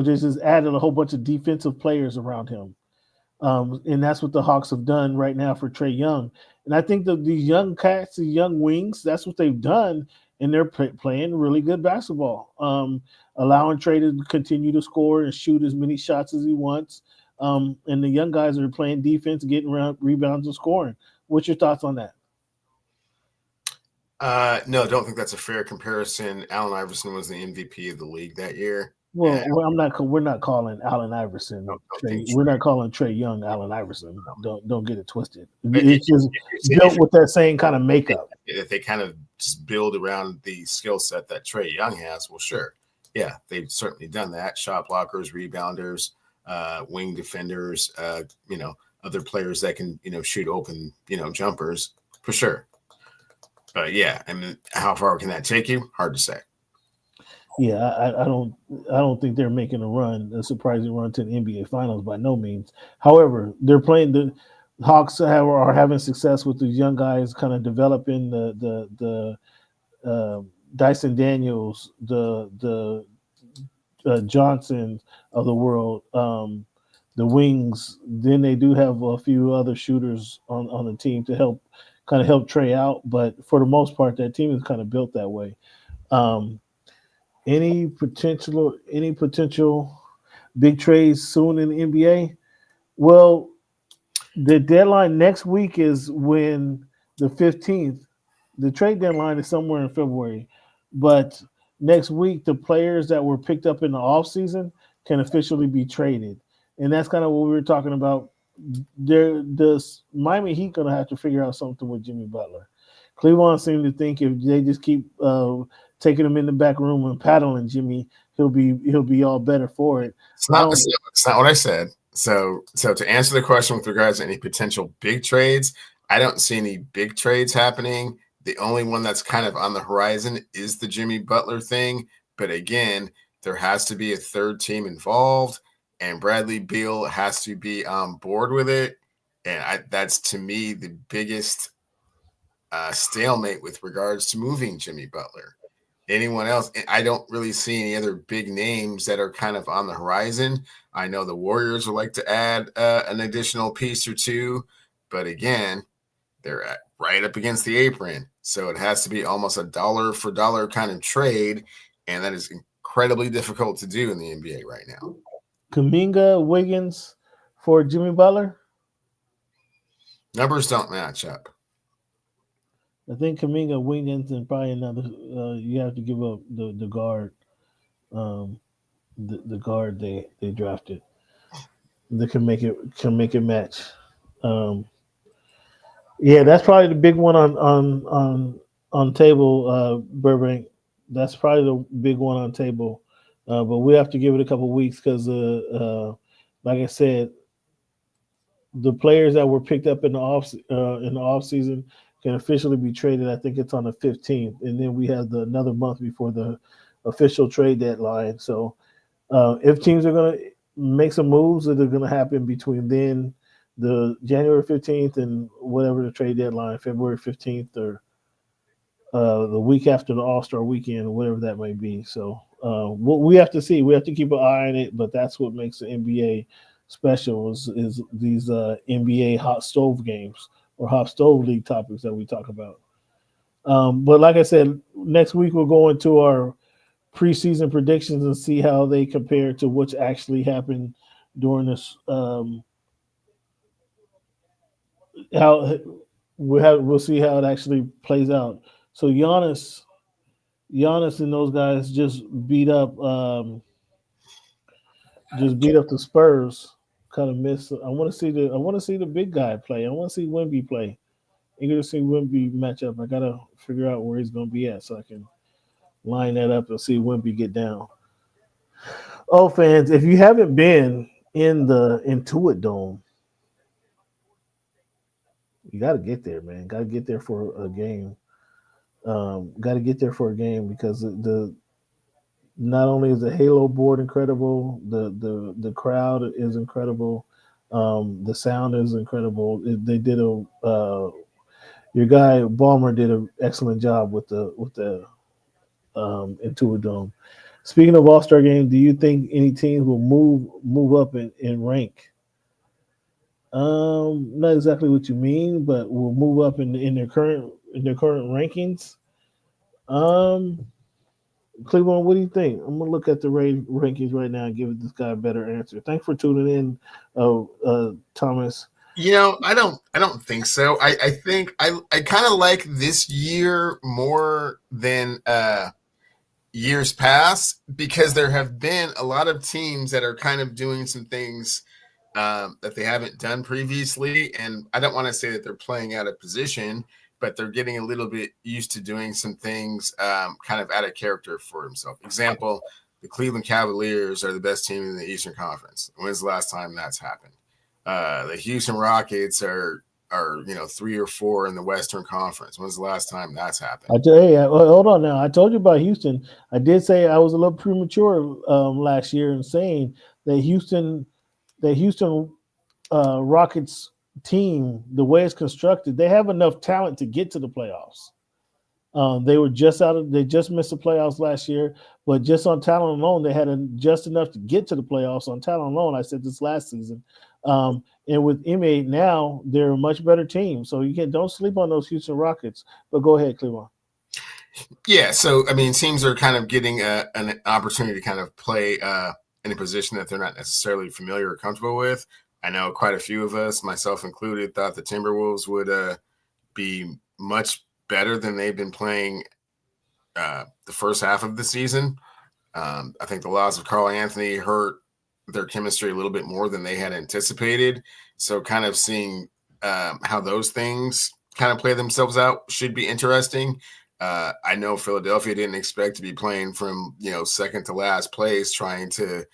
Speaker 1: just added a whole bunch of defensive players around him. And that's what the Hawks have done right now for Trae Young. And I think these young cats, the young wings, that's what they've done, and they're playing really good basketball, allowing Trae to continue to score and shoot as many shots as he wants. And the young guys are playing defense, getting around rebounds and scoring. What's your thoughts on that?
Speaker 2: No, I don't think that's a fair comparison. Allen Iverson was the MVP of the league that year.
Speaker 1: Well, we're not calling Allen Iverson. We're not calling Trae Young Allen Iverson. Don't get it twisted. It's just built with that same kind of makeup.
Speaker 2: If they kind of just build around the skill set that Trae Young has, well, sure, yeah, they've certainly done that. Shot blockers, rebounders, wing defenders, other players that can shoot open jumpers for sure. But yeah, I mean, how far can that take you? Hard to say.
Speaker 1: Yeah, I don't think they're making a surprising run to the NBA Finals by no means. However, they're playing the Hawks are having success with these young guys, kind of developing the Dyson Daniels, the Johnsons of the world, the wings. Then they do have a few other shooters on the team to help Trae out, but for the most part, that team is kind of built that way. Any potential big trades soon in the NBA? Well, the deadline next week is when the 15th. The trade deadline is somewhere in February, but next week the players that were picked up in the offseason can officially be traded, and that's kind of what we were talking about. The Miami Heat gonna have to figure out something with Jimmy Butler. Cleveland seemed to think if they just keep taking him in the back room and paddling Jimmy, he'll be all better for it.
Speaker 2: It's not what I said. So to answer the question with regards to any potential big trades, I don't see any big trades happening. The only one that's kind of on the horizon is the Jimmy Butler thing. But again, there has to be a third team involved, and Bradley Beal has to be on board with it. And that's, to me, the biggest stalemate with regards to moving Jimmy Butler. Anyone else? I don't really see any other big names that are kind of on the horizon. I know the Warriors would like to add an additional piece or two, but again, they're right up against the apron. So it has to be almost a dollar for dollar kind of trade, and that is incredibly difficult to do in the NBA right now.
Speaker 1: Kuminga, Wiggins for Jimmy Butler?
Speaker 2: Numbers don't match up.
Speaker 1: I think Kaminga, Wiggins, and probably another. You have to give up the guard, the guard they drafted. They can make it match. Um, yeah, that's probably the big one on table, Burbank. That's probably the big one on table. But we have to give it a couple weeks because, like I said, the players that were picked up in the off season can officially be traded. I think it's on the 15th, and then we have another month before the official trade deadline. So if teams are going to make some moves that are going to happen between then, the January 15th and whatever the trade deadline, February 15th, or the week after the All-Star weekend, or whatever that may be. So we have to see. We have to keep an eye on it, but that's what makes the NBA special is these NBA hot stove games or hot stove league topics that we talk about. But like I said, next week we'll go into our preseason predictions and see how they compare to what's actually happened during this. We'll see how it actually plays out. So Giannis and those guys just beat up the Spurs. Kind of missed. I want to see the big guy play. I want to see Wemby play. Eager to see Wemby match up. I gotta figure out where he's gonna be at so I can line that up and see Wemby get down. Oh, fans, if you haven't been in the Intuit Dome, you got to get there, man. Got to get there for a game. Got to get there for a game because the not only is the Halo board incredible, the crowd is incredible, the sound is incredible. They did your guy Ballmer did an excellent job with the Intuit Dome. Speaking of All-Star Game, do you think any teams will move up in rank? Not exactly what you mean, but will move up in their current rankings. Cleveland, what do you think? I'm gonna look at the rankings right now and give this guy a better answer. Thanks for tuning in, Thomas.
Speaker 2: I don't think so. I think I kind of like this year more than years past because there have been a lot of teams that are kind of doing some things that they haven't done previously. And I don't want to say that they're playing out of position, but they're getting a little bit used to doing some things kind of out of character for themselves. Example, the Cleveland Cavaliers are the best team in the Eastern Conference. When's the last time that's happened? The Houston Rockets are 3 or 4 in the Western Conference. When's the last time that's happened?
Speaker 1: Hold on now. I told you about Houston. I did say I was a little premature last year in saying that Houston Rockets team, the way it's constructed, they have enough talent to get to the playoffs. They just missed the playoffs last year, but just on talent alone, they had just enough to get to the playoffs on talent alone. I said this last season. And with Ime now, they're a much better team. So don't sleep on those Houston Rockets. But go ahead, Cleveland.
Speaker 2: Yeah, so I mean, teams are kind of getting an opportunity to kind of play in a position that they're not necessarily familiar or comfortable with. I know quite a few of us, myself included, thought the Timberwolves would be much better than they've been playing the first half of the season. I think the loss of Karl Anthony hurt their chemistry a little bit more than they had anticipated. So kind of seeing how those things kind of play themselves out should be interesting. I know Philadelphia didn't expect to be playing from, second to last place, trying to,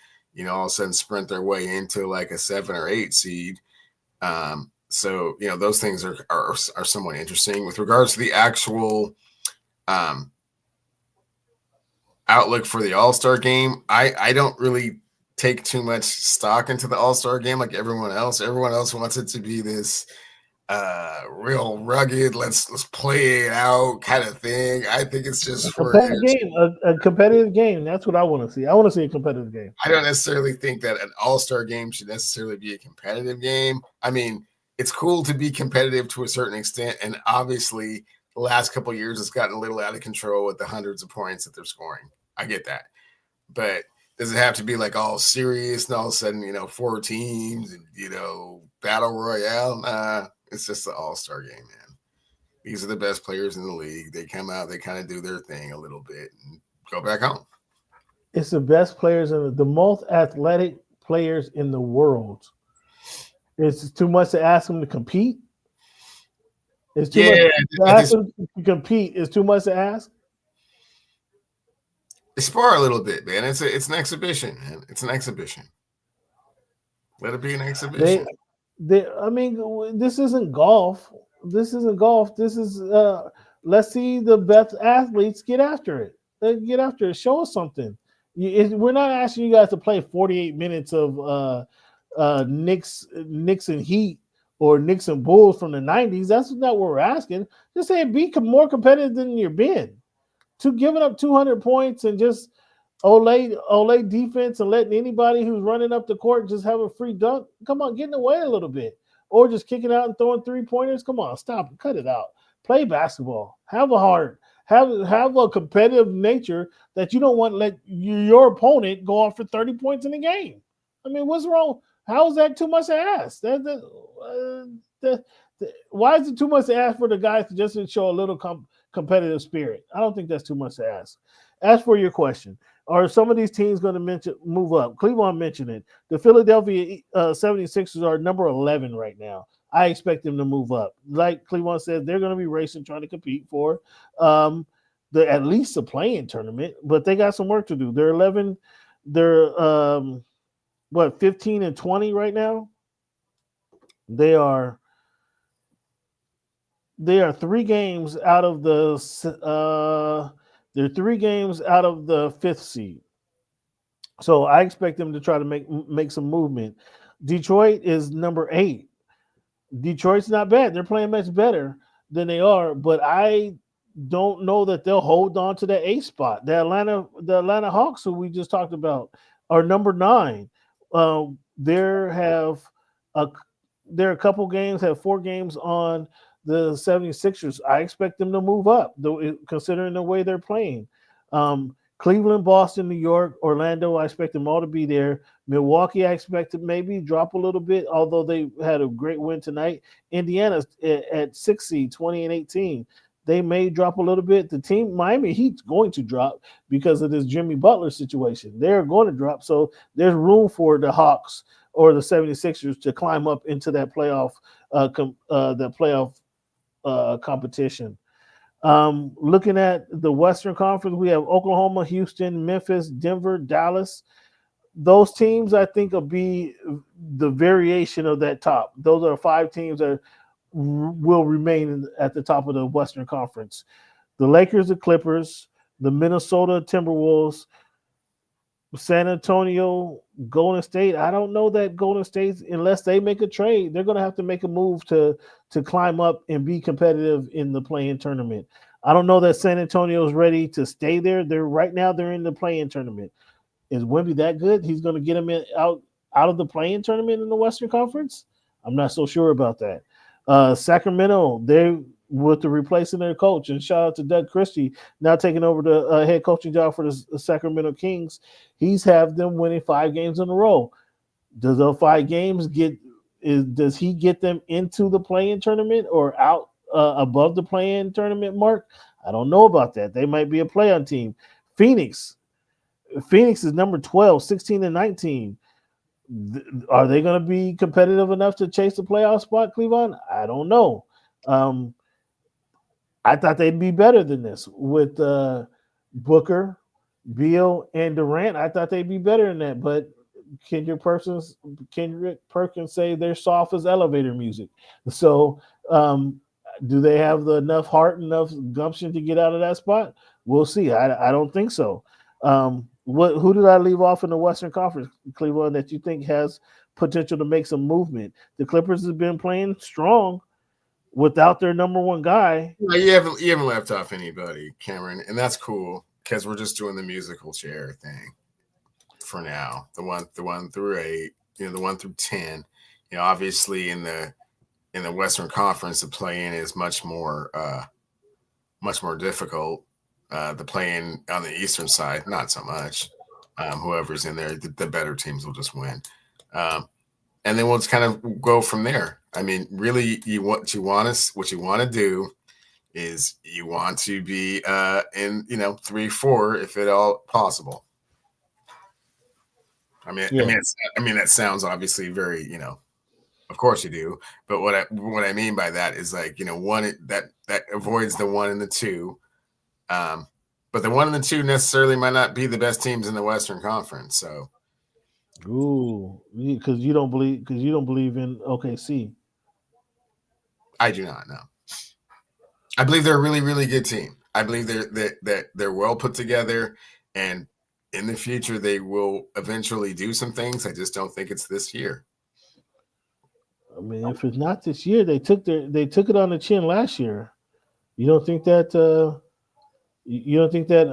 Speaker 2: all of a sudden sprint their way into like a 7 or 8 seed. So, those things are somewhat interesting. With regards to the actual outlook for the All-Star game, I don't really take too much stock into the All-Star game like everyone else. Everyone else wants it to be this real rugged, let's play it out kind of thing. I think it's just
Speaker 1: a competitive game. That's what I want to see. I want to see a competitive game.
Speaker 2: I don't necessarily think that an All-Star game should necessarily be a competitive game. I mean, it's cool to be competitive to a certain extent, and obviously the last couple of years it's gotten a little out of control with the hundreds of points that they're scoring. I get that. But does it have to be like all serious and all of a sudden, 4 teams and, battle royale? Nah, it's just the All-Star game, man. these are the best players in the league. They come out, they kind of do their thing a little bit and go back home.
Speaker 1: It's the best players and the most athletic players in the world. It's too much to ask them to compete. It's too much to ask them to compete. It's too much to ask.
Speaker 2: They spar a little bit, man. It's an exhibition, man. It's an exhibition. Let it be an exhibition.
Speaker 1: I mean, this isn't golf. This isn't golf. This is let's see the best athletes get after it. Get after it. Show us something. We're not asking you guys to play 48 minutes of Knicks and Heat or Knicks and Bulls from the 90s. That's not what we're asking. Just say be more competitive than you've been. To giving up 200 points and just Ole defense and letting anybody who's running up the court just have a free dunk. Come on, get in the way a little bit. Or just kicking out and throwing 3-pointers. Come on, stop it. Cut it out. Play basketball. Have a heart. Have a competitive nature that you don't want to let your opponent go off for 30 points in a game. I mean, what's wrong? How is that too much to ask? Why is it too much to ask for the guys to just show a little competitive spirit? I don't think that's too much to ask. As for your question, are some of these teams going to move up? Cleveland mentioned it. The Philadelphia 76ers are number 11 right now. I expect them to move up. Like Cleveland said, they're going to be racing, trying to compete for at least the play-in tournament, but they got some work to do. They're 11. They're 15 and 20 right now. They are 3 games out of the they're 3 games out of the 5th seed. So I expect them to try to make some movement. Detroit is number 8. Detroit's not bad. They're playing much better than they are, but I don't know that they'll hold on to the 8th spot. The Atlanta Hawks, who we just talked about, are number 9. There are a couple games, have 4 games on the 76ers. I expect them to move up, considering the way they're playing. Cleveland, Boston, New York, Orlando, I expect them all to be there. Milwaukee, I expect to maybe drop a little bit, although they had a great win tonight. Indiana at 6 seed, 20 and 18. They may drop a little bit. The team, Miami Heat's going to drop because of this Jimmy Butler situation. They're going to drop. So there's room for the Hawks or the 76ers to climb up into that playoff competition. Looking at the Western Conference, we have Oklahoma, Houston, Memphis, Denver, Dallas. Those teams, I think, will be the variation of that top. Those are 5 teams that will remain at the top of the Western Conference. The Lakers, the Clippers, the Minnesota Timberwolves, San Antonio, Golden State. I don't know that Golden State, unless they make a trade, they're going to have to make a move to climb up and be competitive in the play-in tournament. I don't know that San Antonio is ready to stay there. Right now they're in the play-in tournament. Is Wemby that good? He's going to get them out of the play-in tournament in the Western Conference? I'm not so sure about that. Sacramento, they with the replacing their coach, and shout out to Doug Christie now taking over the head coaching job for the Sacramento Kings. He's have them winning 5 games in a row. Does those 5 games does he get them into the play-in tournament or out above the play-in tournament mark? I don't know about that. They might be a play-on team. Phoenix is number 12, 16 and 19. Are they going to be competitive enough to chase the playoff spot, Cleveland? I don't know. I thought they'd be better than this with Booker, Beal, and Durant. I thought they'd be better than that, but Kendrick Perkins say they're soft as elevator music. So do they have enough heart, enough gumption to get out of that spot? We'll see. I don't think so. Who did I leave off in the Western Conference, Cleveland, that you think has potential to make some movement? The Clippers have been playing strong without their number 1 guy.
Speaker 2: No, you haven't left off anybody, Cameron, and that's cool because we're just doing the musical chair thing for now. The 1 through 8, the 1 through 10. Obviously in the Western Conference, the play-in is much more difficult. The play-in on the Eastern side, not so much. Whoever's in there, the better teams will just win. And then we'll just kind of go from there. I mean, really, what you want to do is you want to be in 3-4 if at all possible. I mean, that sounds obviously very, of course you do. But what I mean by that is like, one that avoids the 1 and the 2. But the 1 and the 2 necessarily might not be the best teams in the Western Conference. So,
Speaker 1: because you don't believe in OKC.
Speaker 2: I do not know. I believe they're a really, really good team. I believe they're well put together, and in the future they will eventually do some things. I just don't think it's this year.
Speaker 1: I mean, if it's not this year, they took it on the chin last year. You don't think that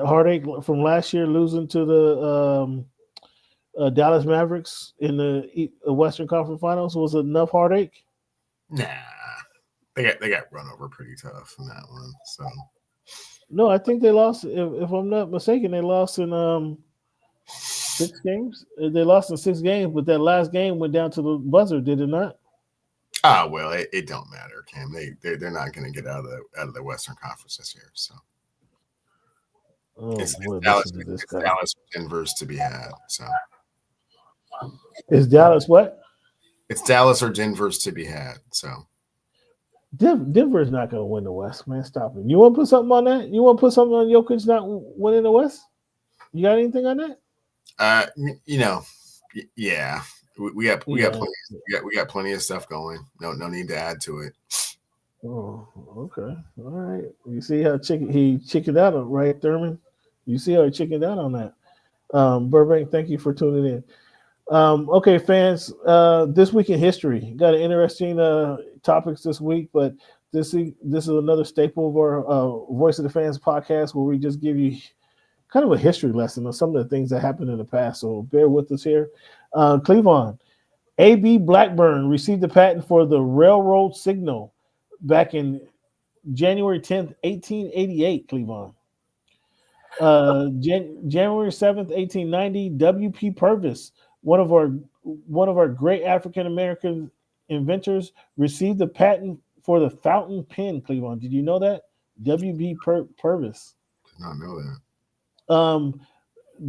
Speaker 1: heartache from last year losing to the Dallas Mavericks in the Western Conference Finals was enough heartache?
Speaker 2: Nah, they got run over pretty tough in that one. So
Speaker 1: no, I think they lost. If I'm not mistaken, they lost in 6 games. They lost in 6 games, but that last game went down to the buzzer, did it not?
Speaker 2: Ah, well, it don't matter, Cam. They're not going to get out of the Western Conference this year. So it's Dallas or Denver's to be had. So
Speaker 1: is Dallas what?
Speaker 2: It's Dallas or Denver's to be had. So
Speaker 1: Denver is not going to win the West, man. Stop it. You want to put something on that? You want to put something on Jokic not winning the West? You got anything on that?
Speaker 2: Yeah. We got plenty of stuff going. No need to add to it.
Speaker 1: Oh, okay. All right. You see how he chickened out, right, Thurman? You see how he chickened out on that. Burbank, thank you for tuning in. Okay, fans. This week in history, got an interesting topics this week, but this is another staple of our Voice of the Fans podcast where we just give you kind of a history lesson on some of the things that happened in the past. So bear with us here. Cleveland, A.B. Blackburn received the patent for the railroad signal back in January 10th, 1888, Cleveland. January 7th, 1890, W.P. Purvis, one of our great African American inventors, received the patent for the fountain pen, Cleveland. Did you know that? W.B. Purvis.
Speaker 2: Did not know that.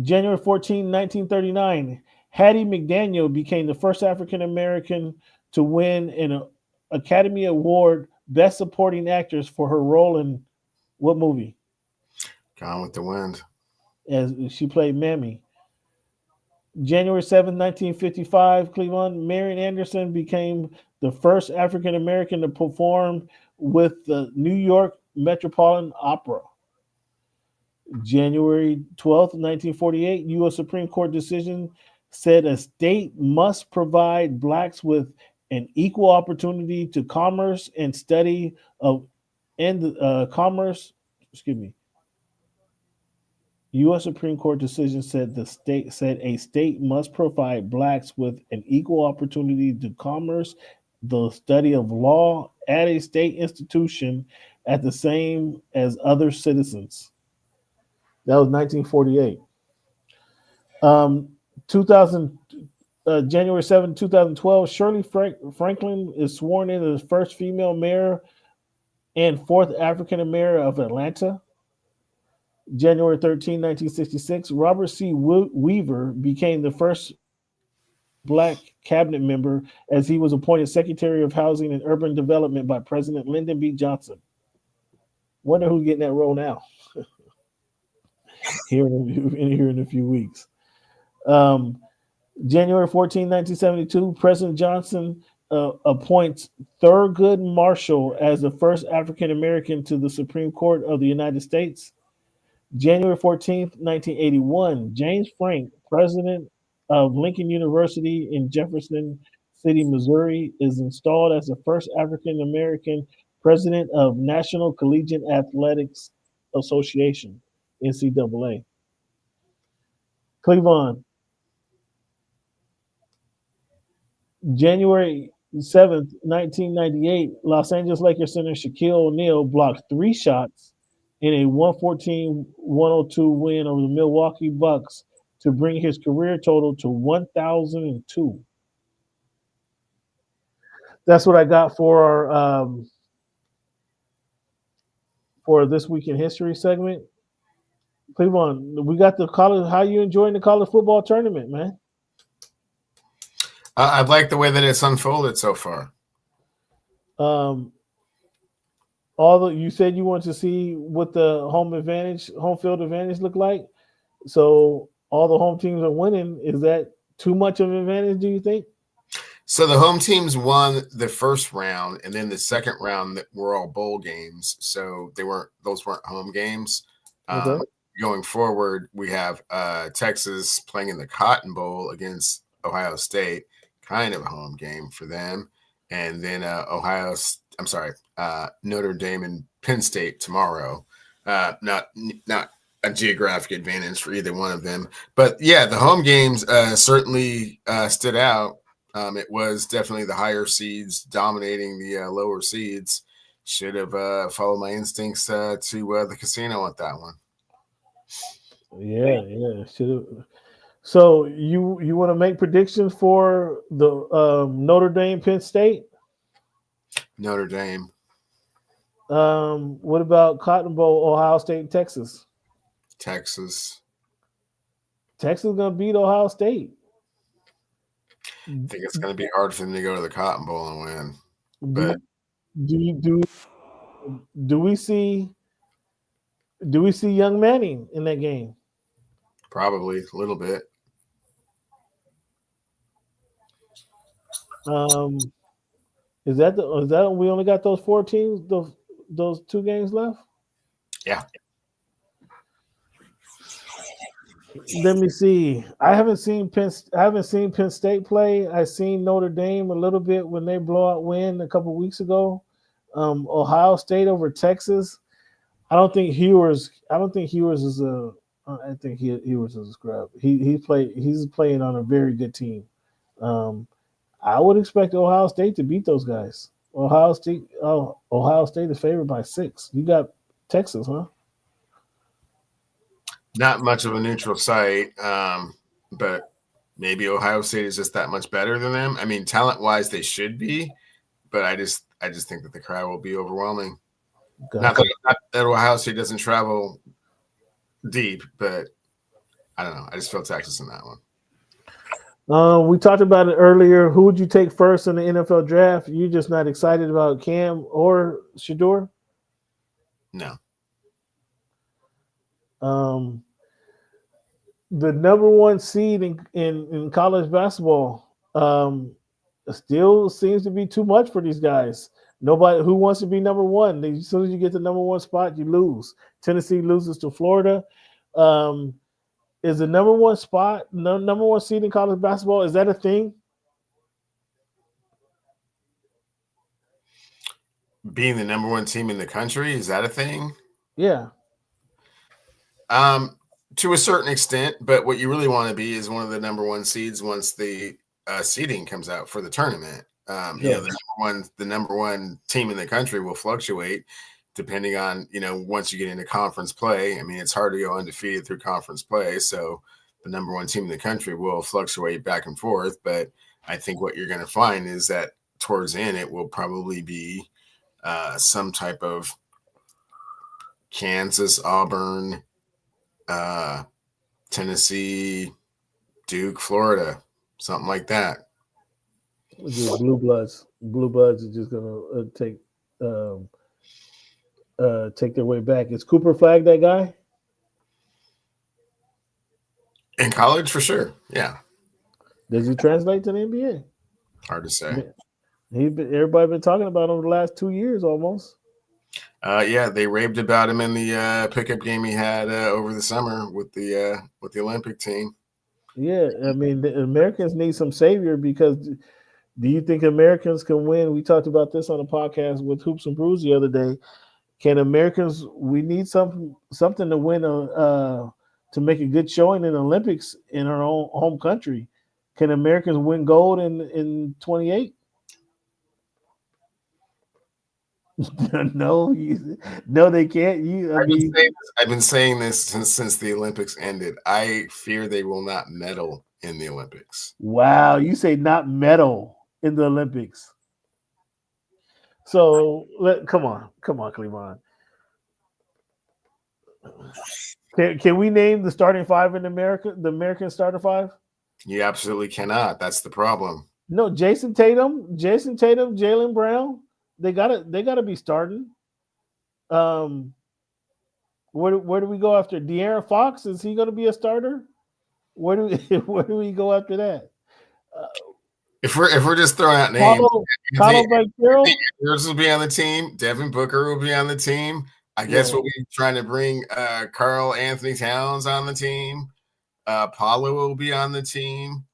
Speaker 1: January 14, 1939, Hattie McDaniel became the first African American to win an Academy Award Best Supporting Actress for her role in what movie?
Speaker 2: Gone with the Wind.
Speaker 1: As she played Mammy. January 7, 1955, Cleveland, Marian Anderson became the first African American to perform with the New York Metropolitan Opera. January 12th, 1948, U.S. Supreme Court decision said a state must provide blacks with an equal opportunity to commerce and study of commerce. U.S. Supreme Court decision said a state must provide blacks with an equal opportunity to commerce, the study of law at a state institution at the same as other citizens. That was 1948. 2000, January 7, 2012, Shirley Franklin is sworn in as the first female mayor and fourth African mayor of Atlanta. January 13, 1966, Robert C. Weaver became the first black cabinet member as he was appointed Secretary of Housing and Urban Development by President Lyndon B. Johnson. Wonder who's getting that role now. Here in a few weeks. January 14, 1972, President Johnson appoints Thurgood Marshall as the first African American to the Supreme Court of the United States. January 14, 1981, James Frank, president of Lincoln University in Jefferson City, Missouri, is installed as the first African American president of National Collegiate Athletics Association. NCAA. Cleveland. January 7th, 1998, Los Angeles Lakers center Shaquille O'Neal blocked 3 shots in a 114-102 win over the Milwaukee Bucks to bring his career total to 1,002. That's what I got for our for this week in history segment. Cleveland, we got the college. How you enjoying the college football tournament, man?
Speaker 2: I like the way that it's unfolded so far.
Speaker 1: You said you want to see what the home field advantage look like. So all the home teams are winning. Is that too much of an advantage, do you think?
Speaker 2: So the home teams won the first round, and then the second round that were all bowl games. So those weren't home games.
Speaker 1: Okay.
Speaker 2: Going forward, we have Texas playing in the Cotton Bowl against Ohio State, kind of a home game for them. And then Notre Dame and Penn State tomorrow. Not a geographic advantage for either one of them. But, yeah, the home games certainly stood out. It was definitely the higher seeds dominating the lower seeds. Should have followed my instincts to the casino at that one.
Speaker 1: Yeah. Should have. So you want to make predictions for the Notre Dame Penn State?
Speaker 2: Notre Dame.
Speaker 1: What about Cotton Bowl, Ohio State and Texas?
Speaker 2: Texas.
Speaker 1: Texas is gonna beat Ohio State.
Speaker 2: I think it's going to be hard for them to go to the Cotton Bowl and win. But
Speaker 1: do we see young Manning in that game?
Speaker 2: Probably a little bit.
Speaker 1: Is that we only got those 4 teams, those 2 games left?
Speaker 2: Yeah.
Speaker 1: Let me see. I haven't seen Penn State play. I seen Notre Dame a little bit when they blowout win a couple weeks ago. Ohio State over Texas. I think Hewers is a scrub. He's playing on a very good team. I would expect Ohio State to beat those guys. Ohio State is favored by 6. You got Texas, huh?
Speaker 2: Not much of a neutral site, but maybe Ohio State is just that much better than them. I mean, talent-wise, they should be, but I just think that the crowd will be overwhelming. Not that Ohio State doesn't travel deep, but I don't know. I just feel Texas in that one.
Speaker 1: We talked about it earlier. Who would you take first in the NFL draft? You're just not excited about Cam or Shedeur?
Speaker 2: No.
Speaker 1: The number 1 seed in college basketball still seems to be too much for these guys. Nobody who wants to be number 1. As soon as you get the number 1 spot, you lose. Tennessee loses to Florida. Is the number 1 spot, number 1 seed in college basketball, is that a thing?
Speaker 2: Being the number 1 team in the country, is that a thing?
Speaker 1: Yeah.
Speaker 2: To a certain extent, but what you really want to be is one of the number 1 seeds once the seeding comes out for the tournament. The number one team in the country will fluctuate depending on, once you get into conference play. I mean, it's hard to go undefeated through conference play. So the number 1 team in the country will fluctuate back and forth. But I think what you're going to find is that towards the end, it will probably be some type of Kansas, Auburn, Tennessee, Duke, Florida, something like that.
Speaker 1: Blue Bloods are just gonna take their way back. Is Cooper Flag that guy?
Speaker 2: In college, for sure. Yeah.
Speaker 1: Does he translate to the NBA?
Speaker 2: Hard to say.
Speaker 1: Everybody been talking about him the last 2 years almost.
Speaker 2: Yeah, they raved about him in the pickup game he had over the summer with the Olympic team.
Speaker 1: Yeah, I mean, the Americans need some savior because do you think Americans can win? We talked about this on a podcast with Hoops and Brews the other day. Can Americans? We need something to win to make a good showing in the Olympics in our own home country. Can Americans win gold in 28? No, they can't.
Speaker 2: I've been saying this since the Olympics ended. I fear they will not medal in the Olympics.
Speaker 1: Wow, you say not medal in the Olympics. So come on, Cleveland. Can we name the starting five in America? The American starting five?
Speaker 2: You absolutely cannot. That's the problem.
Speaker 1: No, Jason Tatum, Jaylen Brown. They gotta be starting. Where do we go after De'Aaron Fox? Is he going to be a starter? Where do we go after that?
Speaker 2: If we're just throwing out names,
Speaker 1: Paolo Banchero
Speaker 2: will be on the team. Devin Booker will be on the team. I guess we'll be trying to bring Karl Anthony Towns on the team. Paulo will be on the team.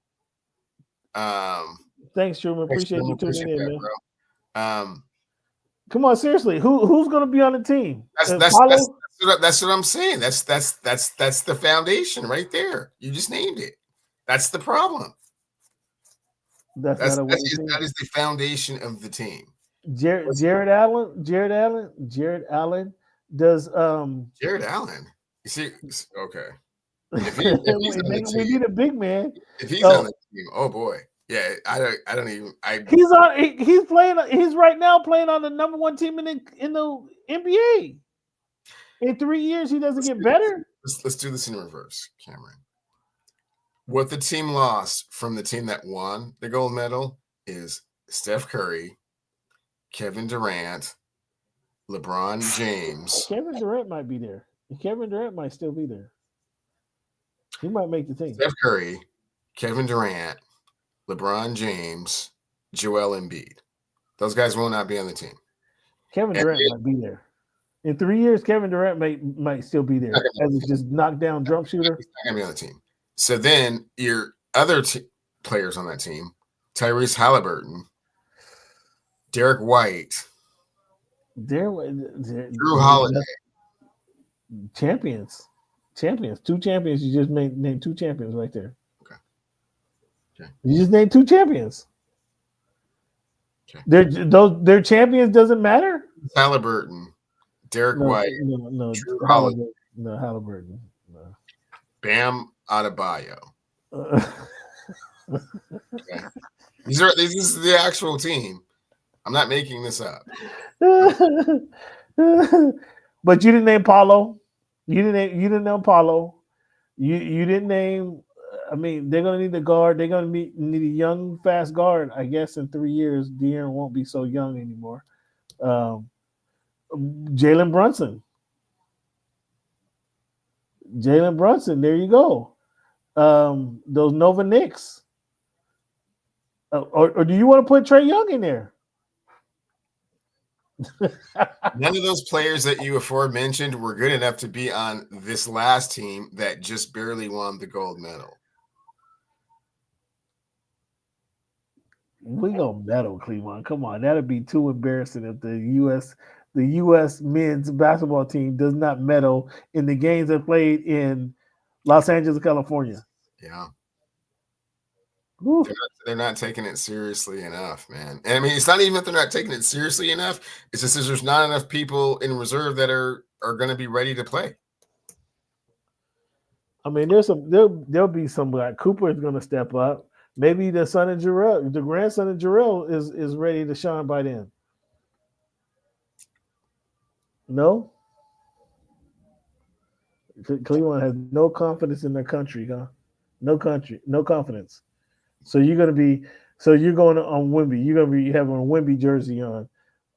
Speaker 1: Thanks, Truman. Appreciate you tuning in, man.
Speaker 2: Bro.
Speaker 1: Come on, seriously. Who's going to be on the team?
Speaker 2: That's what I'm saying. That's the foundation right there. You just named it. That's the problem. That is the foundation of the team.
Speaker 1: Jared Allen. Does
Speaker 2: Jared Allen? You see, okay.
Speaker 1: We need a big man.
Speaker 2: If he's on the team, oh boy. Yeah, I don't even.
Speaker 1: He's playing. He's right now playing on the number one team in the NBA. In 3 years, he doesn't get better.
Speaker 2: Let's do this in reverse, Cameron. What the team lost from the team that won the gold medal is Steph Curry, Kevin Durant, LeBron James.
Speaker 1: Kevin Durant might be there. Kevin Durant might still be there. He might make the team.
Speaker 2: Steph Curry, Kevin Durant, LeBron James, Joel Embiid. Those guys will not be on the team.
Speaker 1: Kevin Durant might be there. In 3 years, Kevin Durant might still be there as a just knockdown jump shooter.
Speaker 2: He's not going to be on the team. So then your other players on that team, Tyrese Halliburton, Derek White, Drew Holiday.
Speaker 1: Champions. 2 champions. You just named 2 champions right there.
Speaker 2: Okay.
Speaker 1: You just named 2 champions.
Speaker 2: Okay.
Speaker 1: Their champions doesn't matter?
Speaker 2: Halliburton, Derek White,
Speaker 1: Drew
Speaker 2: Holiday.
Speaker 1: Halliburton. No.
Speaker 2: Bam Adebayo. Okay. This is the actual team. I'm not making this up.
Speaker 1: But you didn't name Paulo. You didn't name Paulo. You didn't name. I mean, they're gonna need the guard. They're gonna need a young, fast guard. I guess in 3 years, De'Aaron won't be so young anymore. Jalen Brunson. There you go. Those Nova Knicks. Or do you want to put Trae Young in there?
Speaker 2: None of those players that you aforementioned were good enough to be on this last team that just barely won the gold medal.
Speaker 1: We gonna medal, Cleveland. Come on, that'd be too embarrassing if the U.S. men's basketball team does not medal in the games that played in Los Angeles, California.
Speaker 2: Yeah. They're not taking it seriously enough, man. And I mean, it's not even that they're not taking it seriously enough. It's just there's not enough people in reserve that are going to be ready to play.
Speaker 1: I mean, there'll be some like Cooper is going to step up. Maybe the son of Jarrell, the grandson of Jarrell is ready to shine by then. No? Cleveland has no confidence in their country, huh? No confidence. So you're going on Wemby. You're going to be having a Wemby jersey on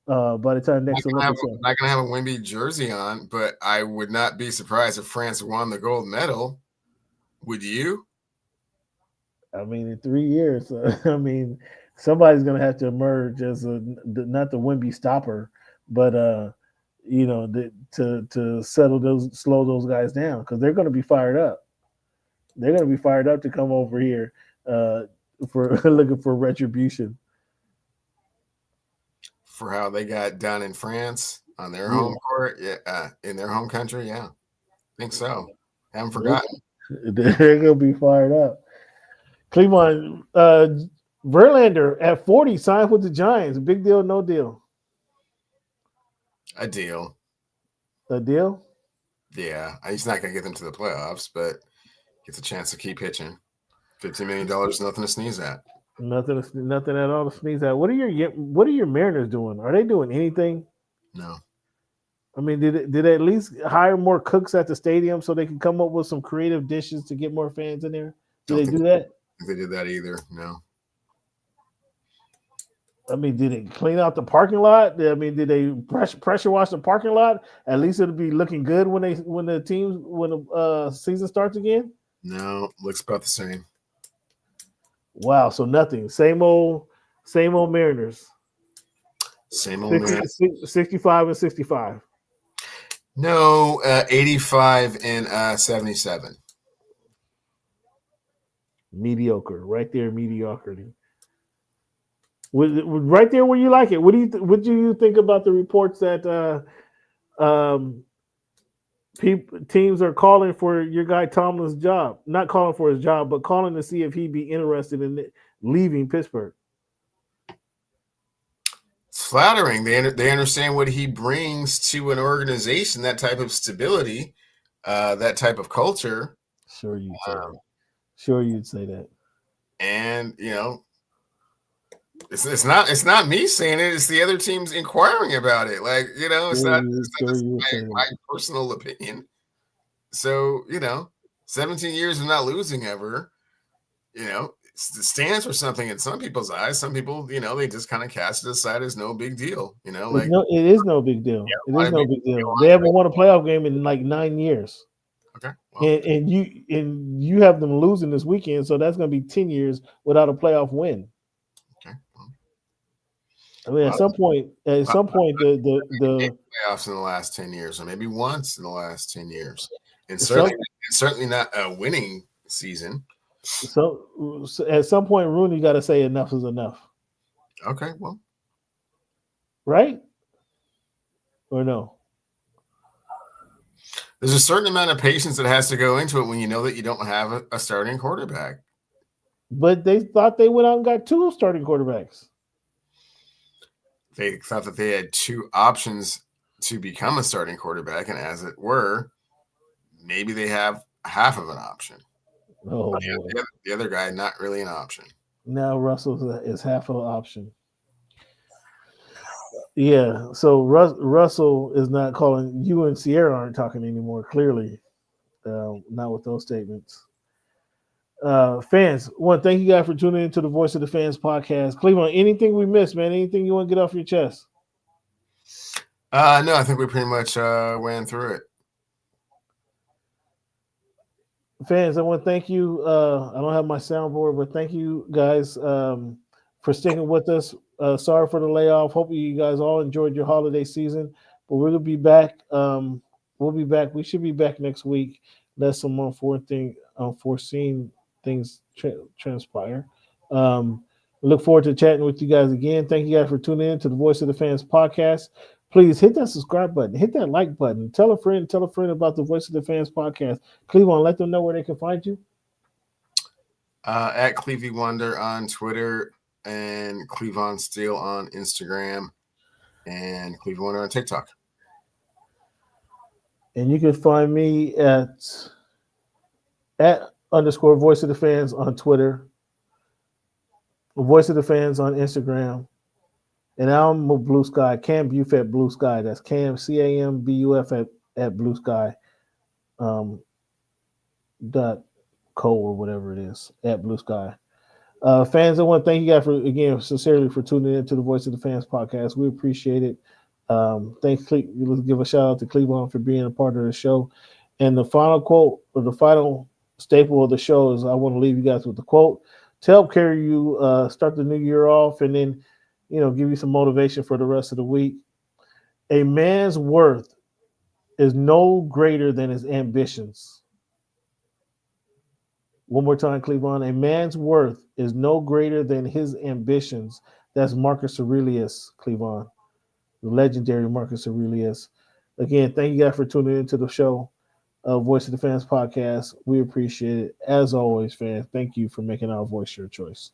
Speaker 1: by the time next Olympics.
Speaker 2: I'm not going to have a Wemby jersey on, but I would not be surprised if France won the gold medal. Would you?
Speaker 1: I mean, in 3 years, I mean, somebody's going to have to emerge as not the Wemby stopper, but to slow those guys down because they're going to be fired up. They're going to be fired up to come over here for looking for retribution
Speaker 2: for how they got done in France on their home court, in their home country. Yeah, I think so. Haven't forgotten.
Speaker 1: They're going to be fired up. Cleveland, Verlander at 40 signed with the Giants. Big deal, no deal?
Speaker 2: A deal.
Speaker 1: A deal?
Speaker 2: Yeah, he's not going to get them to the playoffs, but gets a chance to keep pitching. $15 million, nothing to sneeze at.
Speaker 1: Nothing at all to sneeze at. What are your Mariners doing? Are they doing anything?
Speaker 2: No.
Speaker 1: I mean, did they at least hire more cooks at the stadium so they can come up with some creative dishes to get more fans in there? Did they do that?
Speaker 2: They did that either. No.
Speaker 1: I mean, did they clean out the parking lot? I mean, did they pressure wash the parking lot? At least it'll be looking good when the season starts again.
Speaker 2: No, looks about the same.
Speaker 1: Wow, so nothing. Same old Mariners.
Speaker 2: Same old
Speaker 1: 65 and 65.
Speaker 2: No, 85 and 77.
Speaker 1: Mediocre, right there, mediocrity. Right there where you like it. What do you think about the reports that teams are calling for your guy Tomlin's job? Not calling for his job, but calling to see if he'd be interested in leaving Pittsburgh.
Speaker 2: It's flattering. They understand what he brings to an organization, that type of stability, that type of culture.
Speaker 1: Sure, you'd say that. Sure, you'd say that.
Speaker 2: And it's not me saying it. It's the other teams inquiring about it. Like it's not my personal opinion. So 17 years of not losing ever. It stands for something in some people's eyes. Some people, they just kind of cast it aside as no big deal.
Speaker 1: It is no big deal. It is no big deal. They haven't won a playoff game in like 9 years.
Speaker 2: Okay. Well,
Speaker 1: and you have them losing this weekend, so that's going to be 10 years without a playoff win.
Speaker 2: Okay.
Speaker 1: I mean, at some point, the
Speaker 2: playoffs in the last 10 years, or maybe once in the last 10 years, and certainly not a winning season.
Speaker 1: So at some point, Rooney got to say enough is enough.
Speaker 2: Okay, well,
Speaker 1: right or no?
Speaker 2: There's a certain amount of patience that has to go into it when you know that you don't have a starting quarterback.
Speaker 1: But they thought they went out and got 2 starting quarterbacks.
Speaker 2: They thought that they had 2 options to become a starting quarterback, and as it were, maybe they have half of an option.
Speaker 1: Oh,
Speaker 2: the other guy, not really an option.
Speaker 1: Now Russell is half an option. Yeah, so Russell is not calling. You and Sierra aren't talking anymore, clearly. Not with those statements. Fans, thank you guys for tuning into the Voice of the Fans podcast. Cleveland, anything we missed, man? Anything you want to get off your chest?
Speaker 2: No, I think we pretty much ran through it.
Speaker 1: Fans, I want to thank you. I don't have my soundboard, but thank you guys for sticking with us. Sorry for the layoff. Hope you guys all enjoyed your holiday season. But we're gonna be back. We'll be back. We should be back next week. Let some unforeseen things transpire. Look forward to chatting with you guys again. Thank you guys for tuning in to the Voice of the Fans podcast. Please hit that subscribe button, hit that like button. Tell a friend about the Voice of the Fans podcast. Cleveland, let them know where they can find you.
Speaker 2: At Clevey Wonder on Twitter, and Cleavon Steele on Instagram, and Clevey Wonder on TikTok.
Speaker 1: And you can find me at _ Voice of the Fans on Twitter, Voice of the Fans on Instagram. And I'm a Blue Sky, Cam Buford at Blue Sky. That's Cam, CAMBUF at Blue Sky .co or whatever it is, at Blue Sky. Fans, I want to thank you guys sincerely for tuning in to the Voice of the Fans podcast. We appreciate it. Let's give a shout out to Cleveland for being a part of the show. And the final quote, or the final staple of the show, is I want to leave you guys with the quote to help carry you, start the new year off, and then give you some motivation for the rest of the week. A man's worth is no greater than his ambitions. One more time, Cleveland. A man's worth is no greater than his ambitions. That's Marcus Aurelius, Cleveland, the legendary Marcus Aurelius. Again, thank you guys for tuning into the show, Voice of the Fans podcast. We appreciate it. As always, fans, thank you for making our voice your choice.